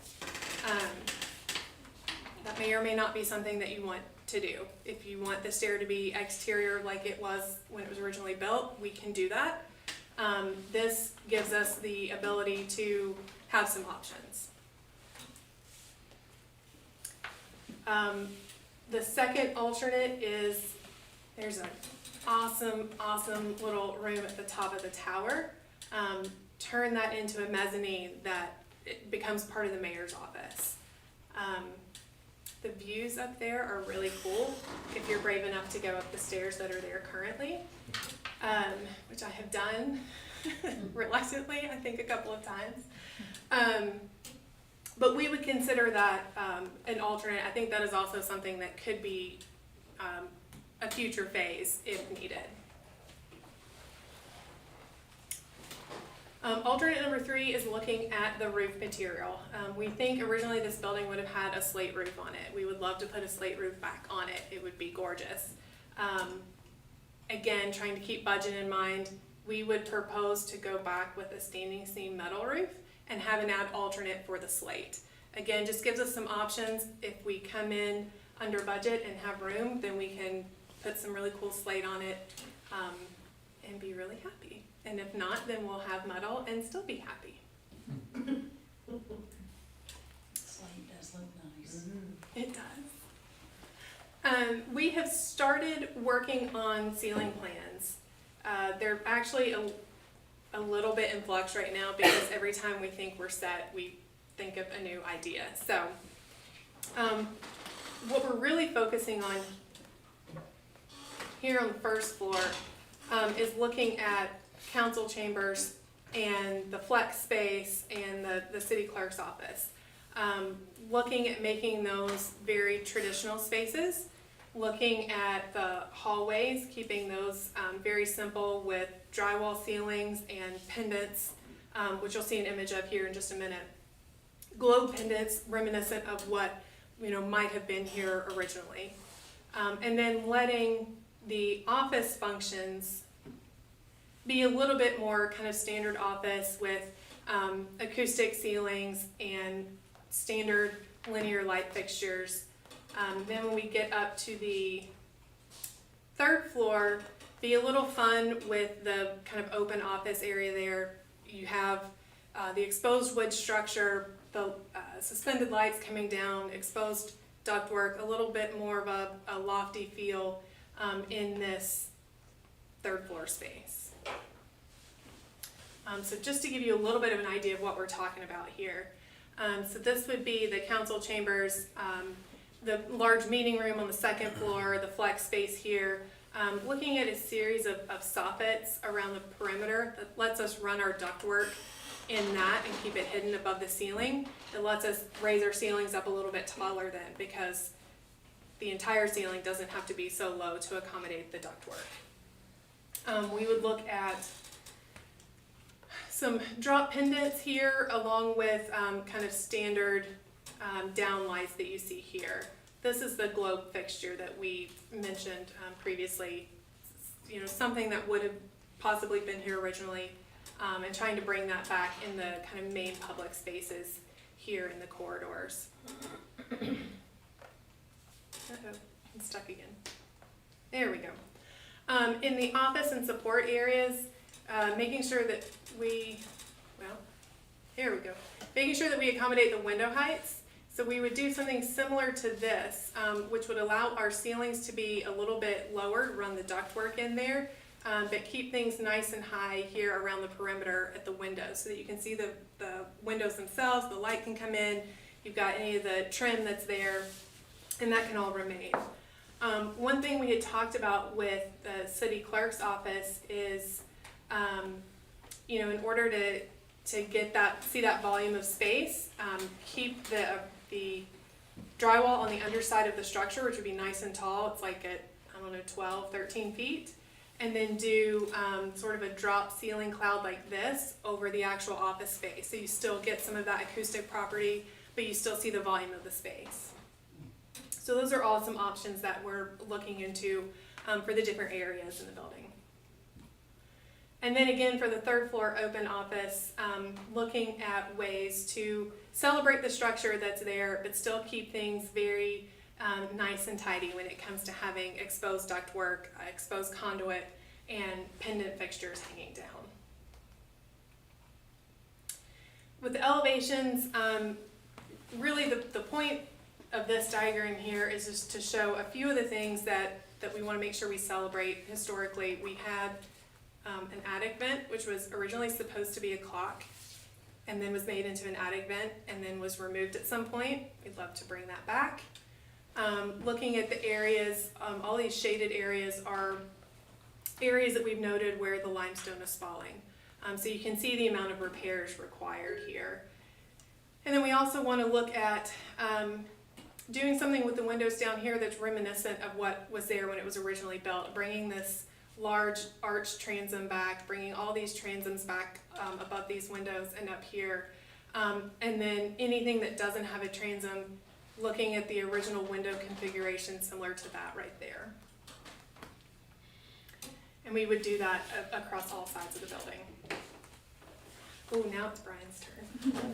That may or may not be something that you want to do. If you want the stair to be exterior like it was when it was originally built, we can do that. This gives us the ability to have some options. The second alternate is, there's an awesome little room at the top of the tower. Turn that into a mezzanine that it becomes part of the mayor's office. The views up there are really cool if you're brave enough to go up the stairs that are there currently, which I have done reluctantly, I think a couple of times. But we would consider that an alternate. I think that is also something that could be a future phase if needed. Alternate number 3 is looking at the roof material. We think originally this building would have had a slate roof on it. We would love to put a slate roof back on it. It would be gorgeous. Again, trying to keep budget in mind, we would propose to go back with a standing seam metal roof and have an alternate for the slate. Again, just gives us some options. If we come in under budget and have room, then we can put some really cool slate on it and be really happy. And if not, then we'll have metal and still be happy. Slate does look nice. It does. We have started working on ceiling plans. They're actually a little bit in flux right now because every time we think we're set, we think of a new idea. So what we're really focusing on here on the first floor is looking at council chambers and the flex space and the city clerk's office. Looking at making those very traditional spaces, looking at the hallways, keeping those very simple with drywall ceilings and pendants, which you'll see an image of here in just a minute. Globe pendants reminiscent of what might have been here originally. And then letting the office functions be a little bit more kind of standard office with acoustic ceilings and standard linear light fixtures. Then when we get up to the third floor, be a little fun with the kind of open office area there. You have the exposed wood structure, the suspended lights coming down, exposed ductwork, a little bit more of a lofty feel in this third floor space. So just to give you a little bit of an idea of what we're talking about here. So this would be the council chambers, the large meeting room on the second floor, the flex space here. Looking at a series of soffits around the perimeter that lets us run our ductwork in that and keep it hidden above the ceiling. It lets us raise our ceilings up a little bit taller then, because the entire ceiling doesn't have to be so low to accommodate the ductwork. We would look at some drop pendants here along with kind of standard down lights that you see here. This is the globe fixture that we mentioned previously. You know, something that would have possibly been here originally, and trying to bring that back in the kind of main public spaces here in the corridors. Uh-oh, I'm stuck again. There we go. In the office and support areas, making sure that here we go. Making sure that we accommodate the window heights. So we would do something similar to this, which would allow our ceilings to be a little bit lower, run the ductwork in there, but keep things nice and high here around the perimeter at the windows so that you can see the windows themselves, the light can come in, you've got any of the trim that's there, and that can all remain. One thing we had talked about with the city clerk's office is, you know, in order to get see that volume of space, keep the drywall on the underside of the structure, which would be nice and tall. It's like at, I don't know, 12, 13 feet. And then do sort of a drop ceiling cloud like this over the actual office space. So you still get some of that acoustic property, but you still see the volume of the space. So those are all some options that we're looking into for the different areas in the building. And then again, for the third floor open office, looking at ways to celebrate the structure that's there, but still keep things very nice and tidy when it comes to having exposed ductwork, exposed conduit, and pendant fixtures hanging down. With the elevations, really the point of this diagram here is just to show a few of the things that we want to make sure we celebrate historically. We had an attic vent, which was originally supposed to be a clock, and then was made into an attic vent, and then was removed at some point. We'd love to bring that back. Looking at the areas, all these shaded areas are areas that we've noted where the limestone is falling. So you can see the amount of repairs required here. And then we also want to look at doing something with the windows down here that's reminiscent of what was there when it was originally built, bringing this large arch transom back, bringing all these transoms back above these windows and up here. And then anything that doesn't have a transom, looking at the original window configuration similar to that right there. And we would do that across all sides of the building. Oh, now it's Brian's turn.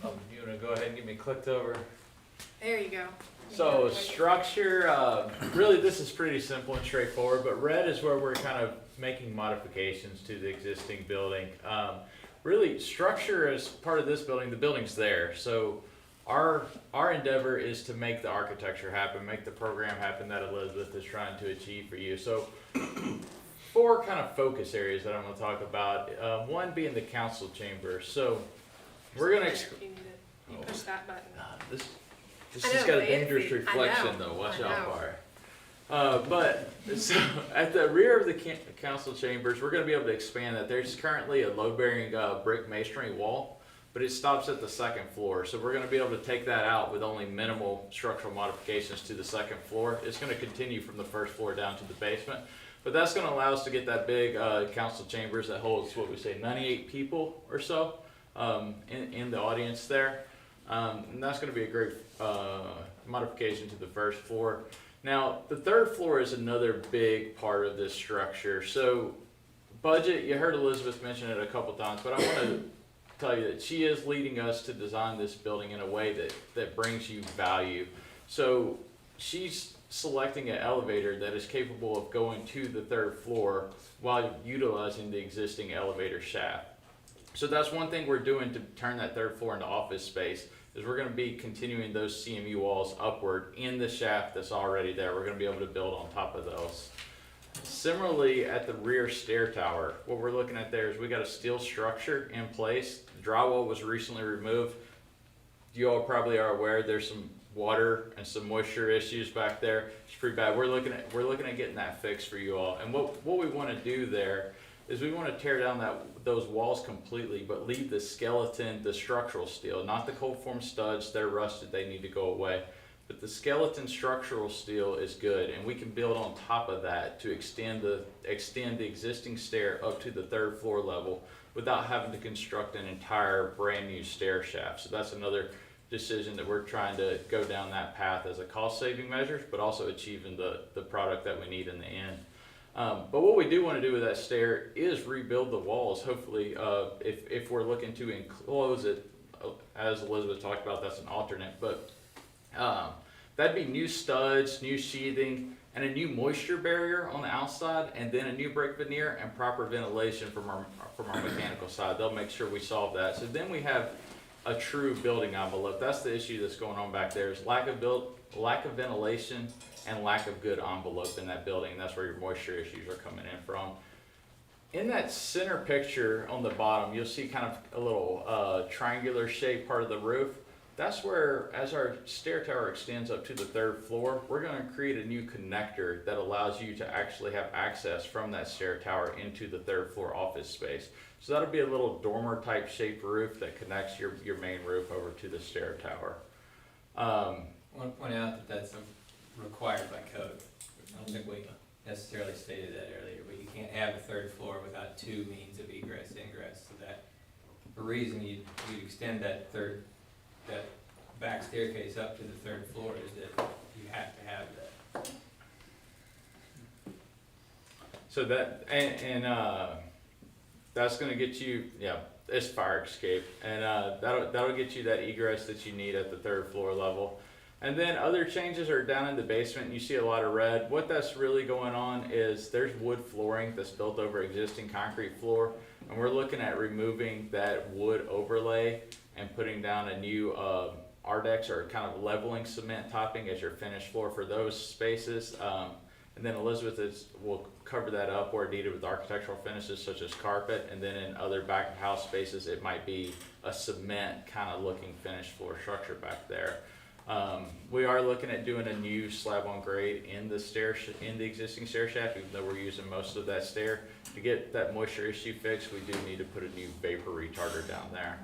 Oh, you wanna go ahead and get me clicked over? There you go. So structure, really this is pretty simple and straightforward, but red is where we're kind of making modifications to the existing building. Really structure is part of this building, the building's there. So our endeavor is to make the architecture happen, make the program happen that Elizabeth is trying to achieve for you. So 4 kind of focus areas that I'm going to talk about. One being the council chamber. So we're going to... You push that button. This has got a dangerous reflection though, watch out for it. But so at the rear of the council chambers, we're going to be able to expand that. There's currently a load-bearing brick masonry wall, but it stops at the 2nd floor. So we're going to be able to take that out with only minimal structural modifications to the 2nd floor. It's going to continue from the 1st floor down to the basement. But that's going to allow us to get that big council chambers that holds, what we say, 98 people or so in the audience there. And that's going to be a great modification to the 1st floor. Now, the 3rd floor is another big part of this structure. So budget, you heard Elizabeth mention it a couple times, but I want to tell you that she is leading us to design this building in a way that brings you value. So she's selecting an elevator that is capable of going to the 3rd floor while utilizing the existing elevator shaft. So that's one thing we're doing to turn that 3rd floor into office space, is we're going to be continuing those CMU walls upward in the shaft that's already there. We're going to be able to build on top of those. Similarly, at the rear stair tower, what we're looking at there is we got a steel structure in place. The drywall was recently removed. You all probably are aware there's some water and some moisture issues back there. It's pretty bad. We're looking at getting that fixed for you all. And what we want to do there is we want to tear down those walls completely, but leave the skeleton, the structural steel, not the cold form studs. They're rusted, they need to go away. but the skeleton structural steel is good, and we can build on top of that to extend the existing stair up to the 3rd floor level without having to construct an entire brand new stair shaft. So that's another decision that we're trying to go down that path as a cost saving measure, but also achieving the product that we need in the end. But what we do want to do with that stair is rebuild the walls. Hopefully, if we're looking to enclose it, as Elizabeth talked about, that's an alternate, but that'd be new studs, new sheathing, and a new moisture barrier on the outside, and then a new brick veneer and proper ventilation from our mechanical side. They'll make sure we solve that. So then we have a true building envelope. That's the issue that's going on back there, is lack of ventilation and lack of good envelope in that building. And that's where your moisture issues are coming in from. In that center picture on the bottom, you'll see kind of a little triangular shaped part of the roof. That's where, as our stair tower extends up to the 3rd floor, we're going to create a new connector that allows you to actually have access from that stair tower into the 3rd floor office space. So that'll be a little dormer type shaped roof that connects your main roof over to the stair tower. I want to point out that that's required by code. I don't think we necessarily stated that earlier, but you can't have a 3rd floor without 2 means of egress, ingress. So that the reason you extend that back staircase up to the 3rd floor is that you have to have that. So that, and that's going to get you, it's fire escape, and that'll get you that egress that you need at the 3rd floor level. And then other changes are down in the basement. You see a lot of red. What that's really going on is there's wood flooring that's built over existing concrete floor, and we're looking at removing that wood overlay and putting down a new Ardex or kind of leveling cement topping as your finished floor for those spaces. And then Elizabeth will cover that up where needed with architectural finishes such as carpet, and then in other back of house spaces it might be a cement kind of looking finished floor structure back there. We are looking at doing a new slab on grade in the existing stair shaft, even though we're using most of that stair. To get that moisture issue fixed, we do need to put a new vapor retarder down there.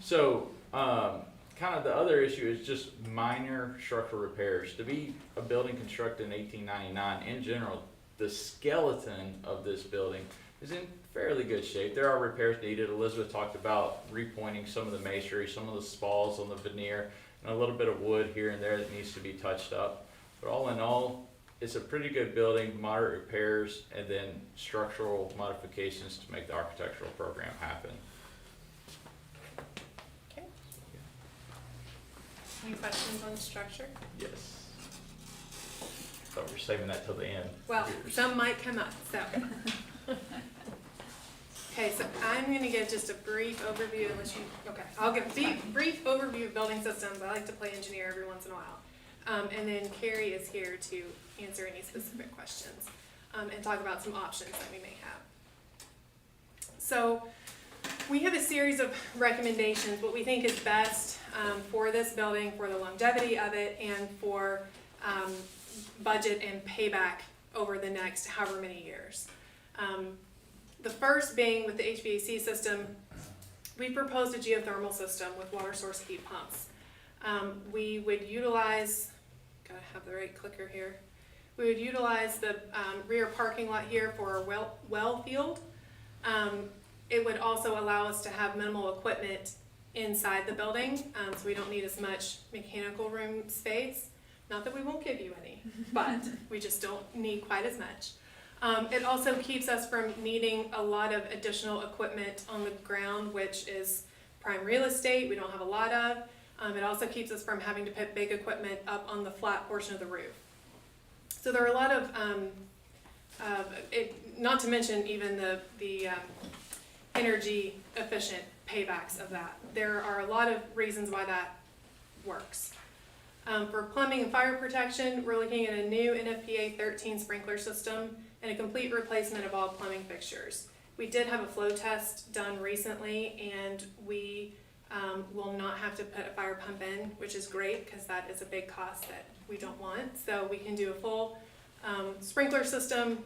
So kind of the other issue is just minor structural repairs. To be a building constructed in 1899, in general, the skeleton of this building is in fairly good shape. There are repairs needed. Elizabeth talked about repointing some of the masonry, some of the spalls on the veneer, and a little bit of wood here and there that needs to be touched up. But all in all, it's a pretty good building, moderate repairs, and then structural modifications to make the architectural program happen. Any questions on structure? Yes. Thought we were saving that till the end. Well, some might come up, so. Okay, so I'm gonna give just a brief overview, I'll give a brief overview of building systems. I like to play engineer every once in a while. And then Carrie is here to answer any specific questions, and talk about some options that we may have. So, we have a series of recommendations, what we think is best for this building, for the longevity of it, and for budget and payback over the next however many years. The first being with the HVAC system, we proposed a geothermal system with water source heat pumps. We would utilize, gotta have the right clicker here, we would utilize the rear parking lot here for a well field. It would also allow us to have minimal equipment inside the building, so we don't need as much mechanical room space. Not that we won't give you any, but we just don't need quite as much. It also keeps us from needing a lot of additional equipment on the ground, which is prime real estate, we don't have a lot of. It also keeps us from having to put big equipment up on the flat portion of the roof. So there are a lot of, not to mention even the energy efficient paybacks of that. There are a lot of reasons why that works. For plumbing and fire protection, we're looking at a new NFPA 13 sprinkler system and a complete replacement of all plumbing fixtures. We did have a flow test done recently, and we will not have to put a fire pump in, which is great because that is a big cost that we don't want. So we can do a full sprinkler system,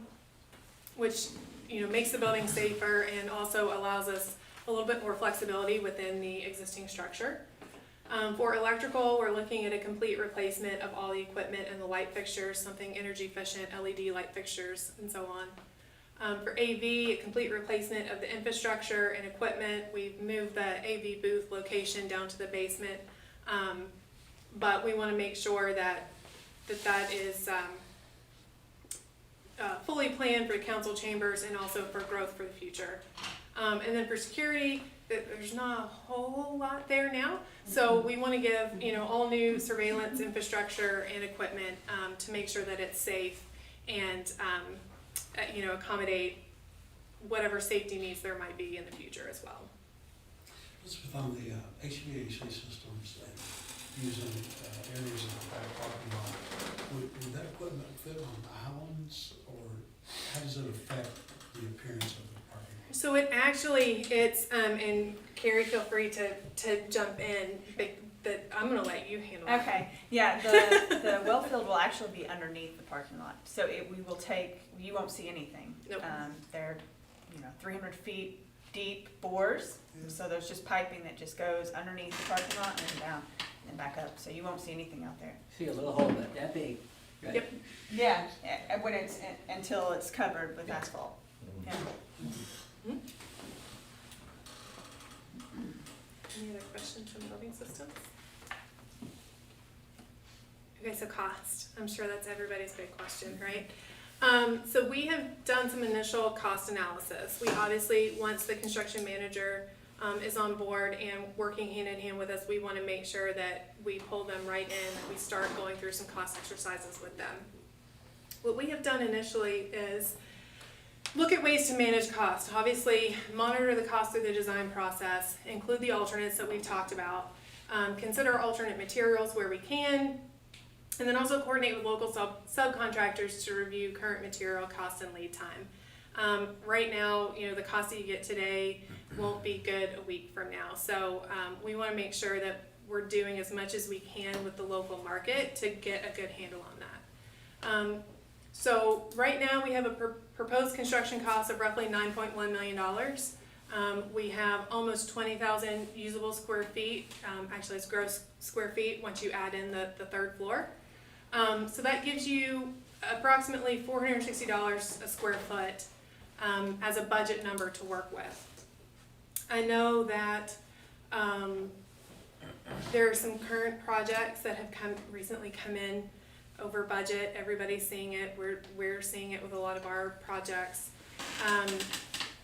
which makes the building safer and also allows us a little bit more flexibility within the existing structure. For electrical, we're looking at a complete replacement of all the equipment and the light fixtures, something energy efficient, LED light fixtures, and so on. For AV, a complete replacement of the infrastructure and equipment. We've moved the AV booth location down to the basement, but we want to make sure that is fully planned for the council chambers and also for growth for the future. And then for security, there's not a whole lot there now, so we want to give all new surveillance infrastructure and equipment to make sure that it's safe and accommodate whatever safety needs there might be in the future as well. What's with on the HVAC systems and using areas of the back parking lot? Would that equipment fit on islands, or how does it affect the appearance of the parking lot? So it's and Carrie, feel free to jump in, but I'm gonna let you handle it. Okay, yeah, the well field will actually be underneath the parking lot, so you won't see anything. Nope. They're 300 feet deep bores, so there's just piping that just goes underneath the parking lot and then down and back up, so you won't see anything out there. See a little hole that big, right? Yep. Yeah, when until it's covered with asphalt. Yeah. Any other questions from building systems? Okay, so cost. I'm sure that's everybody's big question, right? So we have done some initial cost analysis. We obviously, once the construction manager is on board and working hand in hand with us, we want to make sure that we pull them right in, that we start going through some cost exercises with them. What we have done initially is look at ways to manage cost. Obviously, monitor the cost through the design process, include the alternates that we've talked about, consider alternate materials where we can, and then also coordinate with local subcontractors to review current material costs and lead time. Right now, the cost that you get today won't be good a week from now. So we want to make sure that we're doing as much as we can with the local market to get a good handle on that. So right now we have a proposed construction cost of roughly $9.1 million. We have almost 20,000 usable square feet. Actually, it's gross square feet once you add in the third floor. So that gives you approximately $460 a square foot as a budget number to work with. I know that there are some current projects that have recently come in over budget. Everybody's seeing it. We're seeing it with a lot of our projects.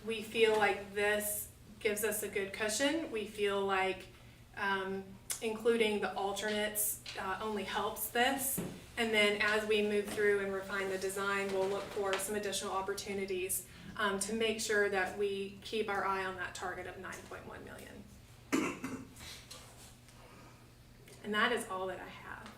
We feel like this gives us a good cushion. We feel like including the alternates only helps this. And then as we move through and refine the design, we'll look for some additional opportunities to make sure that we keep our eye on that target of $9.1 million. And that is all that I have.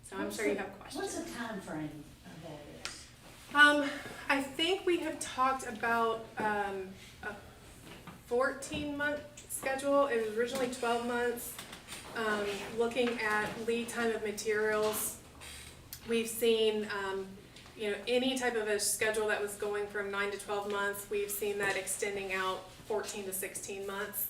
So I'm sure you have questions. What's the time frame of that is? I think we have talked about a 14-month schedule. It was originally 12 months. Looking at lead time of materials, we've seen any type of a schedule that was going from 9 to 12 months, we've seen that extending out 14 to 16 months,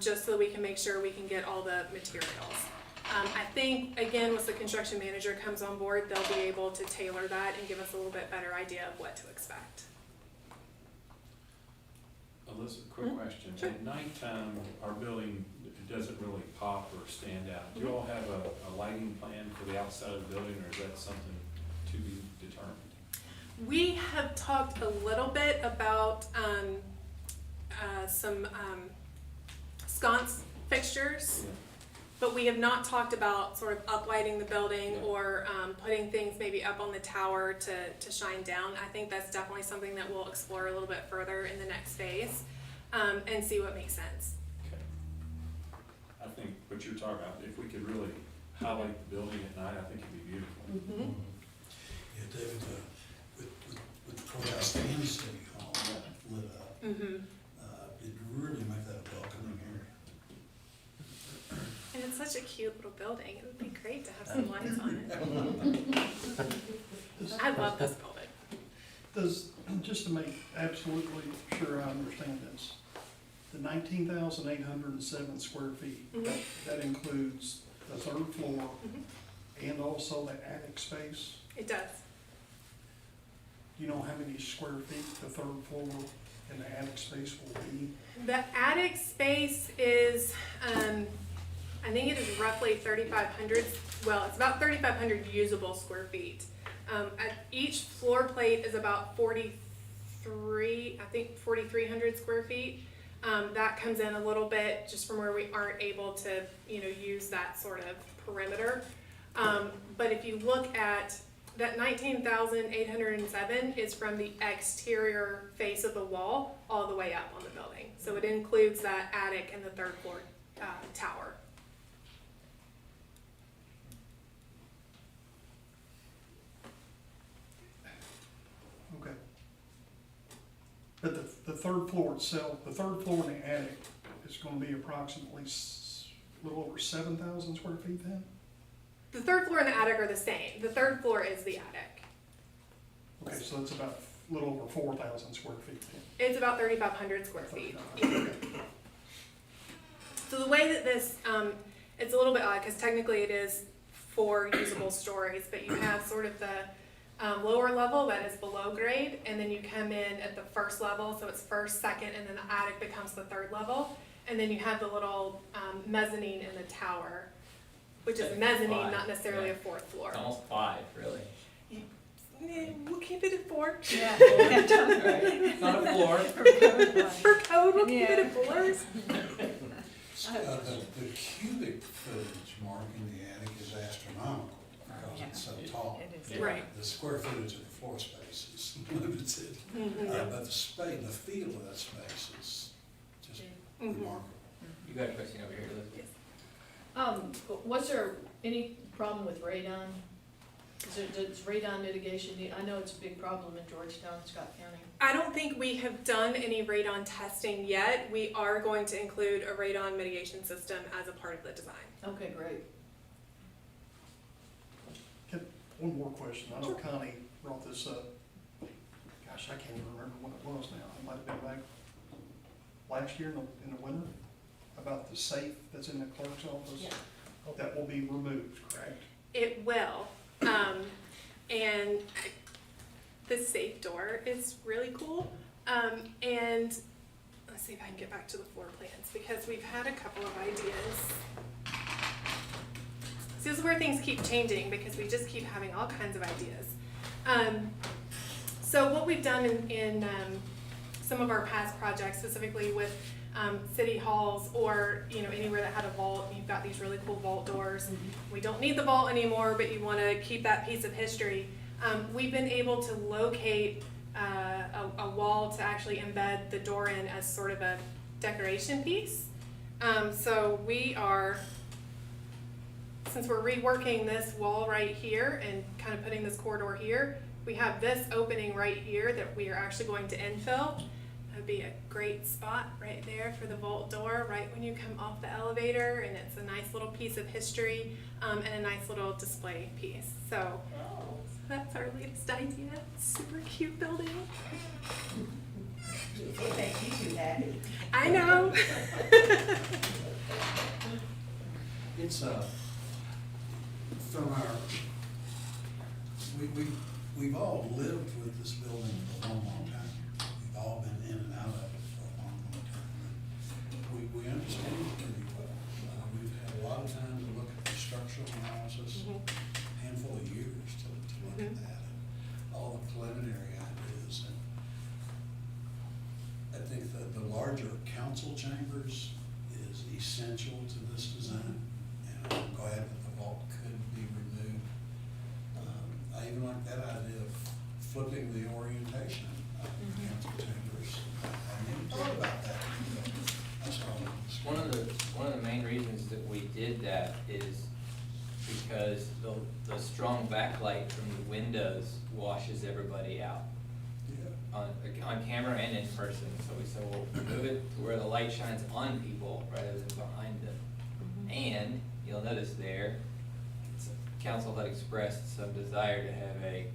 just so we can make sure we can get all the materials. I think, again, once the construction manager comes on board, they'll be able to tailor that and give us a little bit better idea of what to expect. Alyssa, quick question. Sure. At nighttime, our building doesn't really pop or stand out. Do you all have a lighting plan for the outside of the building, or is that something to be determined? We have talked a little bit about some sconce fixtures. Yeah. But we have not talked about sort of uplighting the building or putting things maybe up on the tower to shine down. I think that's definitely something that we'll explore a little bit further in the next phase and see what makes sense. Okay. I think what you're talking about, if we could really highlight the building at night, I think it'd be beautiful. Mm-hmm. Yeah, David, with the courthouse and City Hall lit up, it really make that a welcoming area. And it's such a cute little building. It would be great to have some lights on it. I love this building. Just to make absolutely sure I understand this, The 19,807 square feet, that includes the third floor and also the attic space. It does. Do you know how many square feet the third floor and the attic space will be? The attic space is, I think it is roughly 3,500, well, it's about 3,500 usable square feet. Each floor plate is about 4,300 square feet. That comes in a little bit just from where we aren't able to, use that sort of perimeter. But if you look at that 19,807 is from the exterior face of the wall all the way up on the building. So it includes that attic and the third floor tower. Okay. But the third floor itself, the third floor and the attic is gonna be approximately a little over 7,000 square feet then? The third floor and the attic are the same. The third floor is the attic. Okay, so it's about a little over 4,000 square feet then. It's about 3,500 square feet. Okay. So the way that this, it's a little bit odd because technically it is 4 usable stories, but you have sort of the lower level that is below grade, and then you come in at the first level, so it's first, second, and then the attic becomes the third level, and then you have the little mezzanine in the tower, which is a mezzanine, not necessarily a 4th floor. It's almost 5, really. We'll keep it at 4. Yeah. It's not a floor. For code, we'll keep it at 4s. The cubic footage mark in the attic is astronomical because it's so tall. It is. Right. The square footage of the floor space is limited, but the space, the feel of that space is just remarkable. You got a question over here, Elizabeth? Was there any problem with radon? Does radon mitigation need, I know it's a big problem in Georgetown, Scott County. I don't think we have done any radon testing yet. We are going to include a radon mitigation system as a part of the design. Okay, great. One more question. I know Connie brought this up. Gosh, I can't even remember when it was now. It might have been back last year in the winter, about the safe that's in the clerk's office. Yeah. That will be removed, correct? It will. And the safe door is really cool. And let's see if I can get back to the floor plans because we've had a couple of ideas. So this is where things keep changing because we just keep having all kinds of ideas. So what we've done in some of our past projects, specifically with city halls or anywhere that had a vault, you've got these really cool vault doors. We don't need the vault anymore, but you want to keep that piece of history. We've been able to locate a wall to actually embed the door in as sort of a decoration piece. So we are, since we're reworking this wall right here and kind of putting this corridor here, we have this opening right here that we are actually going to infill. That'd be a great spot right there for the vault door, right when you come off the elevator, and it's a nice little piece of history and a nice little display piece. So that's our latest idea. Super cute building. Thank you to that. I know. It's from our, we've all lived with this building for a long, long time. We've all been in and out of it for a long, long time. We understand it pretty well. We've had a lot of time to look at the structural analysis, a handful of years to look at that, and all the preliminary ideas. And I think that the larger council chambers is essential to this design, and I'm glad that the vault could be removed. I even like that idea of flipping the orientation of the council chambers. I didn't thought about that. That's all. One of the main reasons that we did that is because the strong backlight from the windows washes everybody out. Yeah. On camera and in person, so we said, well, move it to where the light shines on people rather than behind them. And you'll notice there, council had expressed some desire to have a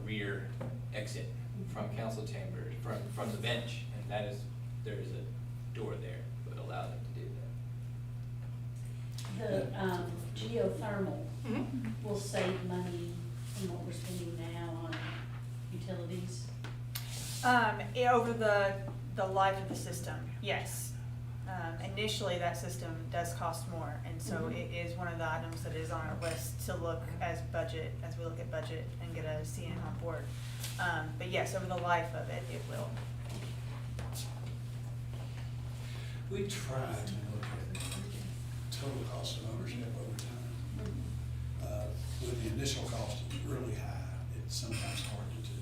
rear exit from council chambers, from the bench, and that is, there's a door there that would allow them to do that. The geothermal Mhm. will save money from what we're spending now on utilities. Over the life of the system, yes. Initially, that system does cost more, and so Mhm. it is one of the items that is on our list to look as we look at budget and get a CN on board. But yes, over the life of it, it will. We try to look at total cost of ownership over time. With the initial cost is really high, it's sometimes hard to do.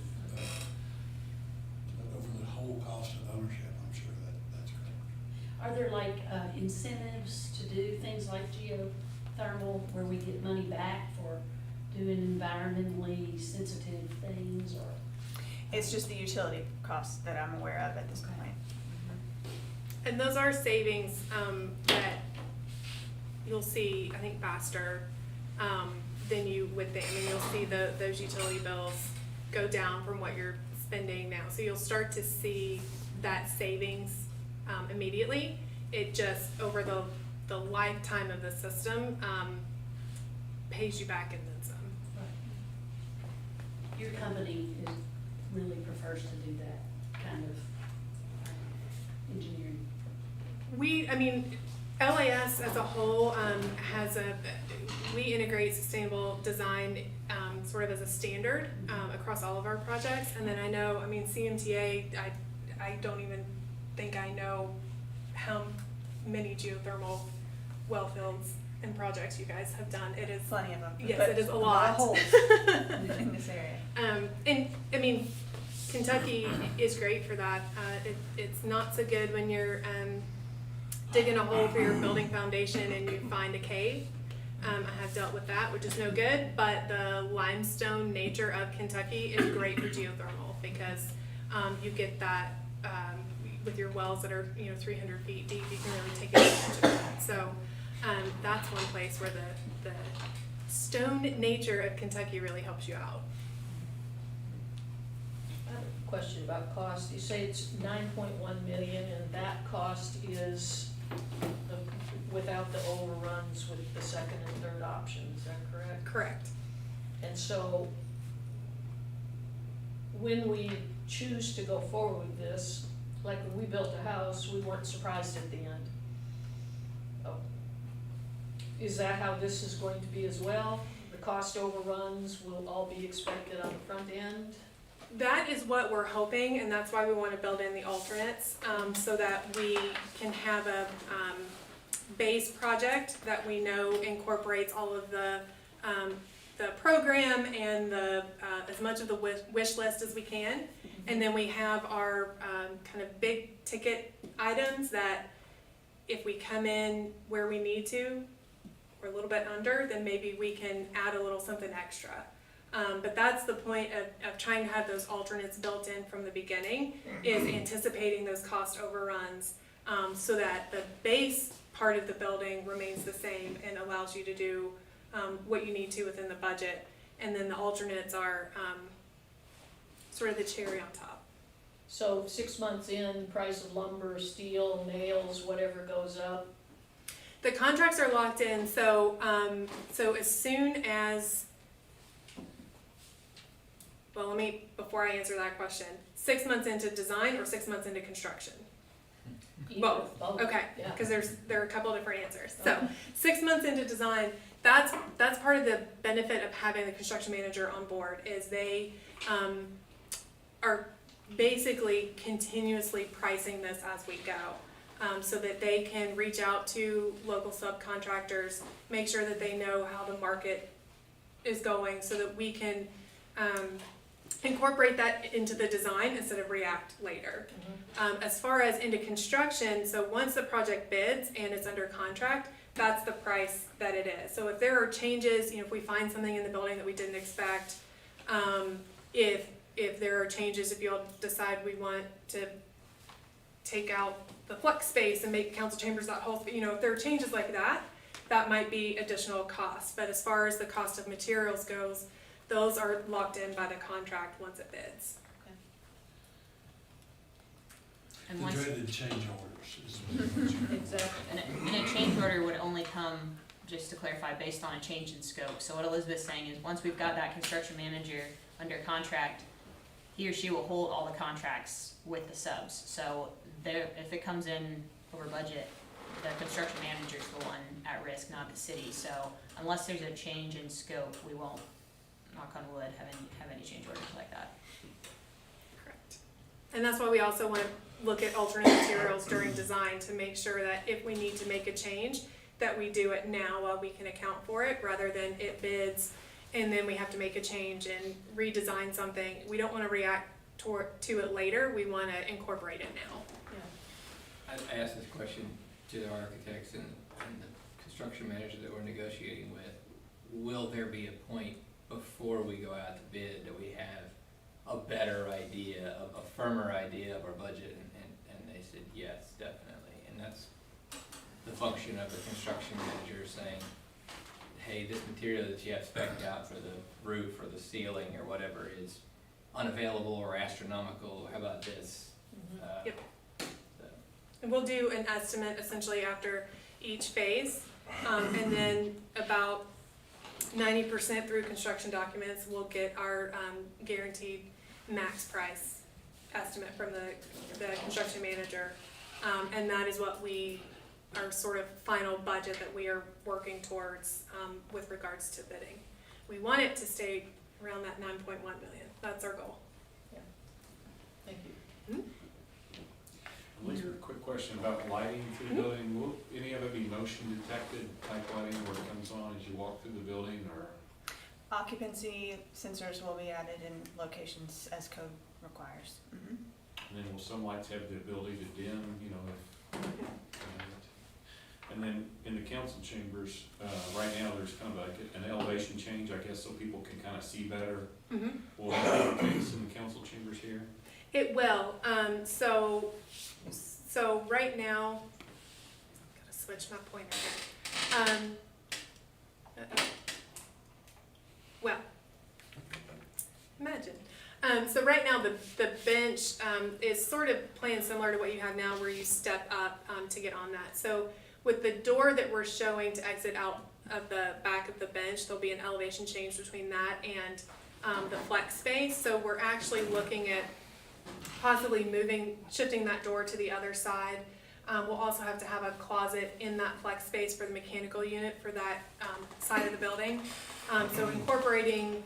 But over the whole cost of ownership, I'm sure that's correct. Are there like incentives to do things like geothermal where we get money back for doing environmentally sensitive things or? It's just the utility costs that I'm aware of at this point. And those are savings, that you'll see, I think, faster, than you would think. I mean, you'll see those utility bills go down from what you're spending now. So you'll start to see that savings, immediately. It just, over the lifetime of the system, pays you back and then some. Your company really prefers to do that kind of engineering. LAS as a whole, we integrate sustainable design, sort of as a standard, across all of our projects. And then I know, CMTA, I don't even think I know how many geothermal well fields and projects you guys have done. It is Plenty of them. Yes, but it is a lot lot. of holes in this area. And Kentucky is great for that. It's not so good when you're digging a hole for your building foundation and you find a cave. I have dealt with that, which is no good, but the limestone nature of Kentucky is great for geothermal because you get that with your wells that are 300 feet deep. You can really take advantage of that. So that's one place where the stone nature of Kentucky really helps you out. I have a question about cost. You say it's 9.1 million and that cost is without the overruns with the second and third option, is that correct? Correct. And so when we choose to go forward with this, like when we built the house, we weren't surprised at the end. Oh. Is that how this is going to be as well? The cost overruns will all be expected on the front end? That is what we're hoping, and that's why we want to build in the alternates, so that we can have a base project that we know incorporates all of the program and as much of the wish list as we can. And then we have our kind of big ticket items that if we come in where we need to, or a little bit under, then maybe we can add a little something extra. But that's the point of trying to have those alternates built in from the beginning, is anticipating those cost overruns, so that the base part of the building remains the same and allows you to do what you need to within the budget. And then the alternates are sort of the cherry on top. So 6 months in, price of lumber, steel, nails, whatever goes up. The contracts are locked in, so as soon as, well, before I answer that question, 6 months into design or 6 months into construction? Both. Okay, Yeah. because there are a couple different answers. So 6 months into design, that's part of the benefit of having the construction manager on board, is they are basically continuously pricing this as we go, so that they can reach out to local subcontractors, make sure that they know how the market is going, so that we can incorporate that into the design instead of react later. As far as into construction, so once the project bids and it's under contract, that's the price that it is. So if there are changes, if we find something in the building that we didn't expect, if there are changes, if you'll decide we want to take out the flex space and make council chambers that whole, if there are changes like that, that might be additional costs. But as far as the cost of materials goes, those are locked in by the contract once it bids. And The once, dreaded change orders is what you're. exactly, and a change order would only come, just to clarify, based on a change in scope. So what Elizabeth's saying is, once we've got that construction manager under contract, he or she will hold all the contracts with the subs. So there, if it comes in over budget, the construction manager's the one at risk, not the city. So unless there's a change in scope, we won't, knock on wood, have any change orders like that. Correct. And that's why we also want to look at alternate materials during design to make sure that if we need to make a change, that we do it now while we can account for it, rather than it bids and then we have to make a change and redesign something. We don't want to react to it later, we want to incorporate it now. I asked this question to the architects and the construction manager that we're negotiating with. Will there be a point before we go out to bid that we have a better idea, a firmer idea of our budget? And they said, yes, definitely. And that's the function of the construction manager saying, hey, this material that you have spec'd out for the roof or the ceiling or whatever is unavailable or astronomical. How about this? Yep. And we'll do an estimate essentially after each phase, and then about 90% through construction documents, we'll get our guaranteed max price estimate from the construction manager, and that is what our sort of final budget that we are working towards with regards to bidding. We want it to stay around that 9.1 million. That's our goal. Thank you. Elizabeth, a quick question about lighting through the building. Will any of it be motion detected type lighting where it comes on as you walk through the building, or? Occupancy sensors will be added in locations as code requires. And then will some lights have the ability to dim, you know, if, and then in the council chambers, right now, there's kind of like an elevation change, I guess, so people can kind of see better. Will that be the case in the council chambers here? It will. So right now, gotta switch my pointer here. Well, imagine. So right now, the bench is sort of playing similar to what you have now, where you step up to get on that. So with the door that we're showing to exit out of the back of the bench, there'll be an elevation change between that and the flex space. So we're actually looking at possibly shifting that door to the other side. We'll also have to have a closet in that flex space for the mechanical unit for that side of the building. So incorporating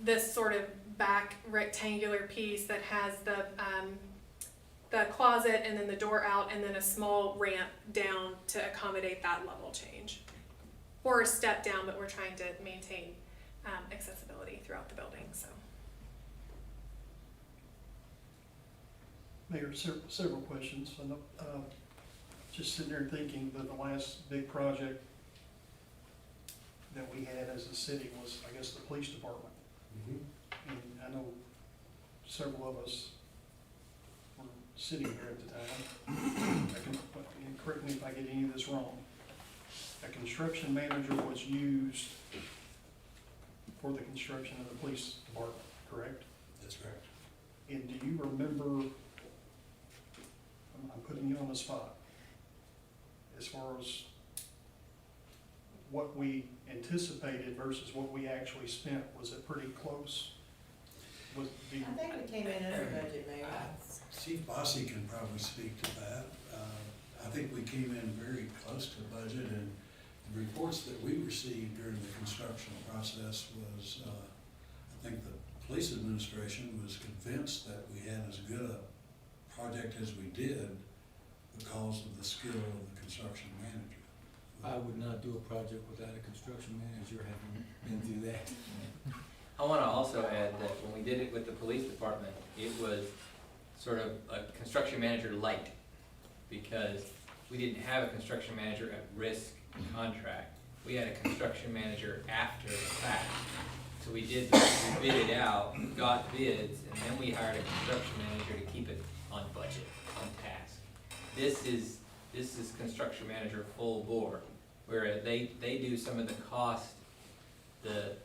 this sort of back rectangular piece that has the closet and then the door out and then a small ramp down to accommodate that level change. Or a step down, but we're trying to maintain accessibility throughout the building, so. Mayor, several questions. Just sitting there thinking that the last big project that we had as a city was, I guess, the police department. And I know several of us were sitting here at the time. And correct me if I get any of this wrong. A construction manager was used for the construction of the police department, correct? That's correct. And do you remember, I'm putting you on the spot, as far as what we anticipated versus what we actually spent, was it pretty close? Was the, I think we came in under budget, Mayor. Chief Bossy can probably speak to that. I think we came in very close to budget, and the reports that we received during the construction process was, I think the police administration was convinced that we had as good a project as we did because of the skill of the construction manager. I would not do a project without a construction manager having been through that. I want to also add that when we did it with the police department, it was sort of a construction manager light, because we didn't have a construction manager at risk contract. We had a construction manager after the fact. So we bid it out, got bids, and then we hired a construction manager to keep it on budget, on task. This is construction manager full bore, where they do some of the cost, the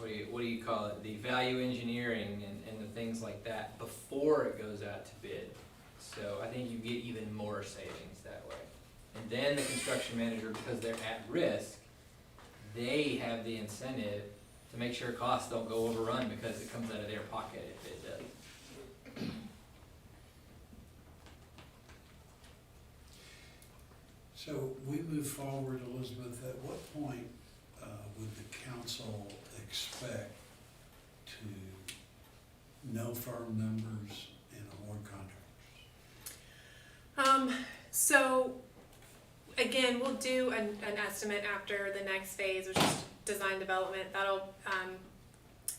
what do you call it, the value engineering and the things like that before it goes out to bid. So I think you get even more savings that way. And then the construction manager, because they're at risk, they have the incentive to make sure costs don't go overrun because it comes out of their pocket if it does. So we move forward, Elizabeth, at what point would the council expect to know firm numbers and award contractors? So again, we'll do an estimate after the next phase, which is design development. That'll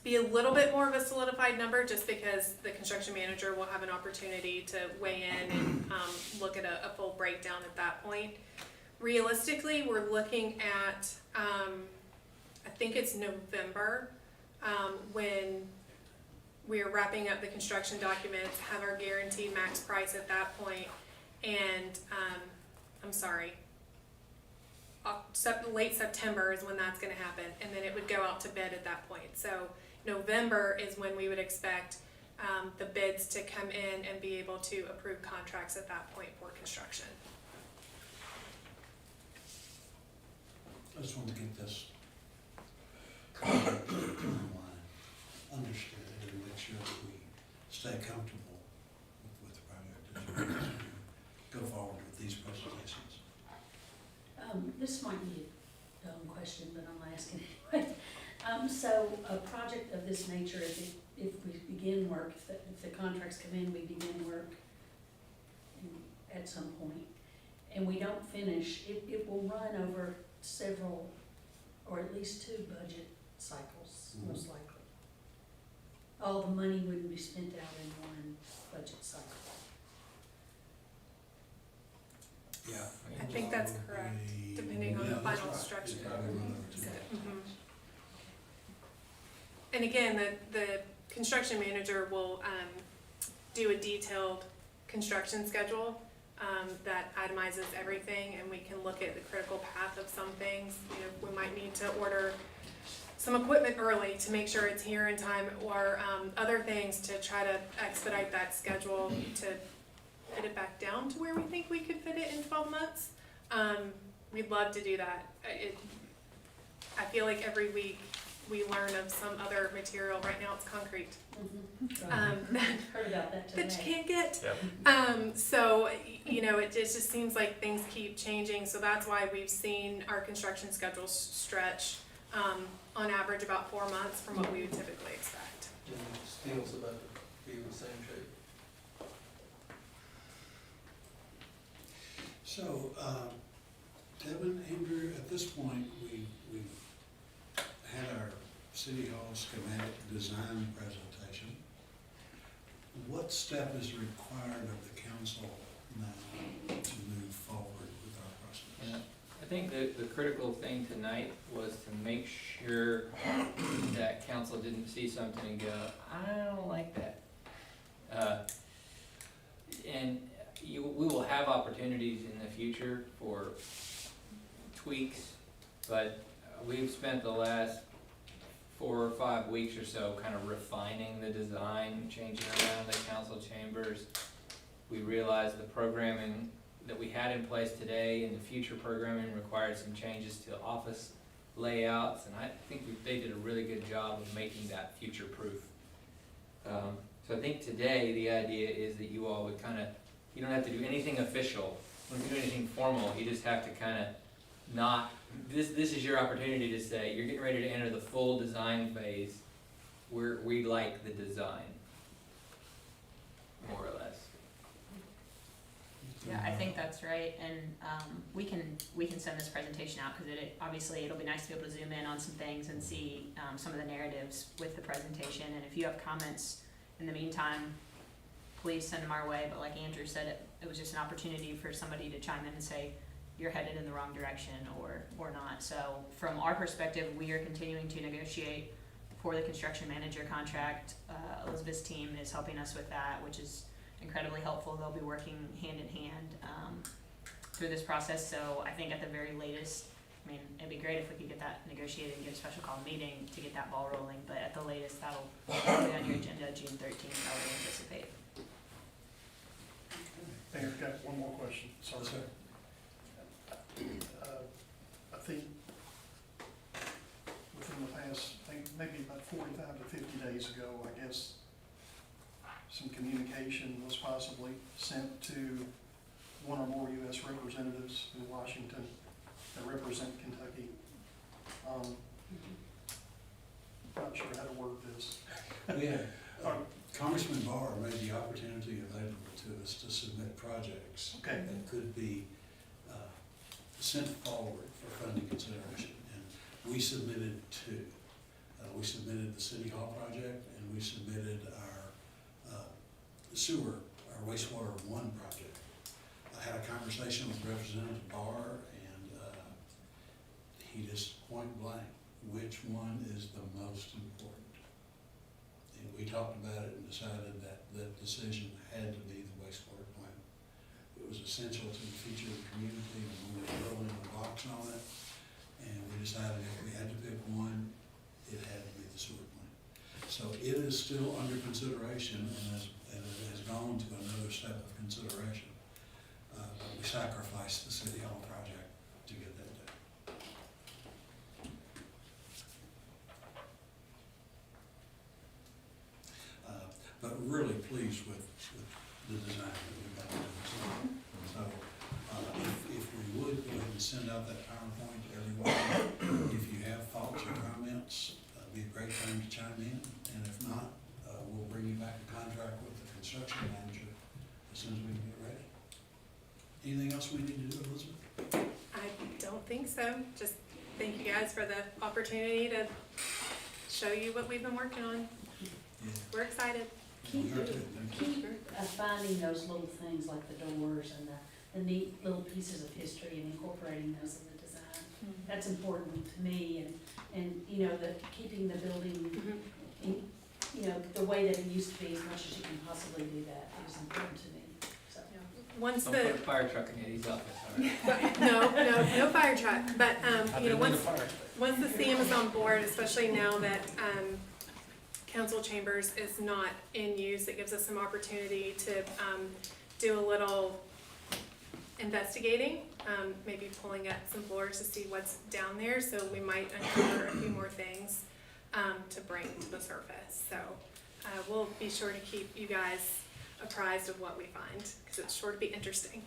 be a little bit more of a solidified number just because the construction manager will have an opportunity to weigh in and look at a full breakdown at that point. Realistically, we're looking at, I think it's November, when we're wrapping up the construction documents, have our guaranteed max price at that point, and late September is when that's gonna happen, and then it would go out to bid at that point. So November is when we would expect the bids to come in and be able to approve contracts at that point for construction. I just want to get this timeline understood and make sure that we stay comfortable with the project as we go forward with these presentations. This might be a dumb question, but I'm asking anyway. So a project of this nature, if we begin work, if the contracts come in, we begin work at some point, and we don't finish, it will run over several, or at least 2 budget cycles, most likely. All the money wouldn't be spent out in one budget cycle. Yeah. I think that's correct, depending on the final structure. And again, the construction manager will do a detailed construction schedule that itemizes everything, and we can look at the critical path of some things. You know, we might need to order some equipment early to make sure it's here in time, or other things to try to expedite that schedule to fit it back down to where we think we could fit it in 12 months. We'd love to do that. I feel like every week we learn of some other material. Right now it's concrete. Heard about that today. That you can't get. Yep. So, you know, it just seems like things keep changing. So that's why we've seen our construction schedules stretch on average about 4 months from what we would typically expect. Steel's about to be in the same shape. So, Devin, Andrew, at this point, we've had our City Hall schematic design presentation. What step is required of the council now to move forward with our process? I think the critical thing tonight was to make sure that council didn't see something and go, I don't like that. And we will have opportunities in the future for tweaks, but we've spent the last 4 or 5 weeks or so kind of refining the design, changing around the council chambers. We realized the programming that we had in place today and the future programming required some changes to office layouts, and I think they did a really good job of making that future-proof. So I think today the idea is that you all would you don't have to do anything official, you don't have to do anything formal, you just have to this is your opportunity to say, you're getting ready to enter the full design phase, we like the design, more or less. Yeah, I think that's right, and we can send this presentation out, because obviously it'll be nice to be able to zoom in on some things and see some of the narratives with the presentation, and if you have comments in the meantime, please send them our way. But like Andrew said, it was just an opportunity for somebody to chime in and say, you're headed in the wrong direction or not. So from our perspective, we are continuing to negotiate for the construction manager contract. Elizabeth's team is helping us with that, which is incredibly helpful. They'll be working hand in hand through this process. So I think at the very latest, I mean, it'd be great if we could get that negotiated and get a special call meeting to get that ball rolling, but at the latest, that'll be on your agenda June 13th, I would anticipate. Mayor, I've got one more question, sorry. Sir. I think within the past, I think maybe about 45 to 50 days ago, I guess, some communication was possibly sent to one or more U.S. representatives in Washington that represent Kentucky. Not sure how to word this. Yeah, Congressman Barr made the opportunity available to us to submit projects Okay. that could be sent forward for funding consideration. And we submitted two. We submitted the City Hall project, and we submitted our sewer, our wastewater one project. I had a conversation with Representative Barr, and he just point blank, which one is the most important? And we talked about it and decided that the decision had to be the wastewater plant. It was essential to the future of the community, and we were rolling the box on it. And we decided if we had to pick one, it had to be the sewer plant. So it is still under consideration, and it has gone to another step of consideration. But we sacrificed the City Hall project to get that done. But really pleased with the design that we got. So if we would, go ahead and send out that PowerPoint to everyone. If you have thoughts or comments, it'd be a great time to chime in. And if not, we'll bring you back a contract with the construction manager as soon as we can get ready. Anything else we need to do, Elizabeth? I don't think so. Just thank you guys for the opportunity to show you what we've been working on. Yeah. We're excited. We are too. Thank you. Keep finding those little things like the doors and the neat little pieces of history and incorporating those in the design. That's important to me, and you know, keeping the building, in, you know, the way that it used to be, as much as you can possibly do that is important to me, so. Once Don't the, put a fire truck in Eddie's office, all right? no fire truck, but, you know, once the CM is on board, especially now that, council chambers is not in use, it gives us some opportunity to, do a little investigating, maybe pulling up some floors to see what's down there, so we might uncover a few more things, to bring to the surface, so, we'll be sure to keep you guys apprised of what we find, because it's sure to be interesting.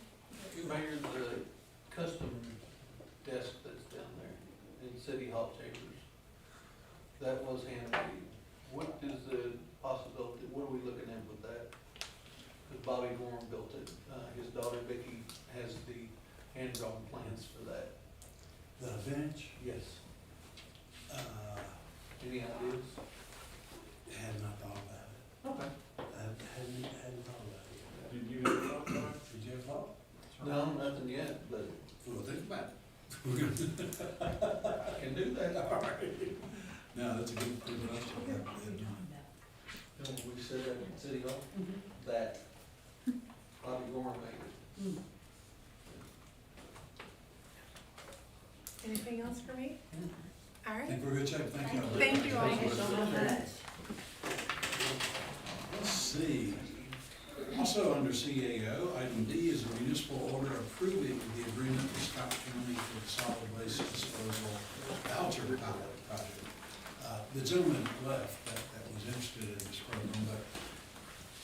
Mayor, the custom desk that's down there in City Hall chambers, that was handmade. What is the possibility, what are we looking at with that? Because Bobby Gorham built it, his daughter Vicky has the hand-drawn plans for that. The bench? Yes. Any ideas? Had not thought about it. Okay. Hadn't thought about it. Did you have a thought, Brian? Did you have thought? No, nothing yet, but Well, think about it. I can do that. All right. No, that's a good question. When we said that in City Hall, that Bobby Gorham made it. Anything else for me? All I right. think we're good shape. Thank you. Thank you all. Thank you so much. Let's see. Also under CAO, item D is a municipal order approving the agreement with Scott County for the solid waste disposal voucher pilot project. The gentleman left that was interested in this program, but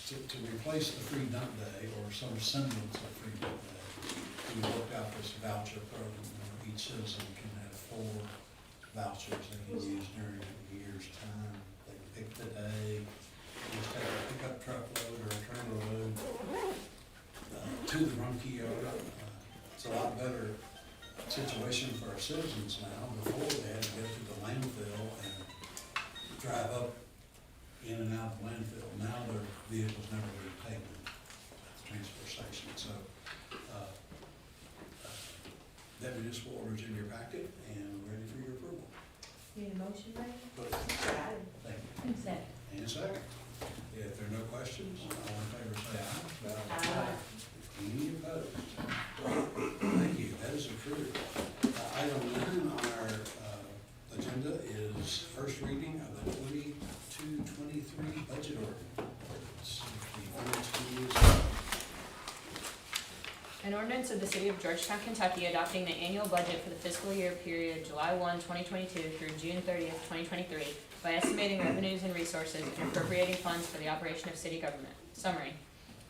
to replace the free dump day or some semblance of free dump day, we worked out this voucher program where each citizen can have 4 vouchers they can use during a year's time. They can pick the day, just take a pickup truckload or a trailer load to the Rumpke yard. It's a lot better situation for our citizens now. Before, they had to go to the landfill and drive up in and out of the landfill. Now their vehicles never leave pavement at the transfer station. So that municipal order is in your packet and ready for your approval. Need a motion, Ray? Thank you. Second. And second. If there are no questions, all in favor say aye. Aye. Any opposed? Thank you, that is approved. Item 9, An ordinance of the City of Georgetown, Kentucky adopting the annual budget for the fiscal year period July 1, 2022 through June 30th, 2023 by estimating revenues and resources and appropriating funds for the operation of city government. Summary.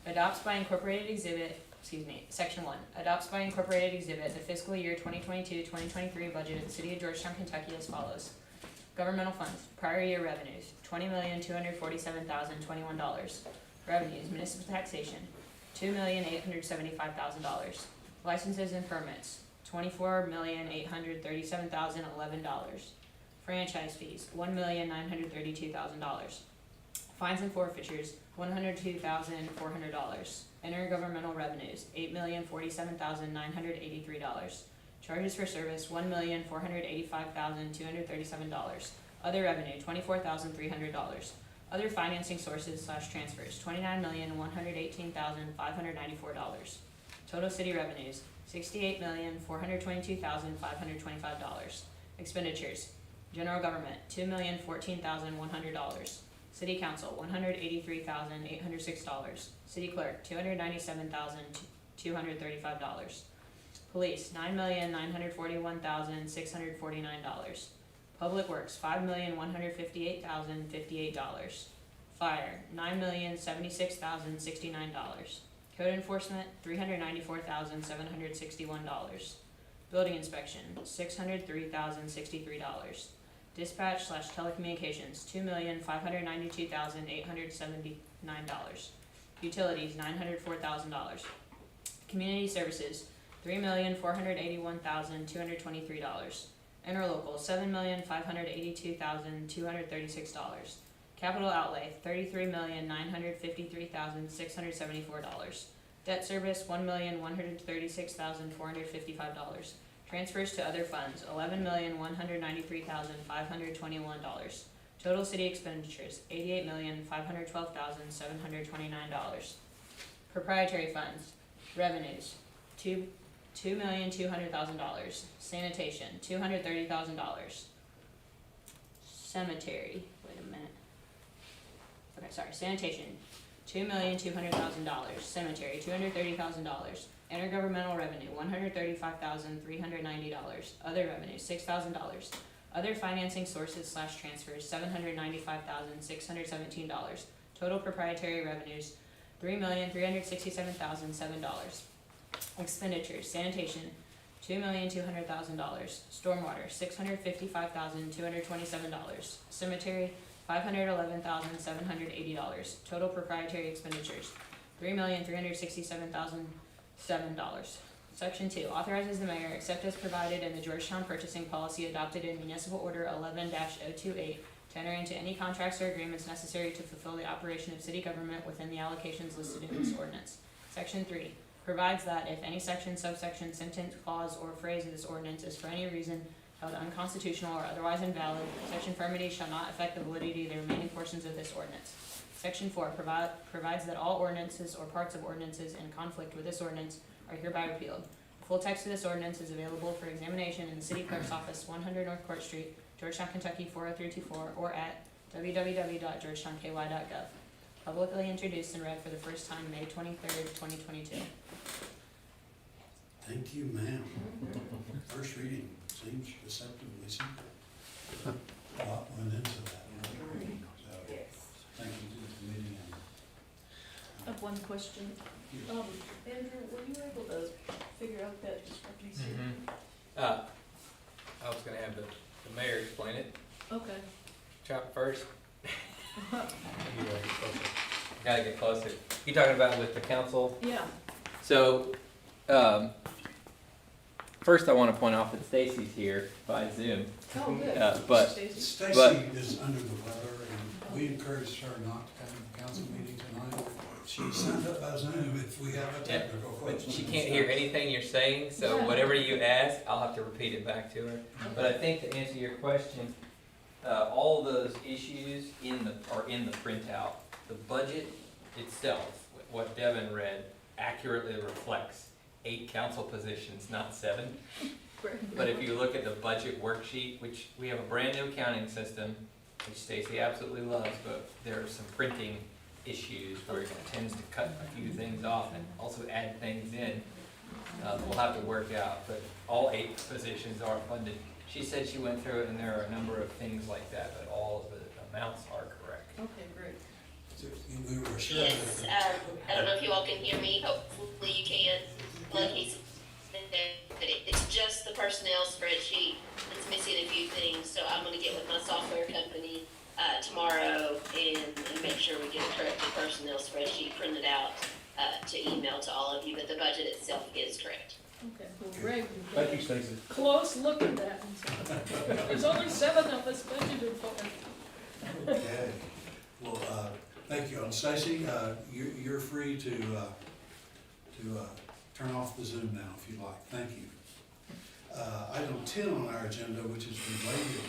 Adopts by incorporated exhibit, Section 1. Adopts by incorporated exhibit the fiscal year 2022-2023 budget of the City of Georgetown, Kentucky as follows. Governmental funds. Prior year revenues. $20,247,021. Revenues. Municipal taxation. $2,875,000. Licenses and permits, $24,837,011. Franchise fees, $1,932,000. Fines and forfeitures, $102,400. Intergovernmental revenues, $8,047,983. Charges for service, $1,485,237. Other revenue, $24,300. Other financing sources / transfers, $29,118,594. Total city revenues, $68,422,525. Expenditures, general government, $2,014,100. City council, $183,806. City clerk, $297,235. Police, $9,941,649. Public Works, $5,158,058. Fire, $9,076,069. Code Enforcement, $394,761. Building Inspection, $603,063. Dispatch / telecommunications, $2,592,879. Utilities, $904,000. Community Services, $3,481,223. Interlocal, $7,582,236. Capital outlay, $33,953,674. Debt service, $1,136,455. Transfers to other funds, $11,193,521. Total city expenditures, $88,512,729. Proprietary funds, revenues, $2,200,000. Sanitation, $230,000. Cemetery, sanitation, $2,200,000. Cemetery, $230,000. Intergovernmental revenue, $135,390. Other revenue, $6,000. Other financing sources / transfers, $795,617. Total proprietary revenues, $3,367,007. Expenditures, sanitation, $2,200,000. Stormwater, $655,227. Cemetery, $511,780. Total proprietary expenditures, $3,367,007. Section 2 authorizes the mayor, except as provided in the Georgetown purchasing policy adopted in Municipal Order 11-028, to enter into any contracts or agreements necessary to fulfill the operation of city government within the allocations listed in this ordinance. Section 3 provides that if any section, subsection, sentence, clause, or phrase of this ordinance is for any reason held unconstitutional or otherwise invalid, such infirmity shall not affect the validity of the remaining portions of this ordinance. Section 4 provides that all ordinances or parts of ordinances in conflict with this ordinance are hereby repealed. The full text of this ordinance is available for examination in the City Clerk's Office, 100 North Court Street, Georgetown, Kentucky 40324, or at www.georgetownky.gov. Publicly introduced and read for the first time May 23rd, 2022. Thank you, ma'am. First reading seems deceptively simple. A lot went into that. So, thank you to the committee. I have one question. Andrew, were you able to figure out that discrepancy? I was gonna have the mayor explain it. Okay. Chop first. Gotta get closer. You talking about with the council? Yeah. So, first I want to point out that Stacy's here by Zoom. Oh, good. But Stacy is under the weather, and we encouraged her not to come to the council meeting tonight. She signed up by Zoom if we have a technical question. she can't hear anything you're saying, so Yeah. whatever you ask, I'll have to repeat it back to her. But I think to answer your question, all those issues are in the printout. The budget itself, what Devin read, accurately reflects 8 council positions, not 7. But if you look at the budget worksheet, which we have a brand new accounting system, which Stacy absolutely loves, but there are some printing issues where it tends to cut a few things off and also add things in. we'll have to work out, but all 8 positions are funded. She said she went through it and there are a number of things like that, but all of the amounts are correct. Okay, great. We were sure. Yes, I don't know if you all can hear me, hopefully you can. It's just the personnel spreadsheet that's missing a few things, so I'm gonna get with my software company, tomorrow and make sure we get a corrected personnel spreadsheet printed out, to email to all of you, but the budget itself is correct. Okay, well, Greg, Thank you, Stacy. close look at that. There's only 7 of us budgeted for it. Okay, well, thank you. And Stacy, you're free to turn off the Zoom now if you like. Thank you. Item 10 on our agenda, which is related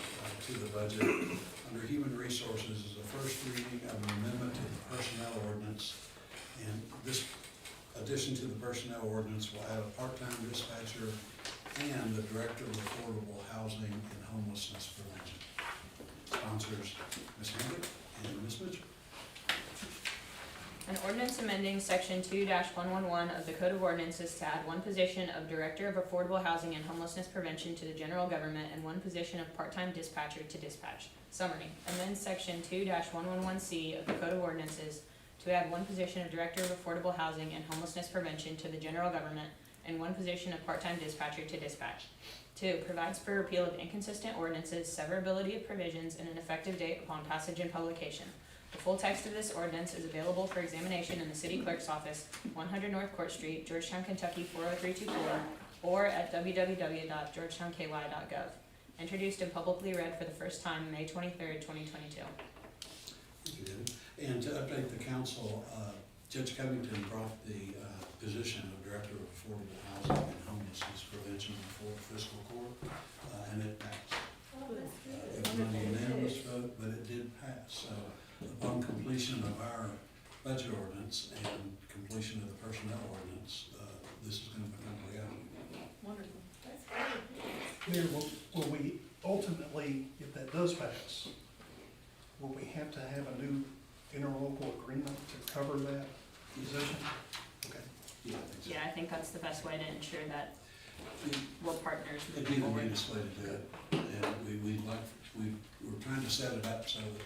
to the budget, under Human Resources, is the first reading of an amendment to the Personnel Ordinance. And this addition to the Personnel Ordinance will add a part-time dispatcher and the Director of Affordable Housing and Homelessness Prevention. Sponsors, Ms. Hendrick and Ms. Mitchell. An ordinance amending section 2-111 of the Code of Ordinances to add 1 position of Director of Affordable Housing and Homelessness Prevention to the general government and 1 position of part-time dispatcher to dispatch. Summary. Amend section 2-111C of the Code of Ordinances to add 1 position of Director of Affordable Housing and Homelessness Prevention to the general government and 1 position of part-time dispatcher to dispatch. 2. Provides for repeal of inconsistent ordinances, severability of provisions, and an effective date upon passage and publication. The full text of this ordinance is available for examination in the City Clerk's Office, 100 North Court Street, Georgetown, Kentucky 40324, or at www.georgetownky.gov. Introduced and publicly read for the first time May 23rd, 2022. Thank you, David. And to update the council, Judge Covington brought the position of Director of Affordable Housing and Homelessness Prevention before fiscal court, and it passed. It was not a unanimous vote, but it did pass. So upon completion of our budget ordinance and completion of the personnel ordinance, this is going to become reality. Wonderful. Mayor, will we ultimately, if that does pass, will we have to have a new interlocal agreement to cover that position? Okay. Yeah, I think so. Yeah, I think that's the best way to ensure that we're partners It'd moving be the forward. neatest way to do it, and we're trying to set it up so that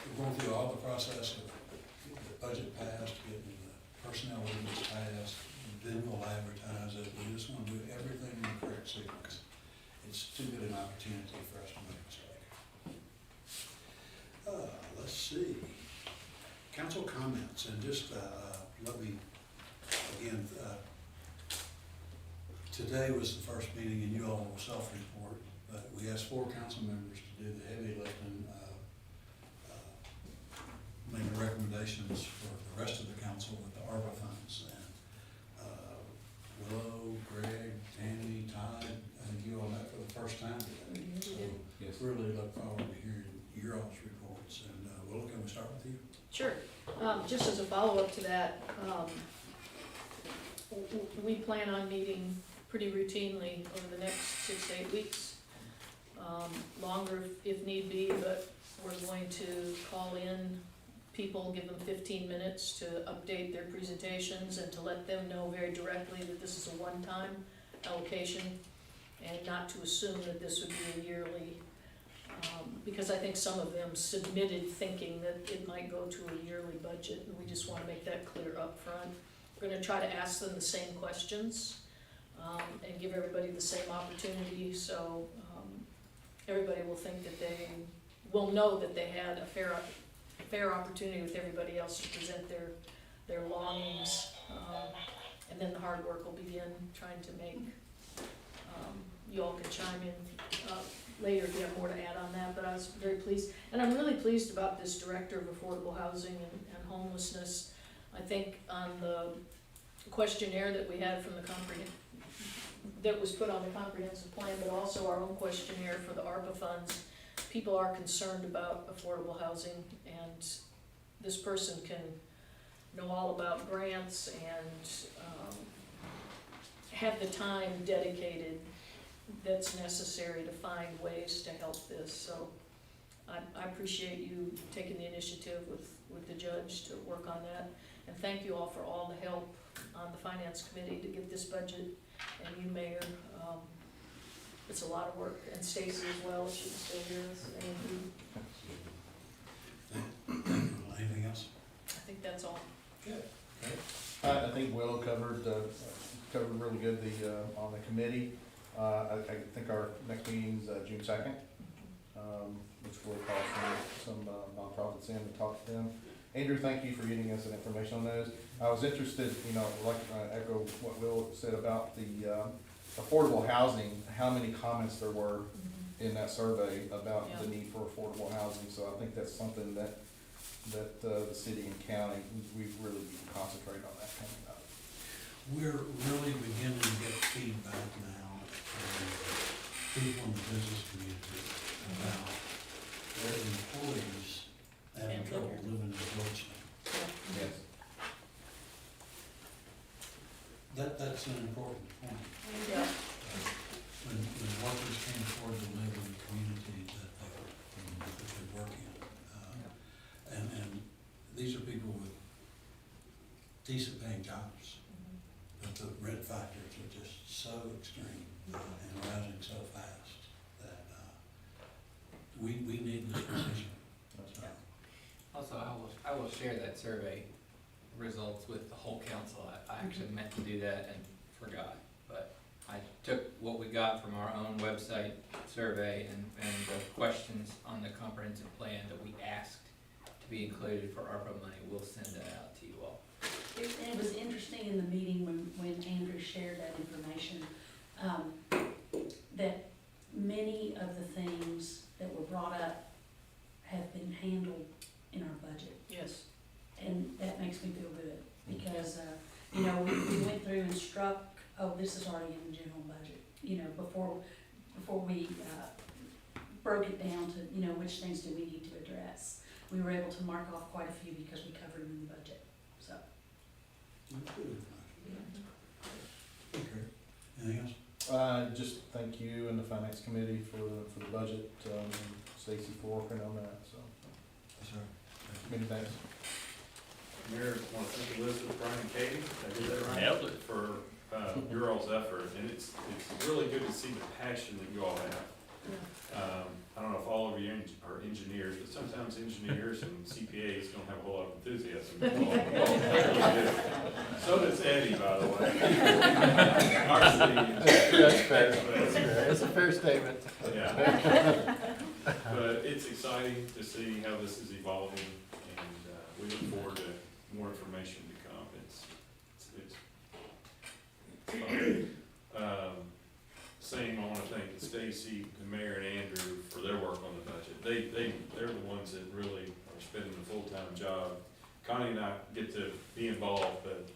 we're going through all the process of getting the budget passed, getting the personnel ordinance passed, then we'll advertise it. We just want to do everything in the correct sequence. It's too good an opportunity for us to make a mistake. Let's see. Council comments, and just let me, again, today was the first meeting, and you all will self-report, but we asked 4 council members to do the heavy lifting, making recommendations for the rest of the council with the ARPA funds. And Willow, Greg, Tammy, Todd, I think you all met for the first time today. So Yes. really look forward to hearing your all's reports. And Willow, can we start with you? Sure. Just as a follow-up to that, we plan on meeting pretty routinely over the next 6 to 8 weeks. Longer if need be, but we're going to call in people, give them 15 minutes to update their presentations and to let them know very directly that this is a one-time allocation and not to assume that this would be a yearly, because I think some of them submitted thinking that it might go to a yearly budget, and we just want to make that clear up front. We're going to try to ask them the same questions and give everybody the same opportunity, so everybody will think that they will know that they had a fair opportunity with everybody else to present their longings, and then the hard work will begin trying to make, you all can chime in later if you have more to add on that, but I was very pleased. And I'm really pleased about this Director of Affordable Housing and Homelessness. I think on the questionnaire that we had from that was put on the comprehensive plan, but also our own questionnaire for the ARPA funds, people are concerned about affordable housing, and this person can know all about grants and have the time dedicated that's necessary to find ways to help this. So I appreciate you taking the initiative with the judge to work on that, and thank you all for all the help on the finance committee to get this budget, and you, Mayor. It's a lot of work, and Stacy as well, if she was still here, and Anything else? I think that's all. I think Will covered really good on the committee. I think our next meeting's June 2nd, which will call some nonprofits in to talk to them. Andrew, thank you for getting us that information on those. I was interested, like echo what Will said about the affordable housing, how many comments there were in that survey about the need for affordable housing. So I think that's something that the city and county, we really need to concentrate on that coming up. We're really beginning to get feedback now from people in the business community about their employees having trouble living in Georgetown. Yes. That's an important point. Yeah. When workers can't afford to live in the community that they work in. And these are people with decent paying jobs, but the rent factors are just so extreme and rising so fast that we need this position. Also, I will share that survey results with the whole council. I actually meant to do that and forgot, but I took what we got from our own website survey and the questions on the comprehensive plan that we asked to be included for ARPA money. We'll send that out to you all. It was interesting in the meeting when Andrew shared that information, that many of the things that were brought up have been handled in our budget. Yes. And that makes me feel good, because, we went through and struck, oh, this is already in the general budget, before we, broke it down to, which things do we need to address. We were able to mark off quite a few because we covered them in the budget, so. That's good. Okay. Anything else? Just thank you and the finance committee for the budget, and Stacy for working on that, so. Yes, sir. Many thanks. Mayor, I want to thank Elizabeth, Brian, and Katie. Did I get that right? Nailed it. For your all's effort, and it's really good to see the passion that you all have. I don't know if all of you are engineers, but sometimes engineers and CPAs don't have a whole lot of enthusiasm. So does Eddie, by the way. Our city is- That's fair. That's a fair statement. Yeah. But it's exciting to see how this is evolving, and we look forward to more information to come. It's fun. Same, I want to thank Stacy, the mayor, and Andrew for their work on the budget. They're the ones that really are spending a full-time job. Connie and I get to be involved, but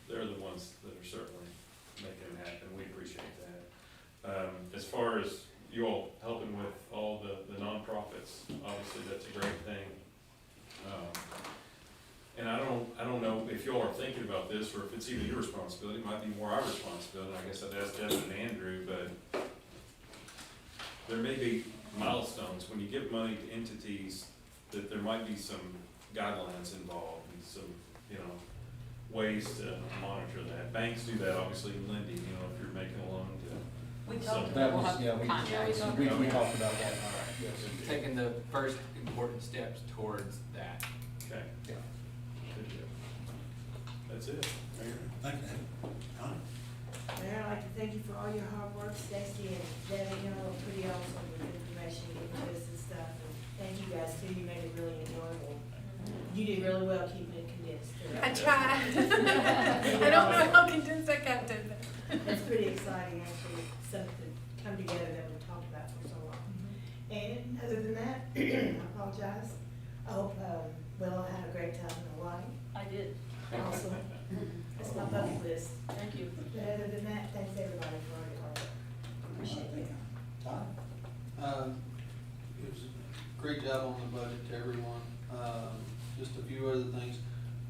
they're the ones that are certainly making it happen. We appreciate that. As far as you all helping with all the nonprofits, obviously that's a great thing. And I don't know if y'all are thinking about this, or if it's even your responsibility. It might be more our responsibility. I guess I'd ask Devin and Andrew, but there may be milestones when you give money to entities that there might be some guidelines involved and some, ways to monitor that. Banks do that, obviously, in lending, if you're making a loan to. We talked That about, was, yeah, we talked about that. Yes. Taking the first important steps towards that. Okay. Yeah. Good deal. That's it. Mayor? Thank you. Connie? Mayor, I'd like to thank you for all your hard work, Stacy and Debbie, pretty awesome with the information you give to us and stuff. And thank you guys too, you made it really enjoyable. You did really well keeping it condensed. I tried. I don't know how condensed I kept it. It's pretty exciting, actually, something come together that we've talked about for so long. And other than that, I apologize. I hope, Willow had a great time in Hawaii. I did. Awesome. That's my bucket list. Thank you. But other than that, thanks everybody for all your hard work. Appreciate it. Todd? It was a great job on the budget to everyone. Just a few other things.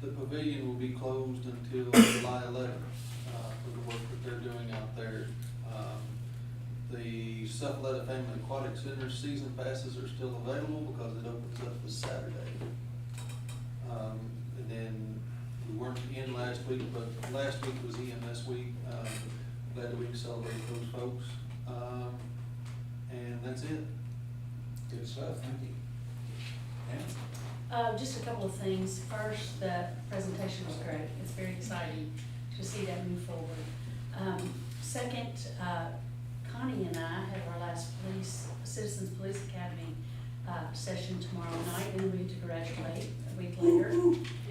The pavilion will be closed until July 11th, for the work that they're doing out there. The Suffaletta Family Aquatic Center season passes are still available because it opens up this Saturday. And then We weren't in last week, but last week was EMS week. Glad that we can celebrate those folks. And that's it. Good stuff, thank you. Just a couple of things. First, the presentation was great. It's very exciting to see that move forward. Second, Connie and I have our last Citizens Police Academy session tomorrow night, and then we get to graduate a week later.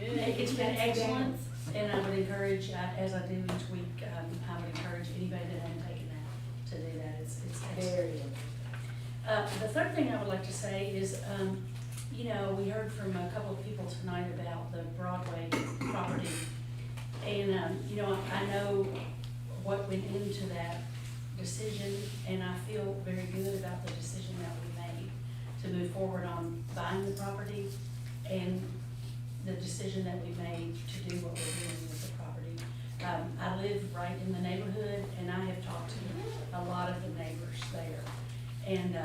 It's been excellent, and I would encourage, as I do each week, I would encourage anybody that hasn't taken that to do that. It's excellent. The third thing I would like to say is, you know, we heard from a couple of people tonight about the Broadway property. And, you know, I know what went into that decision, and I feel very good about the decision that we made to move forward on buying the property, and the decision that we made to do what we're doing with the property. I live right in the neighborhood, and I have talked to a lot of the neighbors there. And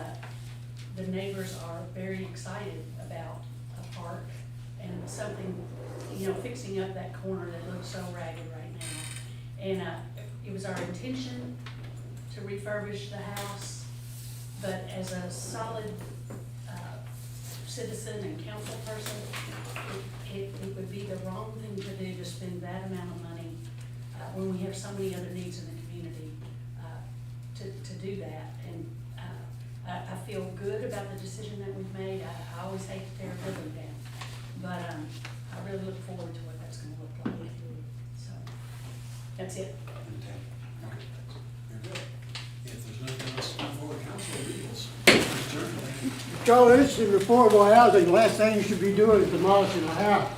the neighbors are very excited about a park and something, you know, fixing up that corner that looks so ragged right now. And it was our intention to refurbish the house, but as a solid citizen and council person, it would be the wrong thing to do to spend that amount of money when we have so many other needs in the community to do that. And I feel good about the decision that we've made. I always hate to tear a building down, but I really look forward to what that's gonna look like. So, that's it. Okay, you're good. If there's nothing else to come forward, council rules. Adjourned. Joe, this is affordable housing. The last thing you should be doing is demolishing a house.